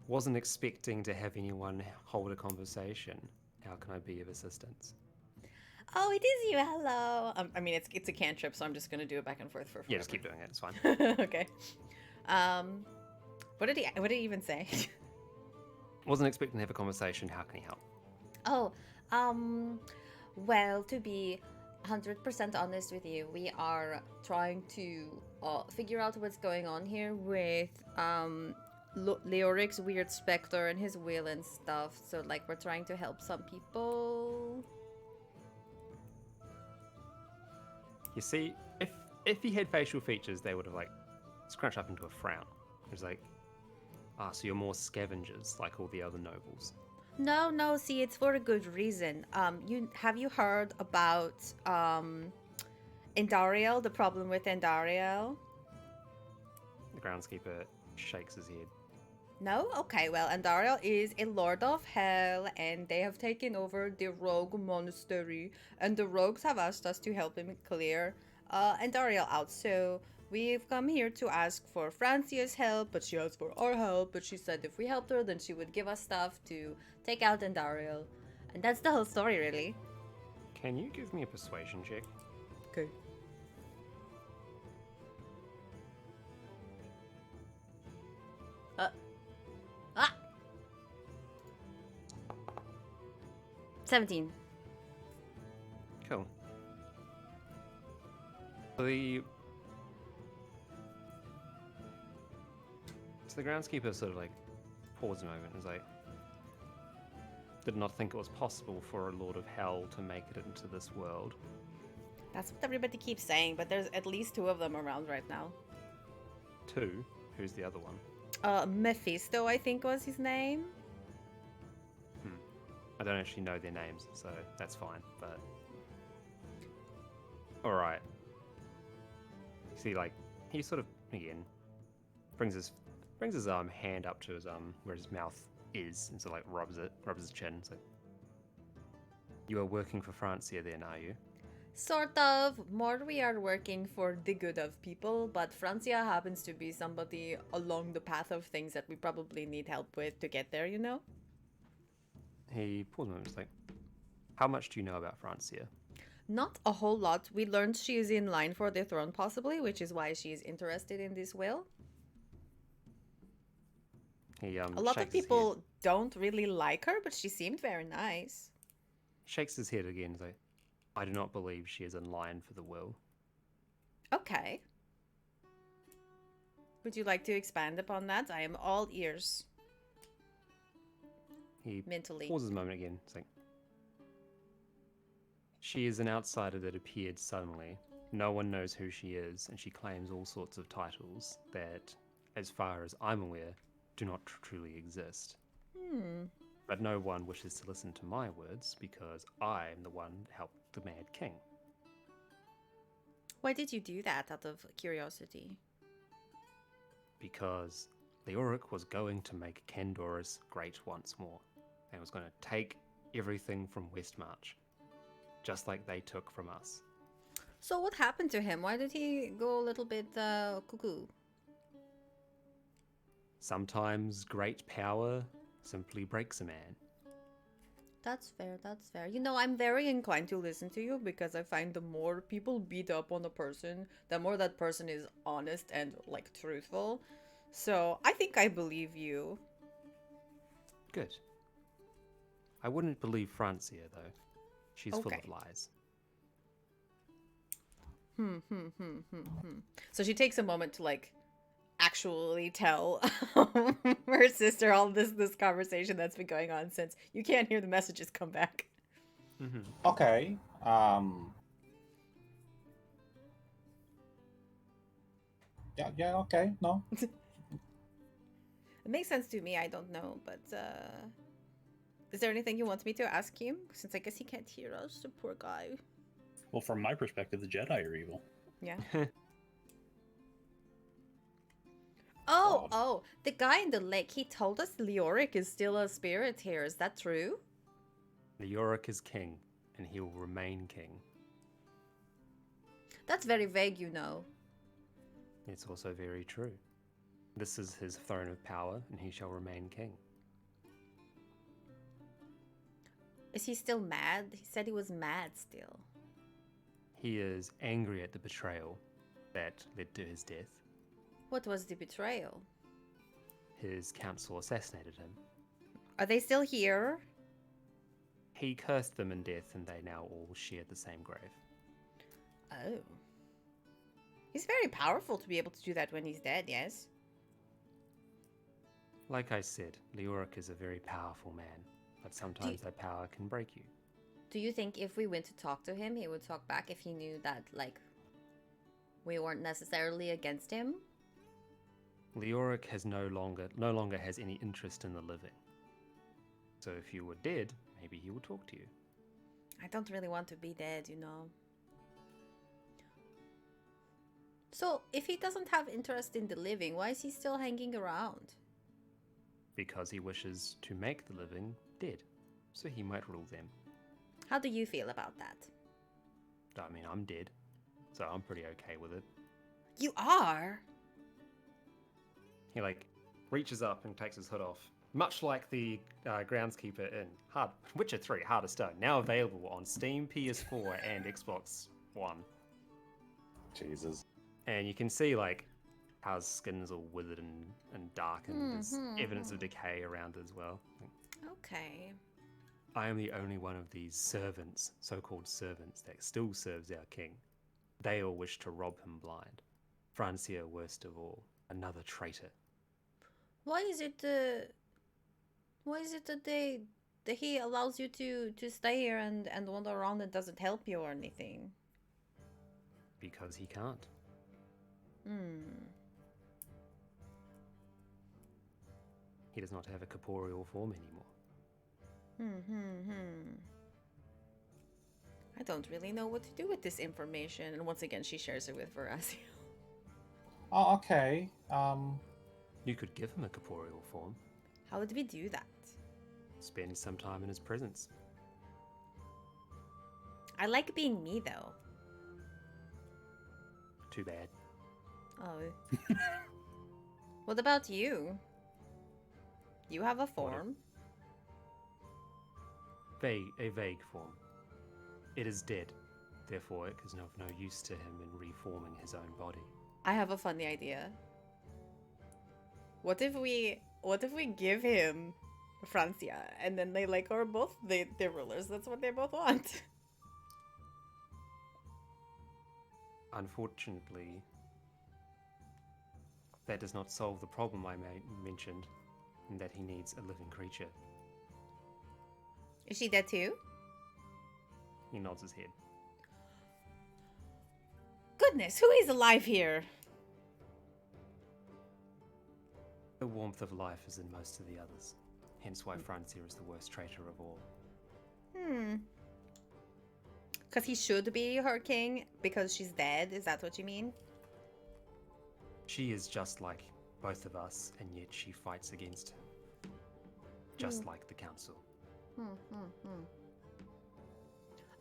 wasn't expecting to have anyone hold a conversation. How can I be of assistance? Oh, it is you. Hello. I mean, it's a cantrip, so I'm just gonna do it back and forth for forever. Yeah, just keep doing it. It's fine. Okay. What did he even say? Wasn't expecting to have a conversation. How can he help? Oh, well, to be 100% honest with you, we are trying to figure out what's going on here with Leoric's weird specter and his will and stuff. So, like, we're trying to help some people. You see, if he had facial features, they would have like scrunched up into a frown. It was like, so you're more scavengers like all the other nobles. No, see, it's for a good reason. Have you heard about Endariel, the problem with Endariel? The groundskeeper shakes his head. No? Okay, well, Andariel is a lord of hell, and they have taken over the rogue monastery, and the rogues have asked us to help him clear Andariel out. So we've come here to ask for Francia's help, but she asked for our help, but she said if we helped her, then she would give us stuff to take out Andariel. And that's the whole story, really. Can you give me a persuasion check? Okay. Ah! 17. Cool. The groundskeeper sort of like paused a moment and was like, did not think it was possible for a Lord of Hell to make it into this world. That's what everybody keeps saying, but there's at least 2 of them around right now. 2? Who's the other one? Mephisto, I think was his name. I don't actually know their names, so that's fine, but... Alright. See, like, he sort of, again, brings his hand up to his, where his mouth is, and sort of, like, rubs his chin. It's like, you are working for Francia then, are you? Sort of. More we are working for the good of people, but Francia happens to be somebody along the path of things that we probably need help with to get there, you know? He paused a moment, just like, how much do you know about Francia? Not a whole lot. We learned she is in line for the throne, possibly, which is why she is interested in this will. He, a lot of people don't really like her, but she seemed very nice. Shakes his head again, he's like, I do not believe she is in line for the will. Okay. Would you like to expand upon that? I am all ears. He mentally pauses a moment again. It's like, she is an outsider that appeared suddenly. No one knows who she is, and she claims all sorts of titles that, as far as I'm aware, do not truly exist. But no one wishes to listen to my words because I am the one that helped the Mad King. Why did you do that, out of curiosity? Because Leoric was going to make Candoris great once more, and was going to take everything from Westmarch, just like they took from us. So what happened to him? Why did he go a little bit cuckoo? Sometimes great power simply breaks a man. That's fair, that's fair. You know, I'm very inclined to listen to you because I find the more people beat up on a person, the more that person is honest and, like, truthful. So, I think I believe you. Good. I wouldn't believe Francia, though. She's full Okay. of lies. So she takes a moment to, like, actually tell her sister all this conversation that's been going on since you can't hear the messages come back. Mm-hmm. Okay. Yeah, okay. No. It makes sense to me, I don't know, but is there anything you want me to ask him? Since I guess he can't hear us, the poor guy. Well, from my perspective, the Jedi are evil. Yeah. Oh, the guy in the lake, he told us Leoric is still a spirit here. Is that true? Leoric is king, and he will remain king. That's very vague, you know. It's also very true. This is his throne of power, and he shall remain king. Is he still mad? He said he was mad still. He is angry at the betrayal that led to his death. What was the betrayal? His council assassinated him. Are they still here? He cursed them in death, and they now all share the same grave. Oh. He's very powerful to be able to do that when he's dead, yes? Like I said, Leoric is a very powerful man, but sometimes that power can break you. Do you think if we went to talk to him, he would talk back if he knew that, like, we weren't necessarily against him? Leoric has no longer has any interest in the living. So if you were dead, maybe he would talk to you. I don't really want to be dead, you know. So, if he doesn't have interest in the living, why is he still hanging around? Because he wishes to make the living dead, so he might rule them. How do you feel about that? I mean, I'm dead, so I'm pretty okay with it. You are? He, like, reaches up and takes his hood off, much like the groundskeeper in Witcher 3, Heart of Stone, now available on Steam, PS4, and Xbox One. Jesus. And you can see, like, how his skin is all withered and darkened. There's evidence of decay around as well. Okay. I am the only one of these servants, so-called servants, that still serves our king. They all wish to rob him blind. Francia, worst of all, another traitor. Why is it that he allows you to stay here and wander around and doesn't help you or anything? Because he can't. He does not have a corporeal form anymore. I don't really know what to do with this information. And once again, she shares it with Veracio. Oh, okay. You could give him a corporeal form. How would we do that? Spend some time in his presence. I like being me, though. Too bad. Oh. What about you? You have a form? A vague form. It is dead. Therefore, it is of no use to him in reforming his own body. I have a funny idea. What if we give him Francia and then they like are both they're rulers? That's what they both want. Unfortunately, that does not solve the problem I mentioned, in that he needs a living creature. Is she dead too? He nods his head. Goodness, who is alive here? The warmth of life is in most of the others, hence why Francia is the worst traitor of all. Because he should be her king because she's dead, is that what you mean? She is just like both of us, and yet she fights against him. Just like the council.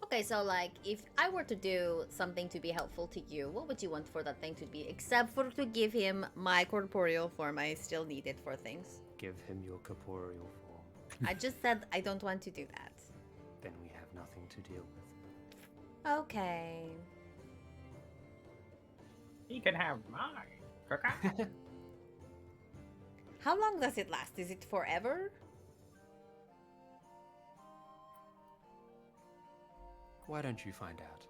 Okay, so like, if I were to do something to be helpful to you, what would you want for that thing to be? Except for to give him my corporeal form, I still need it for things. Give him your corporeal form. I just said I don't want to do that. something to deal with. Okay. He can have mine. How long does it last? Is it forever? Why don't you find out?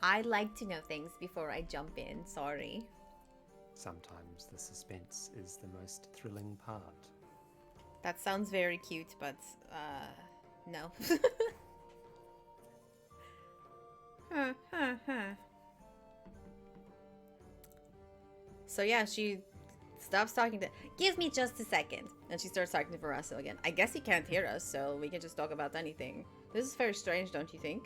I like to know things before I jump in. Sorry. Sometimes the suspense is the most thrilling part. That sounds very cute, but no. So yeah, she stops talking to. Give me just a second, and she starts talking to Verasso again. I guess he can't hear us, so we can just talk about anything. This is very strange, don't you think?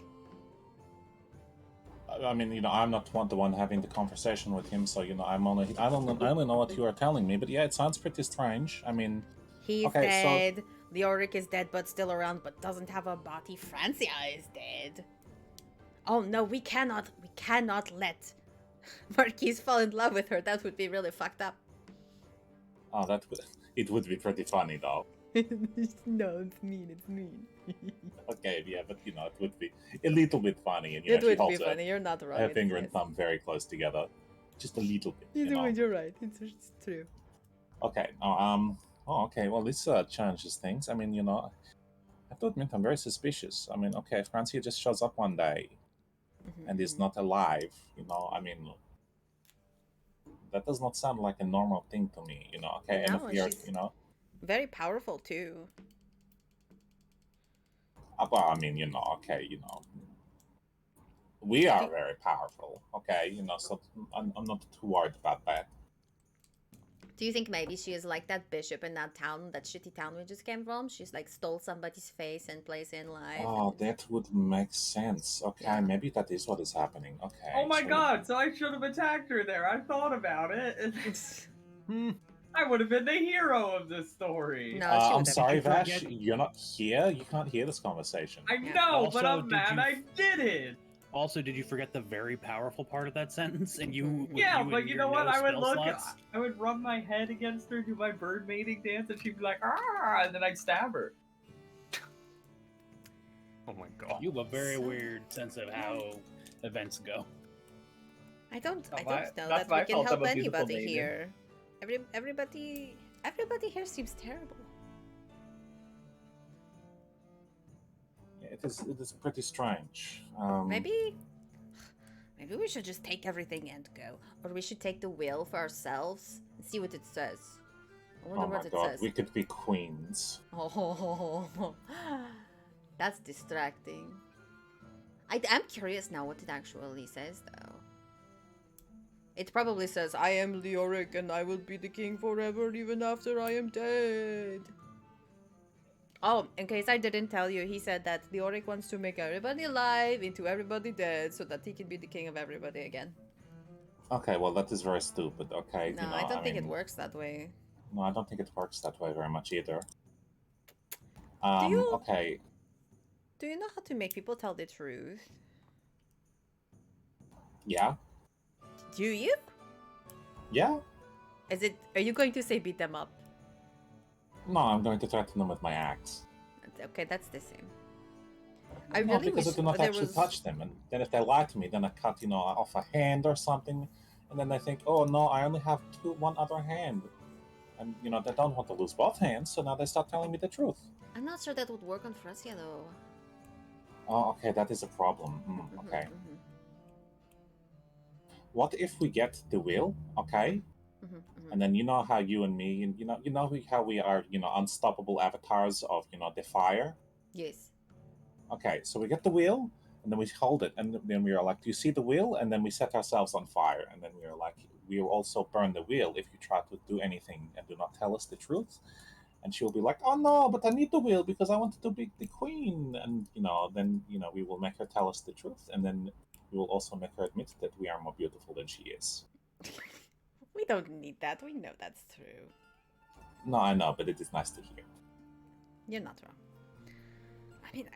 I mean, I'm not the one having the conversation with him, so I only know what you are telling me. But yeah, it sounds pretty strange. I mean, He's okay, dead. The Auric is dead, but still around, but doesn't have a body. Francia is dead. Oh no, we cannot let Marquise fall in love with her. That would be really fucked up. Oh, it would be pretty funny though. No, it's mean. Okay, yeah, but it would be a little bit funny, and It she would be holds funny. You're not wrong. her It's finger and nice. thumb very close together, just a little bit. You're right. It's true. Okay. Okay. Well, this changes things. I mean, I have to admit, I'm very suspicious. I mean, okay, Francia just shows up one day and is not alive. I mean, that does not sound like a normal thing to me. Okay, and if No, we are, she's very powerful too. well, I mean, okay, we are very powerful. Okay, so I'm not too worried about that. Do you think maybe she is like that bishop in that town, that shitty town we just came from? She's like stole somebody's face and plays in life. Oh, that would make sense. Okay, Yeah. maybe that is what is happening. Okay. Oh my god, so I should have attacked her there. I thought about it. I would have been the hero of this story. No, I'm she sorry, I Vash. forget- You're not here. You can't hear this conversation. I Yeah. know, but Also, I'm did mad you- I did it. Also, did you forget the very powerful part of that sentence? And you, Yeah, you but and you your know what? no I would spell look, slots? I would rub my head against her, do my bird mating dance, and she'd be like, ah, and then I'd stab her. Oh my god. You have a very So- weird sense of how events go. I don't Not know my- that not we my can fault, help I'm a beautiful anybody maiden. here. Everybody here seems terrible. It is pretty strange. Maybe we should just take everything and go. Or we should take the will for ourselves and see what it says. I wonder Oh my what it god, says. we could be queens. Oh, that's distracting. I'm curious now what it actually says, though. It probably says, I am Leoric and I will be the king forever even after I am dead. Oh, in case I didn't tell you, he said that Leoric wants to make everybody alive into everybody dead so that he can be the king of everybody again. Okay, well that is very stupid. Okay, No, I don't think it mean, works that way. No, I don't think it works that way very much either. you- Okay, Do you know how to make people tell the truth? yeah, Do you? yeah. Are you going to say beat them up? No, I'm going to threaten them with my axe. Okay, that's the same. I No, really because wish I do not there actually was... touch them, and then if they lie to me, then I cut, off a hand or something, and then they think, oh no, I only have one other hand, and they don't want to lose both hands, so now they start telling me the truth. I'm not sure that would work on Francia, though. Oh, okay, that is a problem. Okay. Mhm, What if we get the will, okay? mhm, mhm. And then how you and me, and how we are, unstoppable avatars of, the fire. Yes. Okay, so we get the wheel, and then we hold it, and then we are like, "Do you see the wheel?" And then we set ourselves on fire, and then we are like, "We will also burn the wheel if you try to do anything and do not tell us the truth." And she'll be like, "Oh no, but I need the wheel because I wanted to be the queen." And then we will make her tell us the truth, and then we will also make her admit that we are more beautiful than she is. We don't need that. We know that's true. No, I know, but it is nice to hear. You're not wrong. I mean,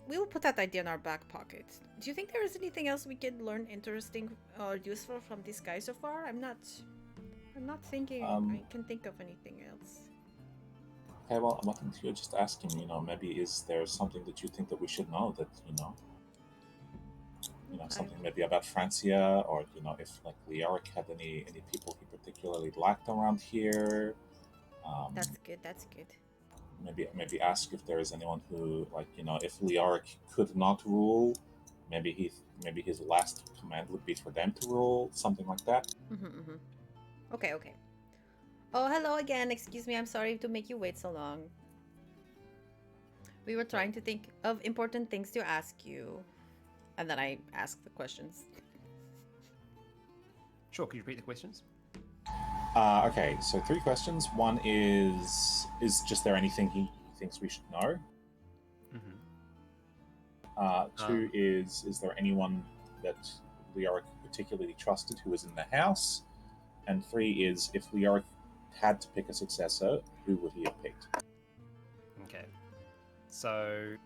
we will put that idea in our back pocket. Do you think there is anything else we can learn interesting or useful from this guy so far? I'm not thinking I can think of anything else. Okay, well, why don't you just ask him? Maybe is there something that you think that we should know that Okay. something maybe about Francia, or if like Leoric had any people he particularly liked around here. That's good. That's good. Maybe ask if there is anyone who, like, if Leoric could not rule, maybe his last command would be for them to rule, something like that. Okay, okay. Oh, hello again. Excuse me. I'm sorry to make you wait so long. We were trying to think of important things to ask you, and then I asked the questions. Sure, could you repeat the questions? Okay, so 3 questions. One is just there anything he thinks we should know? Mm-hmm. 2 is there anyone that Leoric particularly trusted who was in the house? And 3 is, if Leoric had to pick a successor, who would he have picked? Okay. So,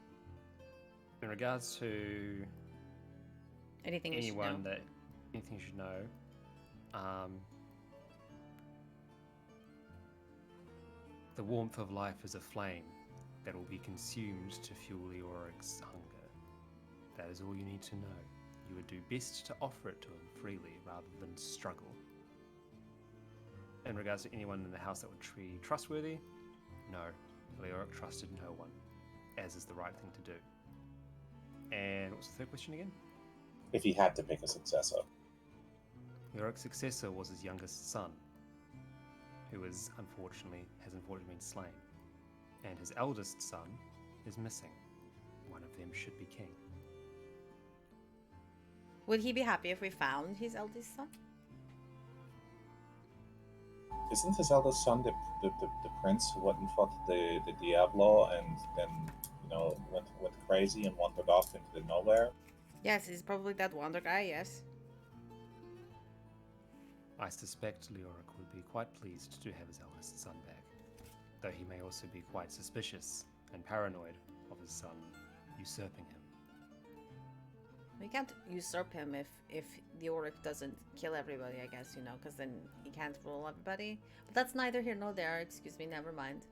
in regards to Anything we should know? anything you should know, the warmth of life is a flame that will be consumed to fuel Leoric's hunger. That is all you need to know. You would do best to offer it to him freely rather than struggle. In regards to anyone in the house that would be trustworthy, no. Leoric trusted no one, as is the right thing to do. And what's the third question again? If he had to pick a successor. Leoric's successor was his youngest son, who has unfortunately been slain. And his eldest son is missing. One of them should be king. Would he be happy if we found his eldest son? Isn't his eldest son the prince who went and fought the Diablo and then went crazy and wandered off into the nowhere? Yes, he's probably that wonder guy, yes. I suspect Leoric would be quite pleased to have his eldest son back, though he may also be quite suspicious and paranoid of his son usurping him. We can't usurp him if the Oric doesn't kill everybody, I guess, because then he can't rule everybody. But that's neither here nor there, excuse me, never mind.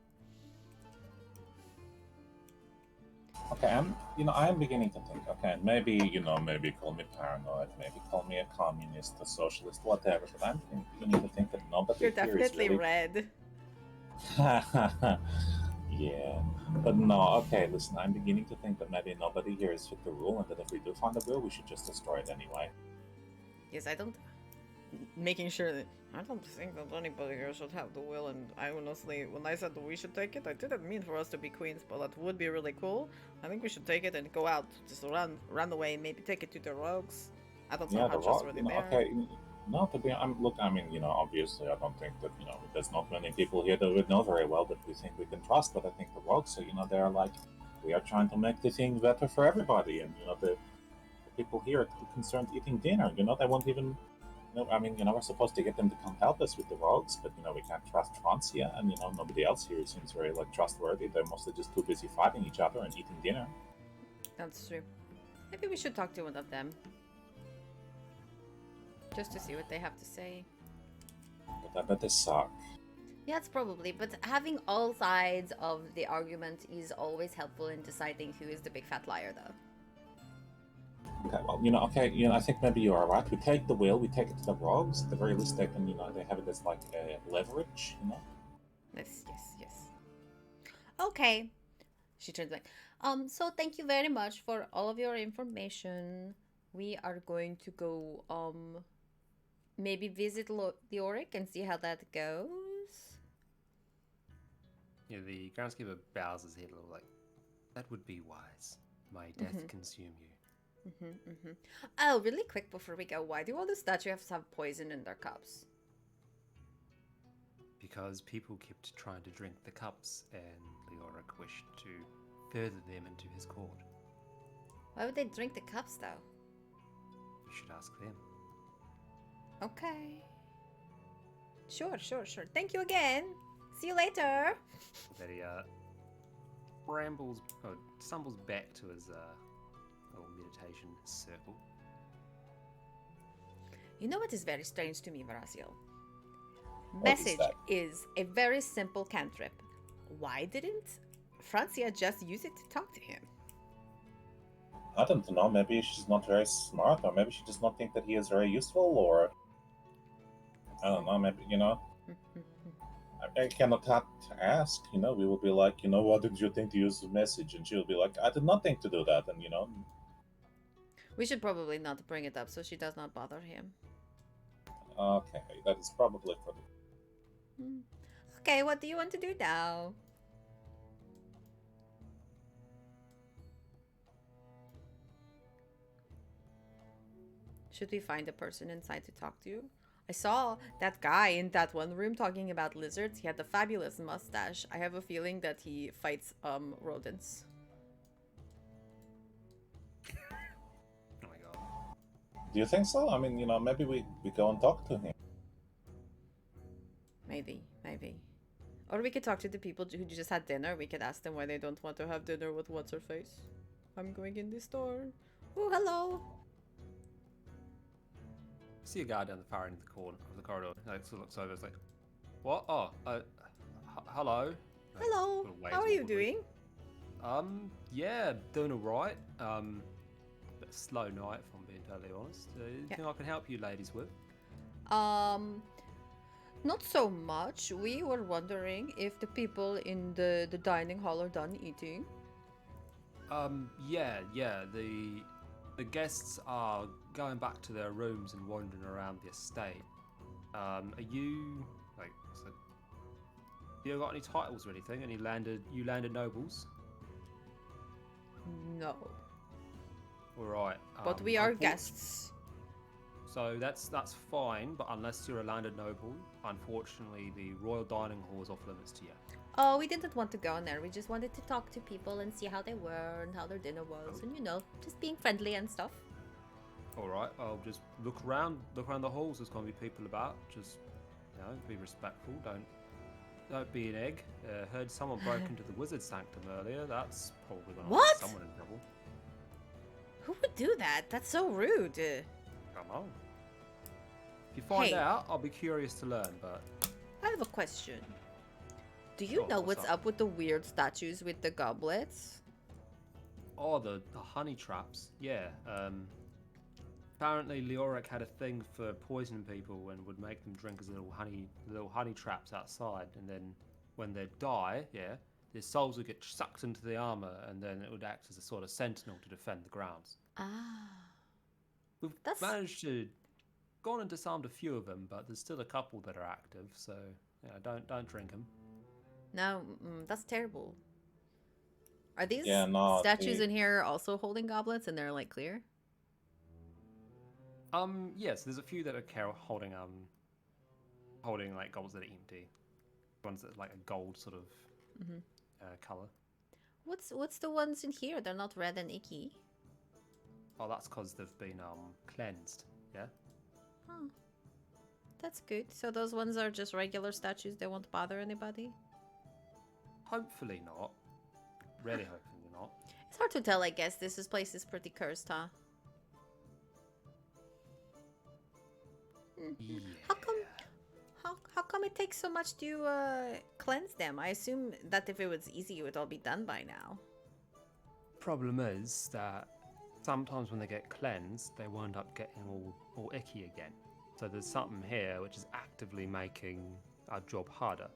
Okay, I am beginning to think, okay, maybe call me paranoid, maybe call me a communist, a socialist, whatever, but I'm beginning to think that nobody You're here is definitely really... red. Yeah, but no, okay, listen, I'm beginning to think that maybe nobody here is fit to rule, and that if we do find a will, we should just destroy it anyway. Yes, making sure that I don't think that anybody here should have the will, and I honestly, when I said that we should take it, I didn't mean for us to be queens, but that would be really cool. I think we should take it and go out, just run away, maybe take it to the rogues. I don't know how trustworthy they are. Okay, no, obviously I don't think that, there's not many people here that we know very well that we think we can trust, but I think the rogues, they're like, we are trying to make the thing better for everybody, and, the people here are concerned eating dinner, they won't even... we're supposed to get them to come help us with the rogues, but, we can't trust Francia, and, nobody else here seems very, trustworthy. They're mostly just too busy fighting each other and eating dinner. That's true. Maybe we should talk to one of them. Just to see what they have to say. But I bet they suck. Yeah, it's probably, but having all sides of the argument is always helpful in deciding who is the big fat liar, though. Okay, well, I think maybe you are right. We take the will, we take it to the rogues. At the very least, they can, they have it as like a leverage, Yes. Okay. She turns back. So thank you very much for all of your information. We are going to go, maybe visit the Oric and see how that goes. Yeah, the groundskeeper bows his head a little, like, that would be wise. My death consume you. Oh, really quick before we go, why do all the statues have poison in their cups? Because people kept trying to drink the cups, and Leoric wished to further them into his court. Why would they drink the cups, though? You should ask them. Okay. Sure. Thank you again. See you later. That he stumbles back to his little meditation circle. You know what is very strange to me, Varaziel? What is Message that? is a very simple cantrip. why didn't Francia just use it to talk to him? I don't know. Maybe she's not very smart, or maybe she does not think that he is very useful, or I don't know. Maybe I cannot ask. We will be like, what did you think to use the message? And she'll be like, I did not think to do that. And We should probably not bring it up so she does not bother him. okay, that is probably for the. Okay, what do you want to do now? Should we find a person inside to talk to? I saw that guy in that one room talking about lizards. He had a fabulous mustache. I have a feeling that he fights rodents. Oh my god. Do you think so? I mean, maybe we go and talk to him. Maybe. Or we could talk to the people who just had dinner. We could ask them why they don't want to have dinner with what's-her-face. I'm going in this store. Oh, hello. See a guy down the far end of the corridor. Like, so looks over. It's like, what? Oh, hello. Like, Hello. sort of waves How are you awkwardly. doing? Yeah, doing alright. Bit of slow night, if I'm being totally honest. Anything I can help you ladies with? Not so much. We were wondering if the people in the dining hall are done eating. Yeah. The guests are going back to their rooms and wandering around the estate. Are you you got any titles or anything? You landed nobles? No. Alright. But we are guests. So that's fine, but unless you're a landed noble, unfortunately the royal dining hall is off limits to you. Oh, we didn't want to go in there. We just wanted to talk to people and see how they were and how their dinner was, and just being friendly and stuff. All right, I'll just look around the halls. There's gonna be people about. Just be respectful. Don't be an egg. Heard someone broke into the wizard sanctum earlier. That's probably gonna What? get someone in trouble. Who would do that? That's so rude. Come on. If you find Hey. out, I'll be curious to learn. But I have a question. Do you Sure, know what's what's up? up with the weird statues with the goblets? oh, the honey traps. Yeah. Apparently, Leoric had a thing for poisoning people and would make them drink as little honey traps outside, and then when they die, their souls would get sucked into the armor, and then it would act as a sort of sentinel to defend the grounds. Ah. We've That's- managed to gone and disarmed a few of them, but there's still a couple that are active. So don't drink them. No, that's terrible. Are these Yeah, no, statues the- in here also holding goblets and they're like clear? Yes, there's a few that are holding like goblets that are empty. Ones that are like a gold sort of color. What's the ones in here? They're not red and icky. Oh, that's because they've been cleansed. Yeah. Huh. That's good. So those ones are just regular statues. They won't bother anybody. Hopefully not. Really hopefully not. It's hard to tell, I guess. This place is pretty cursed, huh? Yeah. How come it takes so much to cleanse them? I assume that if it was easy, it would all be done by now. Problem is that sometimes when they get cleansed, they wind up getting all icky again. So there's something here which is actively making our job harder.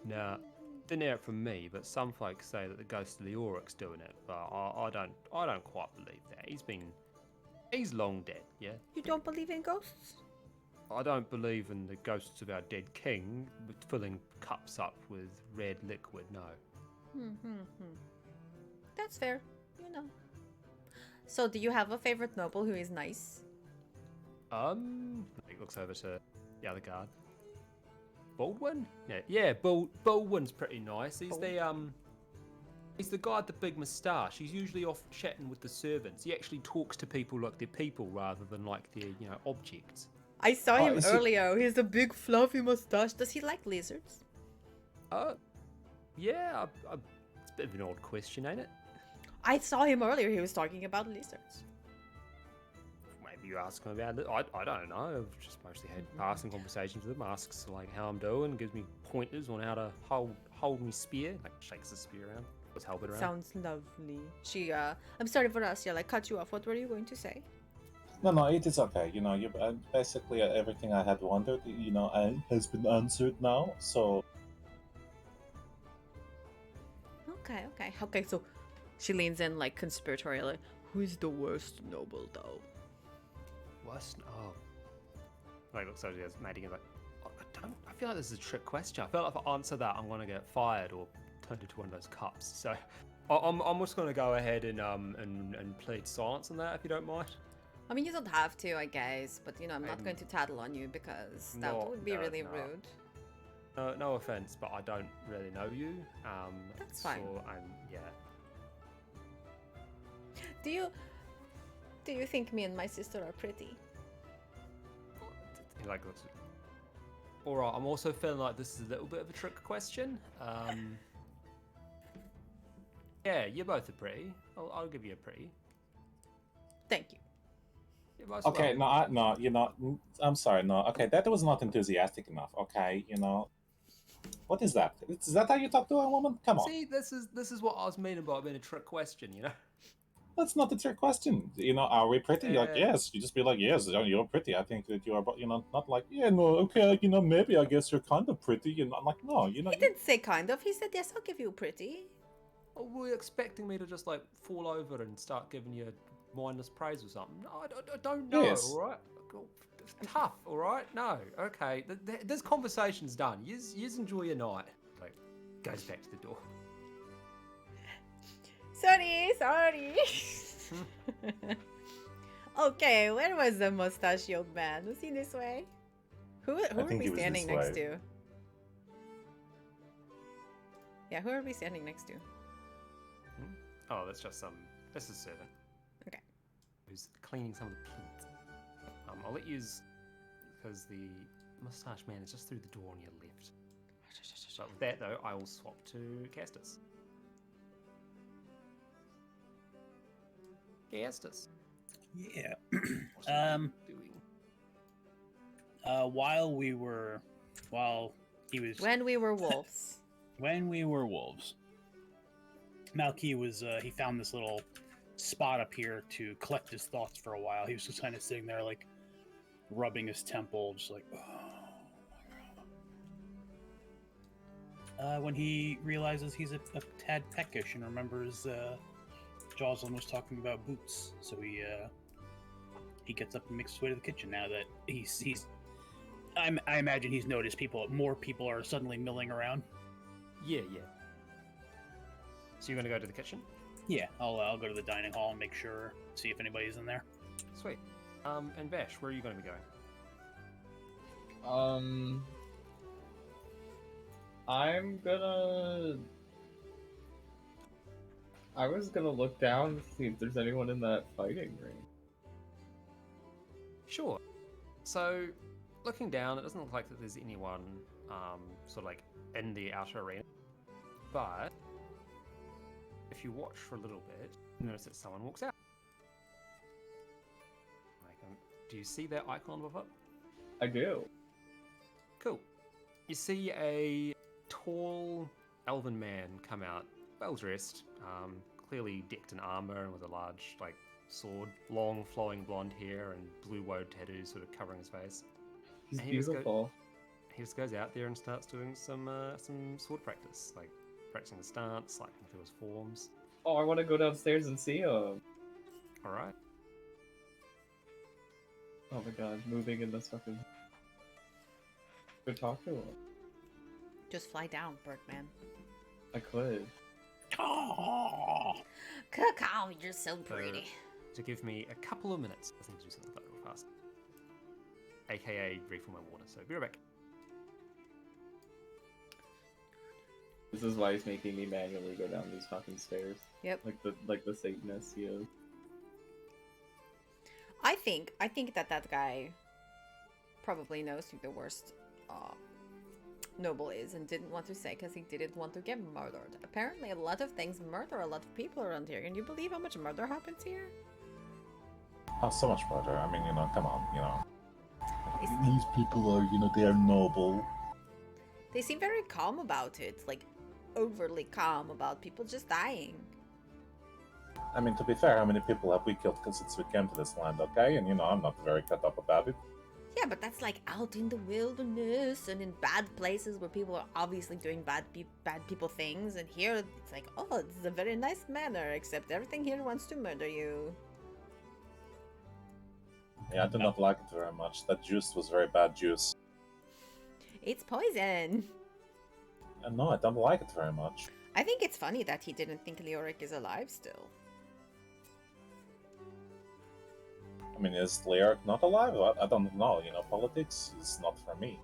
Now, didn't hear it from me, but some folks say that the ghost of Leoric's doing it, but I don't quite believe that. He's long dead, yeah. You don't believe in ghosts? I don't believe in the ghosts of our dead king filling cups up with red liquid, no. That's fair, So, do you have a favorite noble who is nice? He looks over to the other guard. Baldwin? Yeah, Baldwin's pretty nice. He's the guy with the big moustache. He's usually off chatting with the servants. He actually talks to people like they're people rather than like they're, objects. I saw him is he- earlier. He has a big fluffy mustache. Does he like lizards? Yeah, it's a bit of an odd question, ain't it? I saw him earlier. He was talking about lizards. Maybe you ask him about it. I don't know. I've just mostly had passing conversations with him. Asks like how I'm doing, gives me pointers on how to hold me spear, like shakes the spear around, puts halberd around. Sounds lovely. She, I'm sorry for us, yeah, like cut you off. What were you going to say? No, it is okay. You know, you basically everything I had wondered, has been answered now. So Okay, so she leans in, like, conspiratorially. Who's the worst noble, though? Worst? Oh. Like, looks over as Maddie and like, oh, I feel like this is a trick question. I feel like if I answer that, I'm going to get fired or turned into one of those cups. So I'm just going to go ahead and plead silence on that, if you don't mind. I mean, you don't have to, I guess, but, I'm not going to tattle on you because that would be really rude. No offense, but I don't really know you. That's fine. So yeah. Do you think me and my sister are pretty? He like looks. All right. I'm also feeling like this is a little bit of a trick question. Yeah, you both are pretty. I'll give you a pretty. Thank you. You're most okay, welcome. no, I'm sorry, no. Okay, that was not enthusiastic enough. Okay, what is that? Is that how you talk to a woman? Come on. See, this is what I was meaning by being a trick question. That's not a trick question. Are we pretty? Like, yes. You just be like, yes, you're pretty. I think that you are, but not like, yeah, no, okay, maybe I guess you're kind of pretty. I'm like, no, He didn't say kind of. He said, yes, I'll give you pretty. Oh, were you expecting me to just like fall over and start giving you mindless praise or something? No, I don't know. Yes. All right. Tough. All right. No. Okay. This conversation's done. Yous enjoy your night. Like, goes back to the door. Sorry. Okay, where was the mustachioed man? Was he this way? Who are we standing next to? Yeah, who are we standing next to? Oh, that's just This is servant. Okay. Who's cleaning some of the paint. I'll let use because the mustache man is just through the door on your left. But with that though, I will swap to Castus. Castus. Yeah. What are you doing? While he was When we were wolves. when we were wolves, Malky was he found this little spot up here to collect his thoughts for a while. He was just kind of sitting there, like rubbing his temple, just like, oh my god. When he realizes he's a tad peckish and remembers Jocelyn was talking about boots, so he gets up and makes his way to the kitchen. Now that he's I imagine he's noticed more people are suddenly milling around. Yeah. So you're gonna go to the kitchen? Yeah, I'll go to the dining hall and make sure, see if anybody's in there. Sweet. And Bash, where are you gonna be going? I was gonna look down to see if there's anyone in that fighting ring. Sure. So, looking down, it doesn't look like that there's anyone sort of like in the outer arena. But if you watch for a little bit, you notice that someone walks out. Do you see their icon above it? I do. Cool. You see a tall elven man come out, well dressed, clearly decked in armor and with a large sword, long flowing blonde hair and blue woad tattoos sort of covering his face. He's And beautiful. He just goes out there and starts doing some sword practice, like practicing the stance, like through his forms. Oh, I want to go downstairs and see him. All right. Oh my god, moving in this fucking... Go talk to him. Just fly down, Birdman. I could. Cacao, you're so pretty. To give me a couple of minutes, I think to do something like that real fast. AKA refill my water, so be right back. This is why he's making me manually go down these fucking stairs. Yep. Like the Satanist he is. I think that guy probably knows who the worst noble is and didn't want to say because he didn't want to get murdered. Apparently a lot of things murder a lot of people around here. Can you believe how much murder happens here? Oh, so much murder. I mean, come on, These people are, they are noble. They seem very calm about it. Like, overly calm about people just dying. I mean, to be fair, how many people have we killed since we came to this land, okay? And, I'm not very cut up about it. Yeah, but that's like out in the wilderness and in bad places where people are obviously doing bad people things. And here it's like, oh, this is a very nice manor, except everything here wants to murder you. Yeah, I do not like it very much. That juice was very bad juice. It's poison. And no, I don't like it very much. I think it's funny that he didn't think Leoric is alive still. I mean, is Leoric not alive? I don't know. Politics is not for me.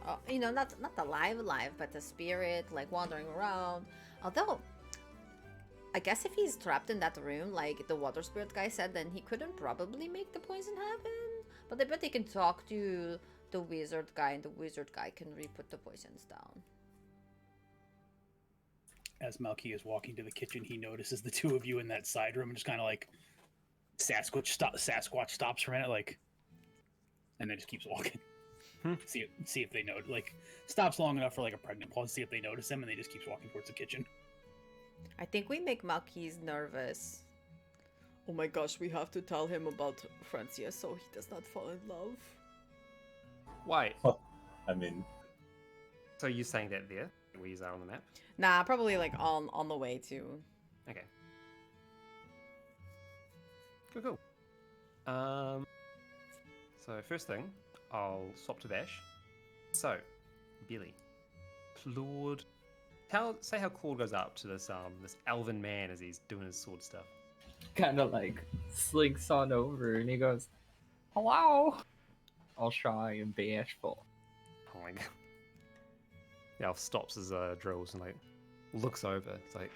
Oh, not alive, but the spirit, like, wandering around. Although, I guess if he's trapped in that room, like the water spirit guy said, then he couldn't probably make the poison happen. But I bet he can talk to the wizard guy, and the wizard guy can re-put the poisons down. As Malky is walking to the kitchen, he notices the two of you in that side room and just kind of like Sasquatch stops for a minute, like, and then just keeps walking. See if they know, like, stops long enough for like a pregnant pause, see if they notice him, and they just keeps walking towards the kitchen. I think we make Malky's nervous. Oh my gosh, we have to tell him about Francia so he does not fall in love. Why? I mean, So you're saying that there? Where you are on the map? Nah, probably like on the way to. Okay. Cool. So first thing, I'll swap to Bash. So, Billy, Claude, say how Claude goes up to this elven man as he's doing his sword stuff. Kind of like slinks on over and he goes, "Hello." All shy and bashful. Oh my god. The elf stops his drills and like looks over. It's like,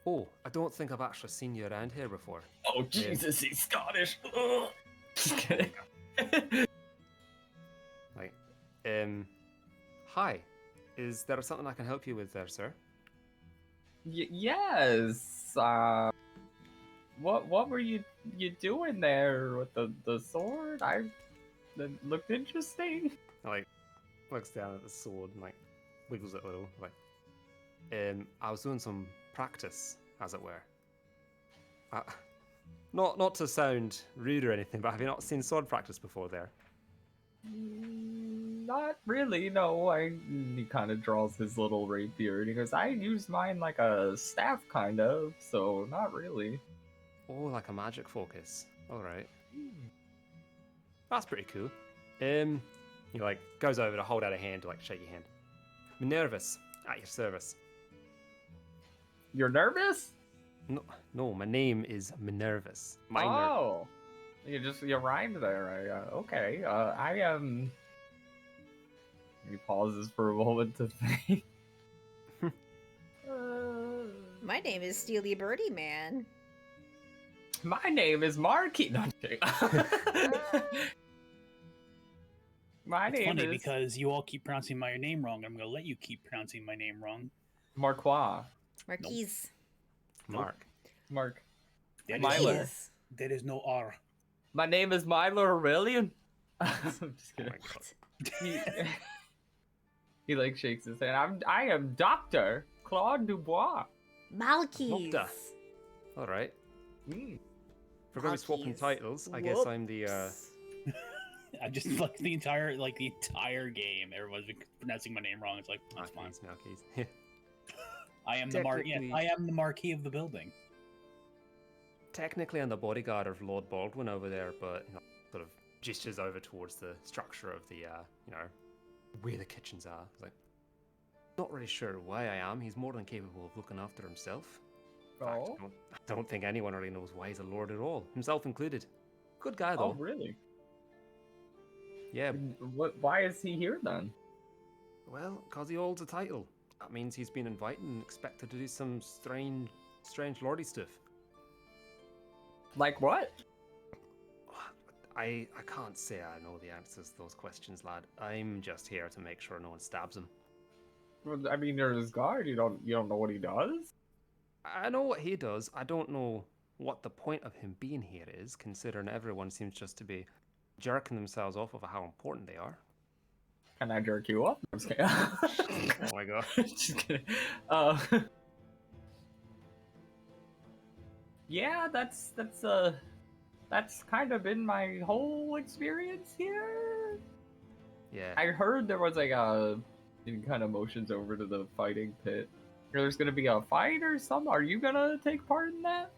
oh, I don't think I've actually seen you around here before. Oh Jesus, he's Scottish. Ugh. Just kidding. Like, hi, is there something I can help you with there, sir? Yes. What were you doing there with the sword? That looked interesting. Like, looks down at the sword and like wiggles it a little. Like, I was doing some practice, as it were. Not to sound rude or anything, but have you not seen sword practice before there? Not really, no. He kind of draws his little rapier and he goes, I use mine like a staff, kind of, so not really. Oh, like a magic focus. Alright. That's pretty cool. He like goes over to hold out a hand to like shake your hand. Minervus, at your service. You're nervous? No, my name is Minervus. Oh, you rhymed there. Okay. I am. He pauses for a moment to think. My name is Steely Birdie Man. My name is Marky. No, I'm kidding. My It's name funny is because you all keep pronouncing my name wrong. I'm going to let you keep pronouncing my name wrong. Marquois. Marquise. Mark. Mark. That Myler. is, there is no R. My name is Myler Aurelian. I'm just Oh kidding. my god. He like shakes his hand. I am Dr. Claude Dubois. Malkis. Doctor. Alright. Mm. If we're going to be swapping Malkis. titles, I guess I'm the I just like the entire game. Everyone's been pronouncing my name wrong. It's like that's fine. Malkis. I am the Technically- I am the marquee of the building. Technically, I'm the bodyguard of Lord Baldwin over there, but sort of gestures over towards the structure of the, where the kitchens are. It's like, not really sure why I am. He's more than capable of looking after himself. In fact, Oh. I don't think anyone really knows why he's a lord at all, himself included. Good guy Oh, though. really? Yeah. Why is he here then? Well, because he holds a title. That means he's been invited and expected to do some strange lordy stuff. Like what? I can't say I know the answers to those questions, lad. I'm just here to make sure no one stabs him. Well, I mean, you're his guard. You don't know what he does. I know what he does. I don't know what the point of him being here is, considering everyone seems just to be jerking themselves off of how important they are. Can I jerk you up? I'm just kidding. Oh my god. Just kidding. Yeah, that's kind of been my whole experience here. Yeah. I heard there was like and kind of motions over to the fighting pit. There's gonna be a fight or something. Are you gonna take part in that?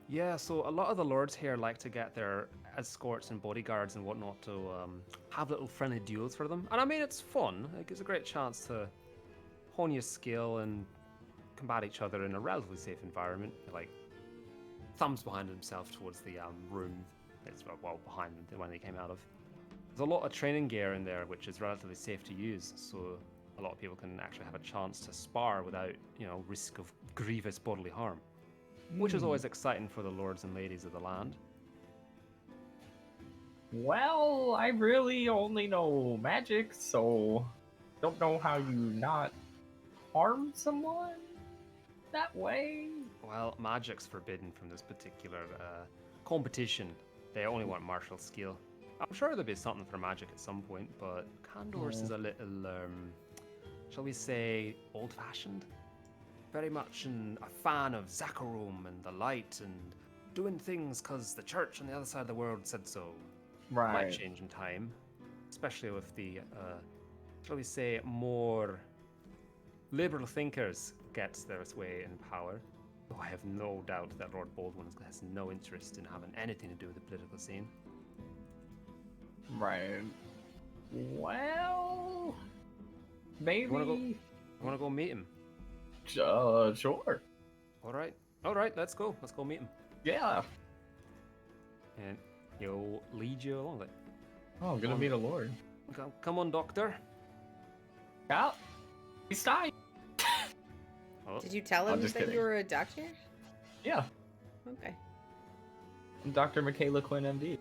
Yeah, so a lot of the lords here like to get their escorts and bodyguards and whatnot to have little friendly duels for them. And I mean, it's fun. Like, it's a great chance to hone your skill and combat each other in a relatively safe environment. Like, thumbs behind himself towards the room that's well behind the one they came out of. There's a lot of training gear in there, which is relatively safe to use, so a lot of people can actually have a chance to spar without, risk of grievous bodily harm. Which is always exciting for the lords and ladies of the land. Well, I really only know magic, so don't know how you not harm someone that way. Well, magic's forbidden from this particular competition. They only want martial skill. I'm sure there'll be something for magic at some point, but Kandor's is a little, shall we say, old-fashioned. Very much a fan of Zakharum and the light and doing things because the church on the other side of the world said so. Right. Might change in time, especially with the, shall we say, more liberal thinkers gets their way in power. Though I have no doubt that Lord Baldwin has no interest in having anything to do with the political scene. Right. Well, maybe. You wanna go meet him? Sure. All right, let's go meet him. Yeah. And he'll lead you along. Like, Oh, I'm gonna meet a lord. come on, doctor. Yeah. He's dying. Oh, Did you tell I'm him just that kidding. you were a doctor? Yeah. Okay. I'm Dr. Michaela Quinn, MD.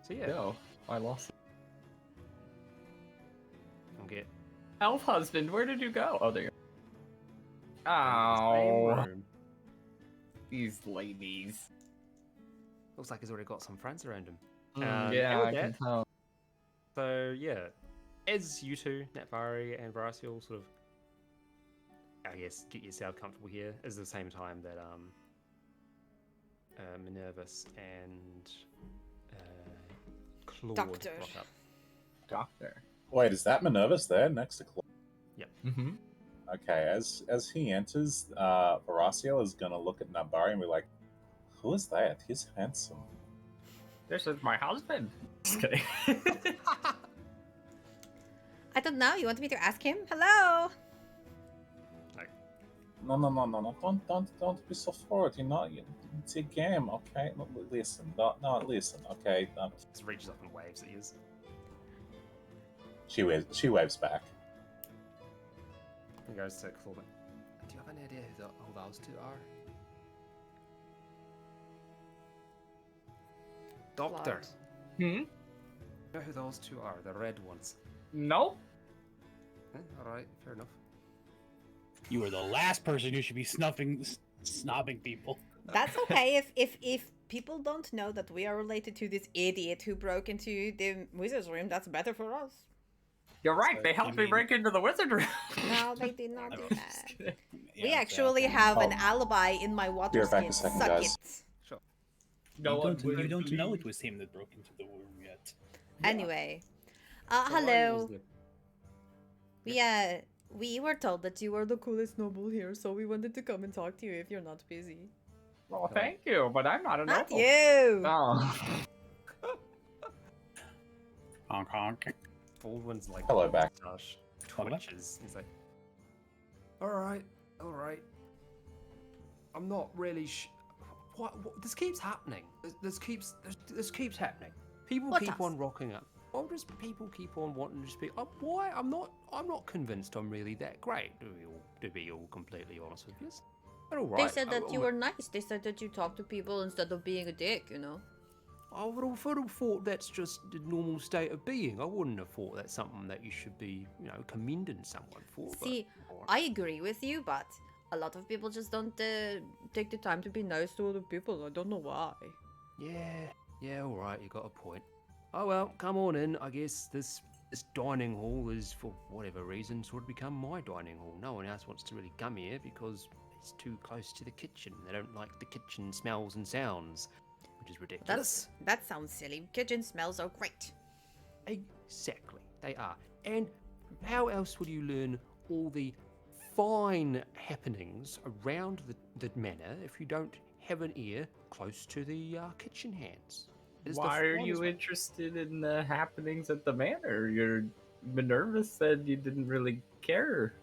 so yeah, No, I lost it. okay. Elf husband, where did you go? Oh, there you go. Same Oh, room. these ladies. Looks like he's already got some friends around him. Yeah, and with I can that, tell. So yeah, as you two, Netvari and Varasiel, sort of, I guess, get yourself comfortable here, is the same time that Minervus and Claude Doctor. rock up. Doctor. Wait, is that Minervus there next to Claude? Mm-hmm. Okay, as he enters, Varasiel is gonna look at Nabari and be like, "Who is that? He's handsome." This is my husband. Just kidding. I don't know. You want me to ask him? Hello. No. Don't be so forward. It's a game, okay? No, listen, listen, okay? Just reaches up and waves at you. She waves back. He goes to Claude. Do you have any idea who those two are? Doctor. Claude. Hmm? You know who those two are? The red ones. No. Alright, fair enough. You are the last person who should be snobbing people. That's okay. If people don't know that we are related to this idiot who broke into the wizard's room, that's better for us. You're right. So, They helped you me mean- break into the wizard room. No, they did not do that. We Yeah, actually so- have an Oh. alibi in my water Be right back in a skin. second, Suck guys. it. You don't know it was him that broke into the room yet. Anyway, So why hello. was the- We were told that you are the coolest noble here, so we wanted to come and talk to you if you're not busy. Well, thank you, but I'm not a Not noble. you. Oh. Honk honk. Baldwin's like, Hello, back. Gosh, Hello. twitches. He's like, alright. I'm not really what this keeps happening. This keeps happening. People What keep does? on rocking up. Or just people keep on wanting to speak. Why? I'm not convinced I'm really that great. To be all completely honest with you. They're all right. They said that you were nice. They said that you talk to people instead of being a dick, you know? I would have thought that's just the normal state of being. I wouldn't have thought that's something that you should be, commending someone for. but- See, I agree with you, but a lot of people just don't take the time to be nice to other people. I don't know why. Yeah, all right, you got a point. Oh well, come on in. I guess this dining hall is, for whatever reason, sort of become my dining hall. No one else wants to really come here because it's too close to the kitchen. They don't like the kitchen smells and sounds, which is ridiculous. That sounds silly. Kitchen smells are great. Exactly, they are. And how else would you learn all the fine happenings around the manor if you don't have an ear close to the kitchen hands? It is the Why are you finest way. interested in the happenings at the manor? Your Minerva said you didn't really care.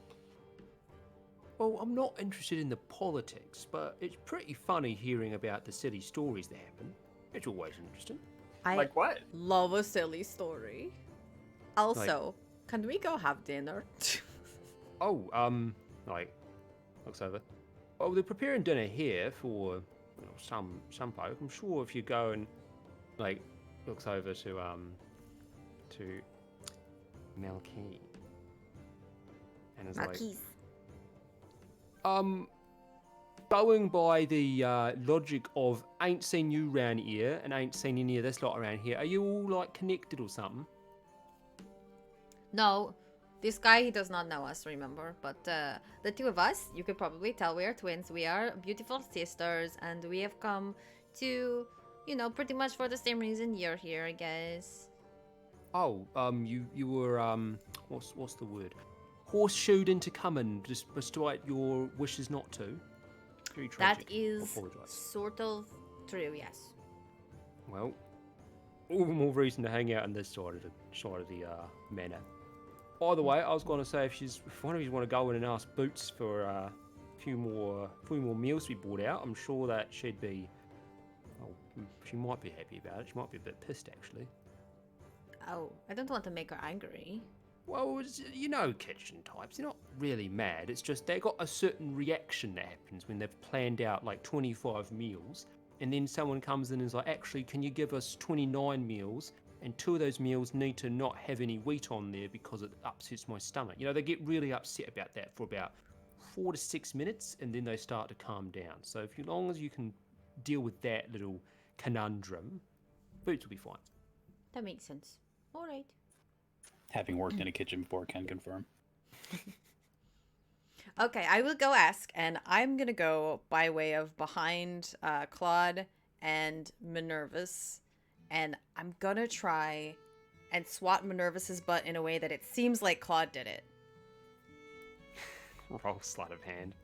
Well, I'm not interested in the politics, but it's pretty funny hearing about the silly stories that happen. It's always interesting. I Like what? love a silly story. Also, can we go have dinner? Oh, looks over. Oh, they're preparing dinner here for some folk. I'm sure if you go and looks over to Malky, and is Marquise. going by the logic of ain't seen you round here and ain't seen any of this lot around here. Are you all connected or something? No, this guy, he does not know us, remember? But the two of us, you could probably tell we are twins. We are beautiful sisters, and we have come to, pretty much for the same reason you're here, I guess. Oh, you were what's the word? Horseshoed into coming, despite your wishes not to. Very tragic. That is Apologise. sort of true, yes. Well, all the more reason to hang out on this side of the manor. By the way, I was going to say if one of you want to go in and ask Boots for a few more meals to be brought out, I'm sure that she'd be. Oh, she might be happy about it. She might be a bit pissed actually. Oh, I don't want to make her angry. Well, kitchen types. They're not really mad. It's just they got a certain reaction that happens when they've planned out 25 meals, and then someone comes in and is like, actually, can you give us 29 meals? And 2 of those meals need to not have any wheat on there because it upsets my stomach. They get really upset about that for about 4 to 6 minutes, and then they start to calm down. So as long as you can deal with that little conundrum, Boots will be fine. That makes sense. All right. Having worked in a kitchen before, can confirm. Okay, I will go ask, and I'm gonna go by way of behind Claude and Minerva's, and I'm gonna try and swat Minerva's butt in a way that it seems like Claude did it. Roll sleight of hand.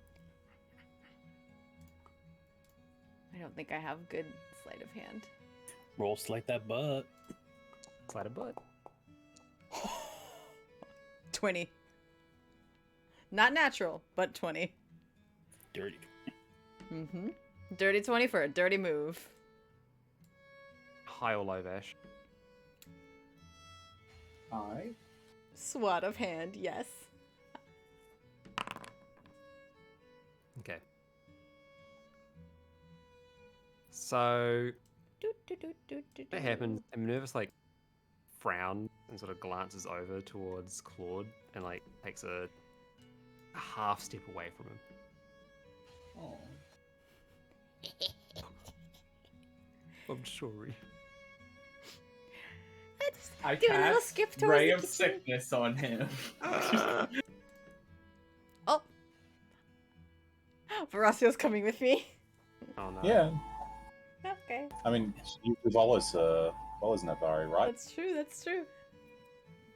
I don't think I have good sleight of hand. Roll slight that butt. Sleight of butt. 20. Not natural, but 20. Dirty. Mm-hmm. Dirty 20 for a dirty move. High or low, Vash? Hi. Swat of hand, yes. Okay. So that happens, and Minerva's frown and sort of glances over towards Claude and takes a half step away from him. Oh. I'm sorry. I do a little cast skip towards Ray the of kitchen. Sickness on him. Oh. Veracio's coming with me. Oh no. Yeah. Okay. I mean, you've always Navari, right? That's true, that's true.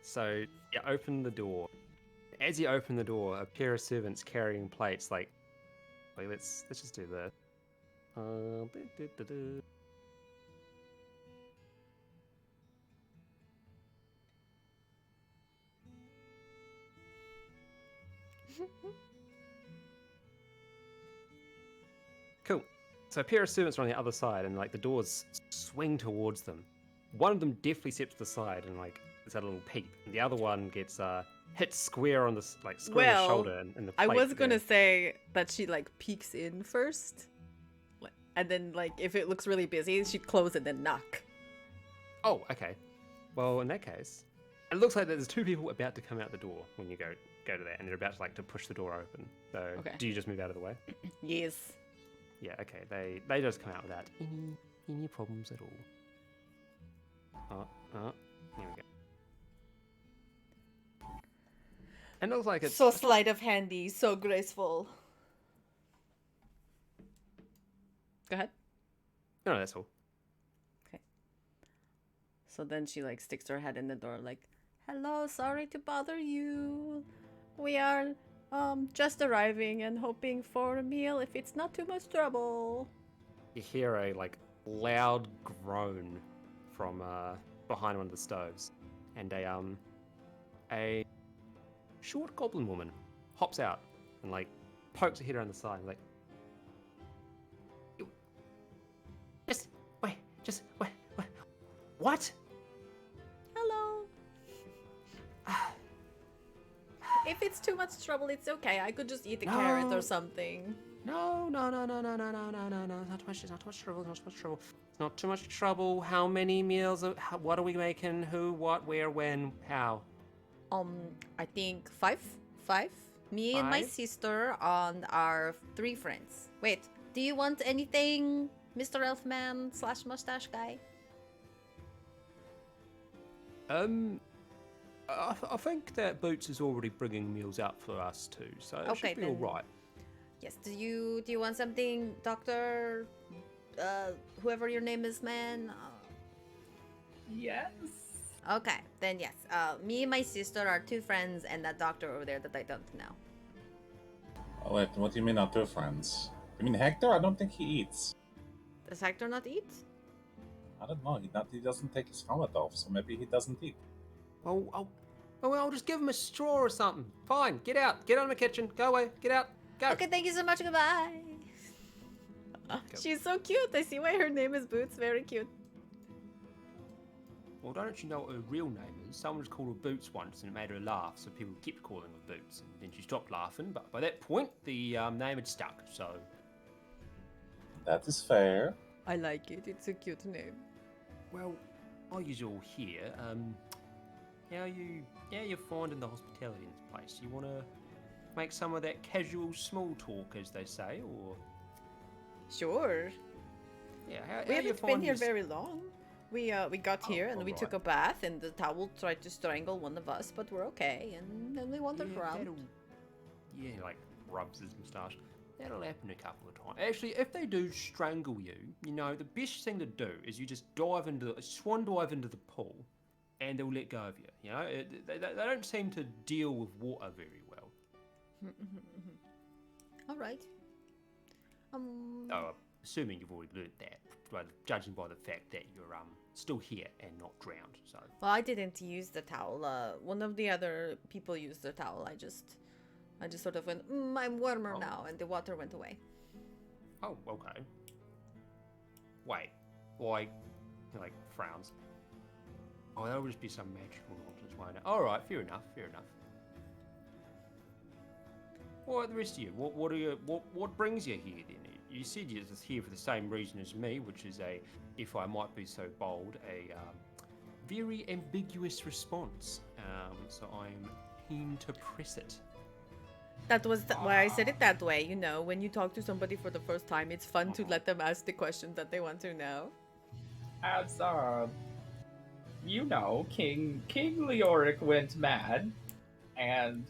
So you open the door. As you open the door, a pair of servants carrying plates wait, let's just do this. Cool. So a pair of servants are on the other side, and the doors swing towards them. One of them definitely steps to the side and it's had a little peep, and the other one gets hit square on the square on Well, the shoulder and the I plate was gonna there. say that she peeks in first. And then if it looks really busy, she'd close and then knock. Oh, okay. Well, in that case, it looks like there's 2 people about to come out the door when you go to that, and they're about to push the door open. So Okay. do you just move out of the way? Yes. Yeah, okay. They just come out without any problems at all. Oh, here we go. And it looks like it's So sleight of handy, so graceful. Go ahead. No, that's all. Okay. So then she like sticks her head in the door like, "Hello, sorry to bother you. We are just arriving and hoping for a meal if it's not too much trouble." You hear a like loud groan from behind one of the stoves, and a short goblin woman hops out and like pokes her head around the side, like, just wait, what? Hello. If it's too much trouble, it's okay. I could just eat a carrot No. or something. No, not too much. It's not too much trouble. Not too much trouble. It's not too much trouble. How many meals? What are we making? Who? What? Where? When? How? I think five. Me and my 5? sister and our 3 friends. Wait, do you want anything, Mr. Elfman / mustache guy? I think that Boots is already bringing meals out for us too, so it Okay, should be all then. right. Yes. Do you want something, Doctor? Whoever your name is, man. Yes. Okay, then yes. Me and my sister are 2 friends and that doctor over there that I don't know. Oh, wait, what do you mean our 2 friends? You mean Hector? I don't think he eats. Does Hector not eat? I don't know. He doesn't take his helmet off, so maybe he doesn't eat. I'll just give him a straw or something. Fine, get out. Get out of my kitchen. Go away. Get out. Go. Okay, thank you so much. Goodbye. She's so cute. I see why her name is Boots. Very cute. Well, don't you know what her real name is? Someone just called her Boots once and it made her laugh, so people kept calling her Boots. And then she stopped laughing, but by that point, the name had stuck, so... That is fair. I like it. It's a cute name. Well, while you're all here, how you finding the hospitality in this place? You want to make some of that casual small talk, as they say, or... Sure. Yeah, how We you haven't been find here this- very long. We got here and we alright. took a bath and the towel tried to strangle one of us, but we're okay. And then we wandered around. Yeah, like rubs his moustache. That'll happen a couple of times. Actually, if they do strangle you, you know, the best thing to do is you just swan dive into the pool, and they'll let go of you. You know, they don't seem to deal with water very well. All right. Oh, assuming you've already learnt that, but judging by the fact that you're still here and not drowned. So. Well, I didn't use the towel. One of the other people used the towel. I just sort of went, I'm warmer now, and the water went away. Oh, okay. Wait, why? He, like, frowns. Oh, that'll just be some magical nonsense, won't it? Alright, fair enough. What the rest of you? What brings you here then? You said you're just here for the same reason as me, which is if I might be so bold, a very ambiguous response. So I'm keen to press it. That was why I said it that way. You know, when you talk to somebody for the first time, it's fun to let them ask the questions that they want to know. As you know, King Leoric went mad, and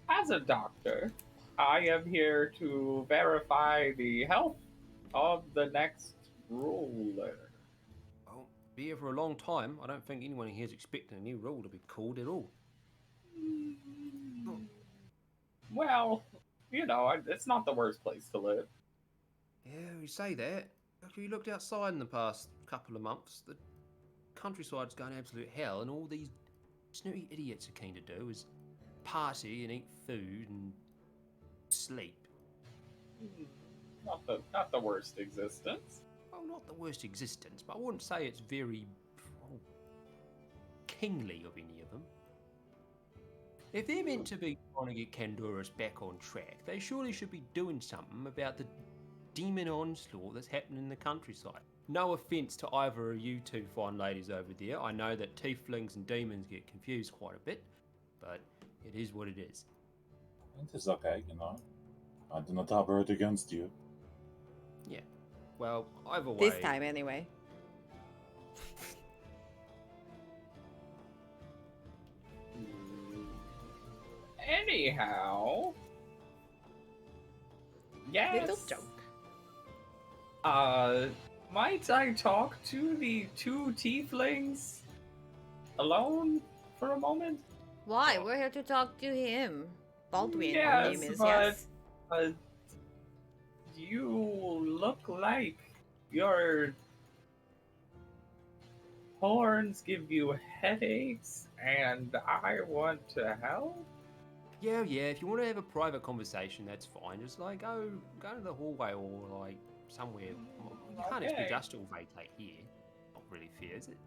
as a doctor, I am here to verify the health of the next ruler. Well, be here for a long time. I don't think anyone here is expecting a new rule to be called at all. Well, you know, it's not the worst place to live. Yeah, you say that. After you looked outside in the past couple of months, the countryside's going absolute hell, and all these snooty idiots are keen to do is party and eat food and sleep. Not the worst existence. Well, not the worst existence, but I wouldn't say it's very kingly of any of them. If they're meant to be trying to get Candoras back on track, they surely should be doing something about the demon onslaught that's happening in the countryside. No offence to either of you 2 fine ladies over there. I know that tieflings and demons get confused quite a bit, but it is what it is. It is okay, you know. I do not harbor it against you. Yeah. Well, either way... This time, anyway. Anyhow. Yes. Little joke. Might I talk to the two tieflings alone for a moment? Why? We're here to talk to him. Baldwin, your Yes, name is, but yes? you look like your horns give you headaches, and I want to help. Yeah. If you want to have a private conversation, that's fine. Just like go to the hallway or like somewhere. You can't expect Okay. us to all vacate here. Not really fair, is it?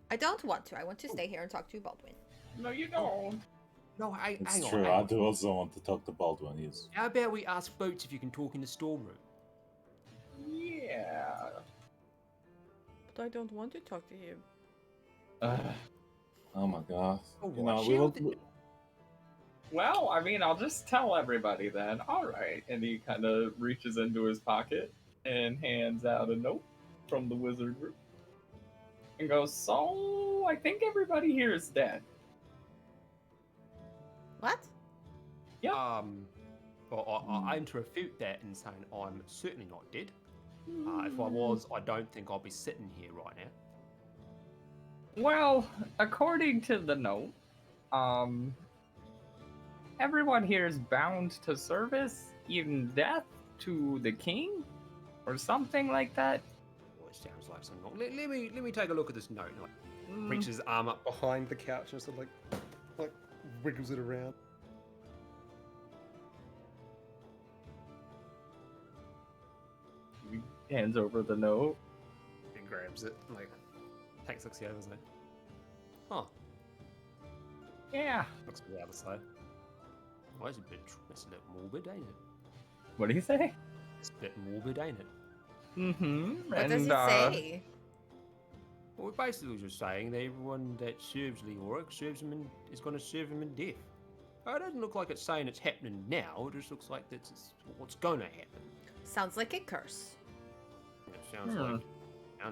I don't want to. I want to stay here and talk to Baldwin. No, you don't. No, hang It's on. true. hang I on. do also want to talk to Baldwin. He's How about we ask Boots if you can talk in the storeroom? Yeah. But I don't want to talk to him. oh my god. Oh, You right, know, shield- Well, I mean, I'll just tell everybody then. All right. And he kind of reaches into his pocket and hands out a note from the wizard group and goes, "So, I think everybody here is dead." What? Yep. Well, I aim to refute that and saying I'm certainly not dead. If I was, I don't think I'll be sitting here right now. Well, according to the note, everyone here is bound to service, even death, to the king, or something like that. Well, it sounds like some. Let me take a look at this note. Like, reaches his arm up behind the couch and sort of like wiggles it around. He hands over the note. He grabs it, like takes looks the other side. Oh, Yeah. looks at the other side. Well, that's a bit morbid, ain't it? What do you say? It's a bit morbid, ain't it? Mm-hmm. What does it say? Well, we're basically just saying that everyone that serves Leoric serves him is going to serve him in death. It doesn't look like it's saying it's happening now. It just looks like that's what's going to happen. Sounds like a curse. It sounds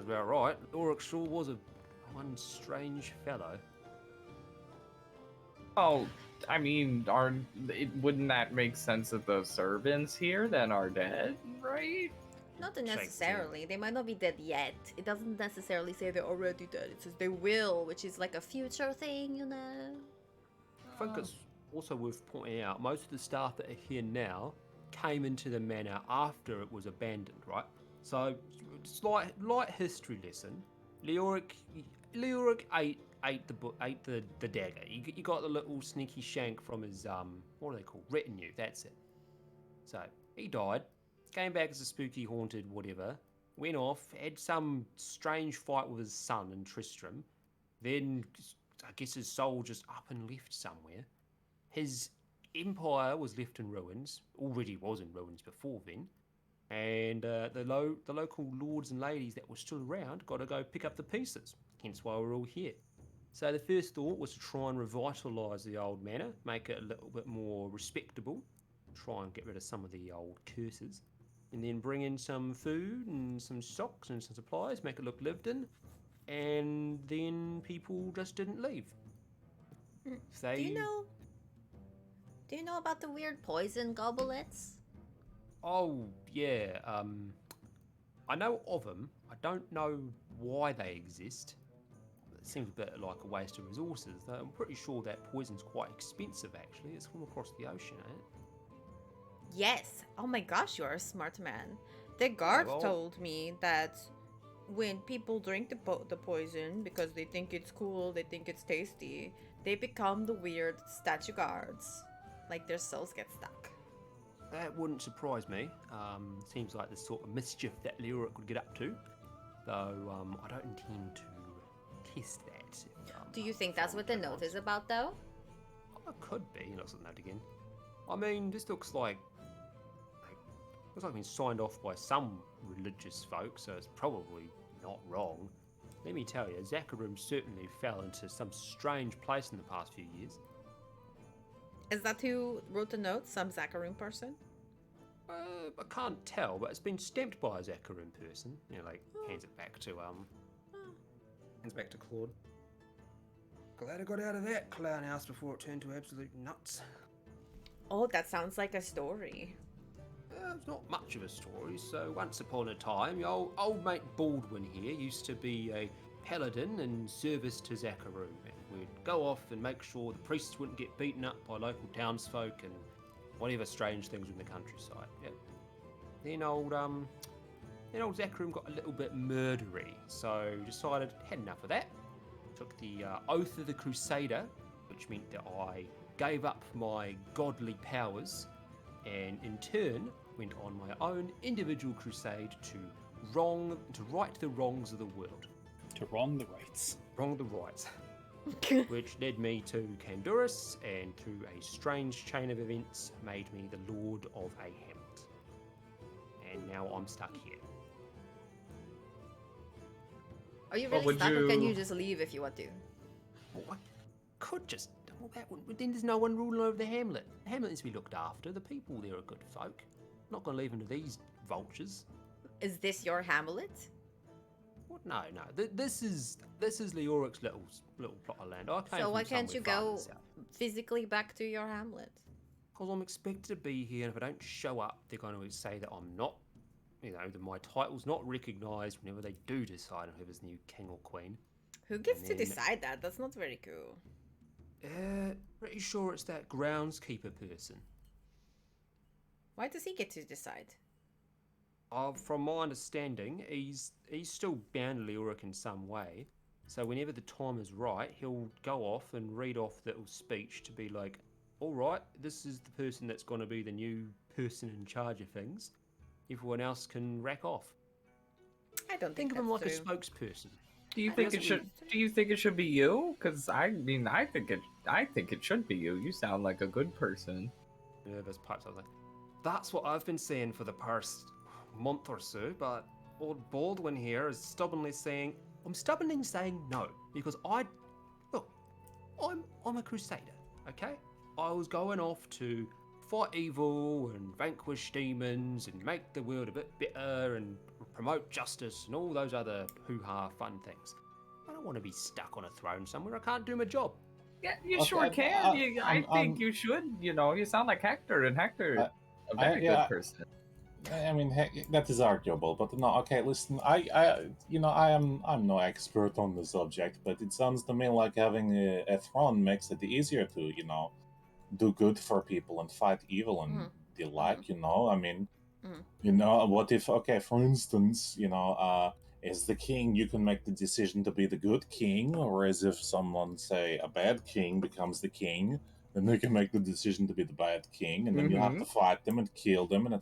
about right. Leoric sure was one strange fellow. Oh, I mean, wouldn't that make sense if the servants here then are dead, right? Not necessarily. They might not be dead yet. It doesn't necessarily say they're already dead. It says they will, which is like a future thing, you know? I think it's also worth pointing out most of the staff that are here now came into the manor after it was abandoned, right? So, slight history lesson. Leoric ate the dagger. You got the little sneaky shank from his what are they called? Retinue. That's it. So he died, came back as a spooky haunted whatever. Went off, had some strange fight with his son and Tristram. Then I guess his soul just up and left somewhere. His empire was left in ruins. Already was in ruins before then. And the local lords and ladies that were still around got to go pick up the pieces. Hence why we're all here. So the first thought was to try and revitalise the old manor, make it a little bit more respectable, try and get rid of some of the old curses, and then bring in some food and some stocks and some supplies, make it look lived in, and then people just didn't leave. Do you know about the weird poison goblets? Oh, yeah, I know of them. I don't know why they exist. It seems a bit like a waste of resources, though I'm pretty sure that poison's quite expensive, actually. It's from across the ocean, ain't it? Yes. Oh my gosh, you're a smart man. The guard well- told me that when people drink the poison because they think it's cool, they think it's tasty, they become the weird statue guards. Like their souls get stuck. That wouldn't surprise me. Seems like the sort of mischief that Leoric would get up to, though I don't intend to test that. Do you think that's what the note is about, though? Oh, it could be. Looks at the note again. I mean, this looks like been signed off by some religious folk, so it's probably not wrong. Let me tell you, Zacharum certainly fell into some strange place in the past few years. Is that who wrote the note? Some Zacharoon person? I can't tell, but it's been stamped by a Zacharum person. You know, like hands it back to Claude. Glad I got out of that clown house before it turned to absolute nuts. Oh, that sounds like a story. It's not much of a story. So once upon a time, your old mate Baldwin here used to be a paladin in service to Zachary, and we'd go off and make sure the priests wouldn't get beaten up by local townsfolk and whatever strange things in the countryside. Yep. Then old Zachary got a little bit murdery, so decided had enough of that. Took the oath of the Crusader, which meant that I gave up my godly powers, and in turn went on my own individual crusade to right the wrongs of the world. To wrong the rights. Wrong the rights. Which led me to Candurus, and through a strange chain of events made me the Lord of a Hamlet. And now I'm stuck here. Are you But really would stuck, or can you- you just leave if you want to? Well, I could just... Well, then there's no one ruling over the hamlet. The hamlet needs to be looked after. The people there are good folk. I'm not going to leave them to these vultures. Is this your Hamlet? What? No. This is Leoric's little plot of land. I came So from why can't you somewhere far in go the south. physically back to your Hamlet? Because I'm expected to be here, and if I don't show up, they're going to say that I'm not, that my title's not recognised whenever they do decide on whoever's the new king or queen. Who gets And to then- decide that? That's not very cool. Pretty sure it's that groundskeeper person. Why does he get to decide? From my understanding, he's still bound to Leoric in some way. So whenever the time is right, he'll go off and read off the little speech to be like, all right, this is the person that's going to be the new person in charge of things. Everyone else can rack off. I don't Think think of him like that's a true. spokesperson. Do you I think think it should? Do you think it should be you? Because I mean, I think it should be you. You sound like a good person. Nervous pipes. I was like, that's what I've been saying for the past month or so, but old Baldwin here is stubbornly saying, I'm stubbornly saying no, because I'm a crusader, okay? I was going off to fight evil and vanquish demons and make the world a bit better and promote justice and all those other hoo-ha fun things. I don't want to be stuck on a throne somewhere. I can't do my job. Yeah, you Okay, sure can. I think you should. You sound like Hector, and Hector, a very good person. I mean, heck, that is arguable, but no. Okay, listen. I'm no expert on the subject, but it sounds to me like having a throne makes it easier to, do good for people and fight evil and the like. I mean, what if? Okay, for instance, as the king, you can make the decision to be the good king, or as if someone, say, a bad king becomes the king, then they can make the decision to be the bad king, and then you have to fight them and kill them, and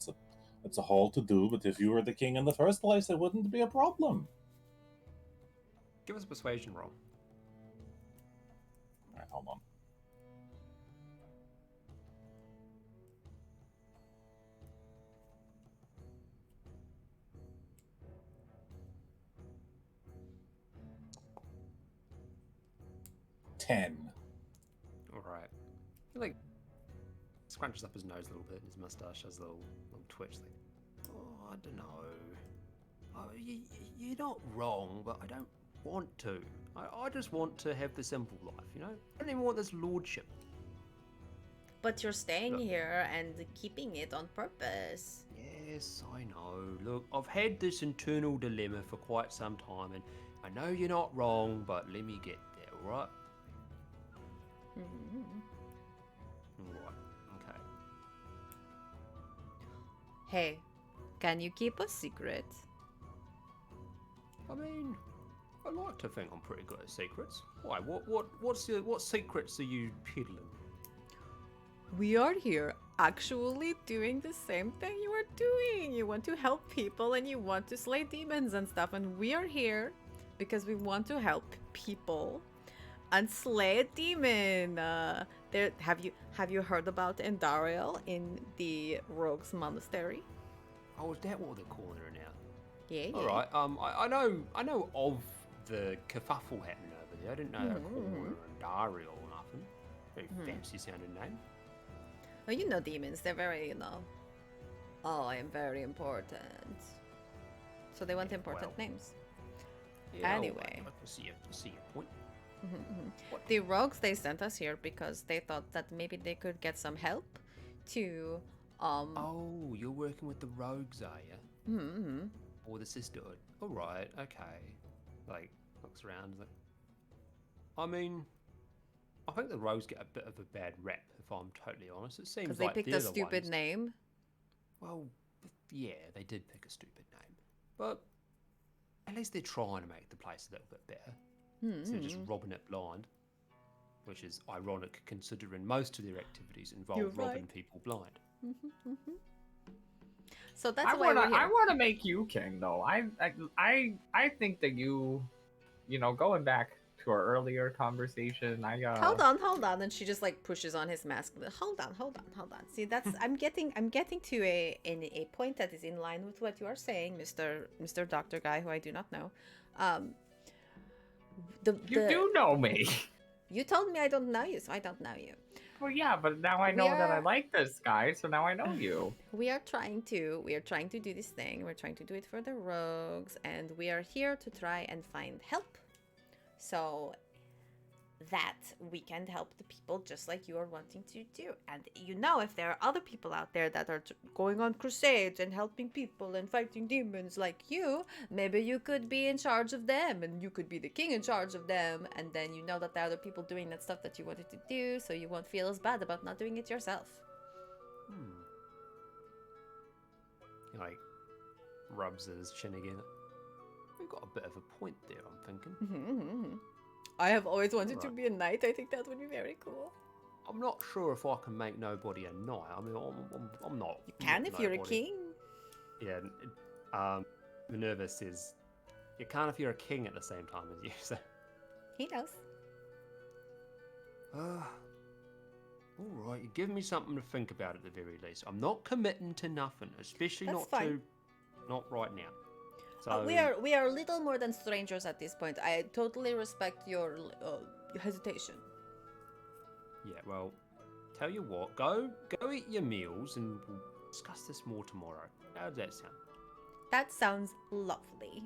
it's a whole to do. But if you were the king in the first place, it wouldn't be a problem. Give us a persuasion roll. All right, hold on. Ten. All right. He scrunches up his nose a little bit, and his mustache has a little twitch. I don't know. You're not wrong, but I don't want to. I just want to have the simple life, I don't even want this lordship. But you're staying Look. here and keeping it on purpose. Yes, I know. Look, I've had this internal dilemma for quite some time, and I know you're not wrong, but let me get there, all right? Right, okay. Hey, can you keep a secret? I mean, I like to think I'm pretty good at secrets. Why? What secrets are you peddling? We are here actually doing the same thing you are doing. You want to help people and you want to slay demons and stuff, and we are here because we want to help people and slay a demon. Have you heard about Endariel in the Rogues Monastery? Oh, is that what they're calling her now? Yeah. All right. I know of the kerfuffle happening over there. I didn't know they were calling her Andariel or nothing. Very fancy sounding name. Well, you know demons, they're very, oh, I am very important. So they want important well. names. Yeah, Anyway. I can see your point. The rogues, they sent us here because they thought that maybe they could get some help to Oh, you're working with the rogues, are you? mm-hmm. Or the sisterhood? All right, okay. Like, looks around. Like, I mean, I think the rogues get a bit of a bad rep, if I'm totally honest. It seems Because they like picked they're a the stupid ones... name. Well, yeah, they did pick a stupid name, but at least they're trying to make the place a little bit better instead of just robbing it blind, which is ironic considering most of their activities involve robbing people blind. So that's why we're here. I want to make you king, though. I think that you know, going back to our earlier conversation, Hold on, and she just like pushes on his mask. Hold on. See, that's I'm getting to a point that is in line with what you are saying, Mr. Doctor Guy, who I do not know. You do know me. You told me I don't know you, so I don't know you. Well, yeah, but now I know that I like this guy, so now I know you. We are trying to do this thing. We're trying to do it for the rogues, and we are here to try and find help, so that we can help the people just like you are wanting to do. And you know, if there are other people out there that are going on crusades and helping people and fighting demons like you, maybe you could be in charge of them, and you could be the king in charge of them, and then you know that there are other people doing that stuff that you wanted to do, so you won't feel as bad about not doing it yourself. He, like, rubs his chin again. We've got a bit of a point there, I'm thinking. I have always wanted to be a knight. I think that would be very cool. I'm not sure if I can make nobody a knight. I mean, I'm not. You can if you're a king. Yeah. Minerva says you can't if you're a king at the same time as you. So. He knows. All right, you give me something to think about at the very least. I'm not committing to nothing, especially That's not fine. not right now. So We are little more than strangers at this point. I totally respect your hesitation. Yeah, well, tell you what, go eat your meals and we'll discuss this more tomorrow. How does that sound? That sounds lovely.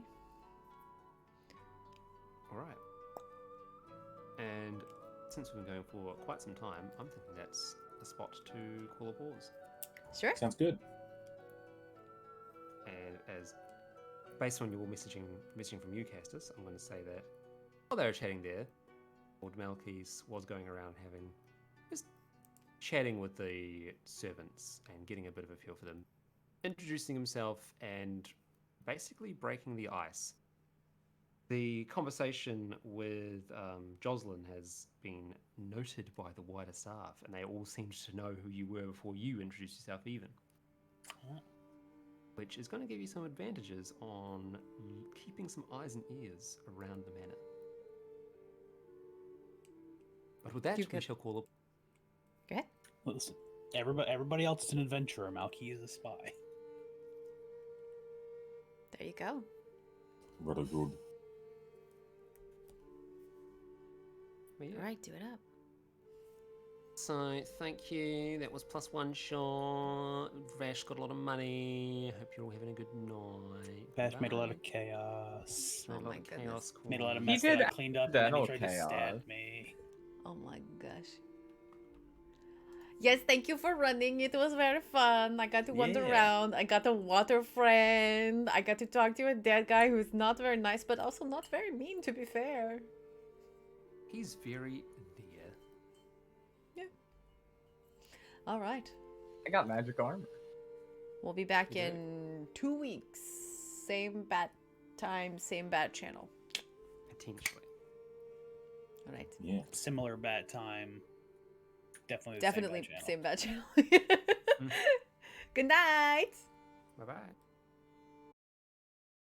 All right. And since we've been going for quite some time, I'm thinking that's the spot to call a pause. Sure. Sounds good. And as based on your messaging from you, Castus, I'm going to say that while they were chatting there, old Malchus was going around just chatting with the servants and getting a bit of a feel for them, introducing himself and basically breaking the ice. The conversation with Jocelyn has been noted by the wider staff, and they all seemed to know who you were before you introduced yourself even. Which is going to give you some advantages on keeping some eyes and ears around the manor. But with that, we shall call up. Go ahead. Listen, everybody else is an adventurer. Malky is a spy. There you go. Very good. Yeah. All right, do it up. So, thank you. That was +1 shot. Vash got a lot of money. Hope you're all having a good night. Bash made a lot of chaos. Oh my goodness. Made a lot of He mess did that I cleaned up, and then he tried to chaos. stab me. Oh my gosh. Yes, thank you for running. It was very fun. I got to wander around. I got a water friend. I got to talk to a dead guy who's not very nice, but also not very mean, to be fair. He's very there. Yeah. All right. I got magic armor. We'll be back in 2 weeks. Same bat time, same bat channel. Potentially. All right. Yeah. Similar bat time. Definitely Definitely same bat channel. same bat channel. Good night. Bye-bye.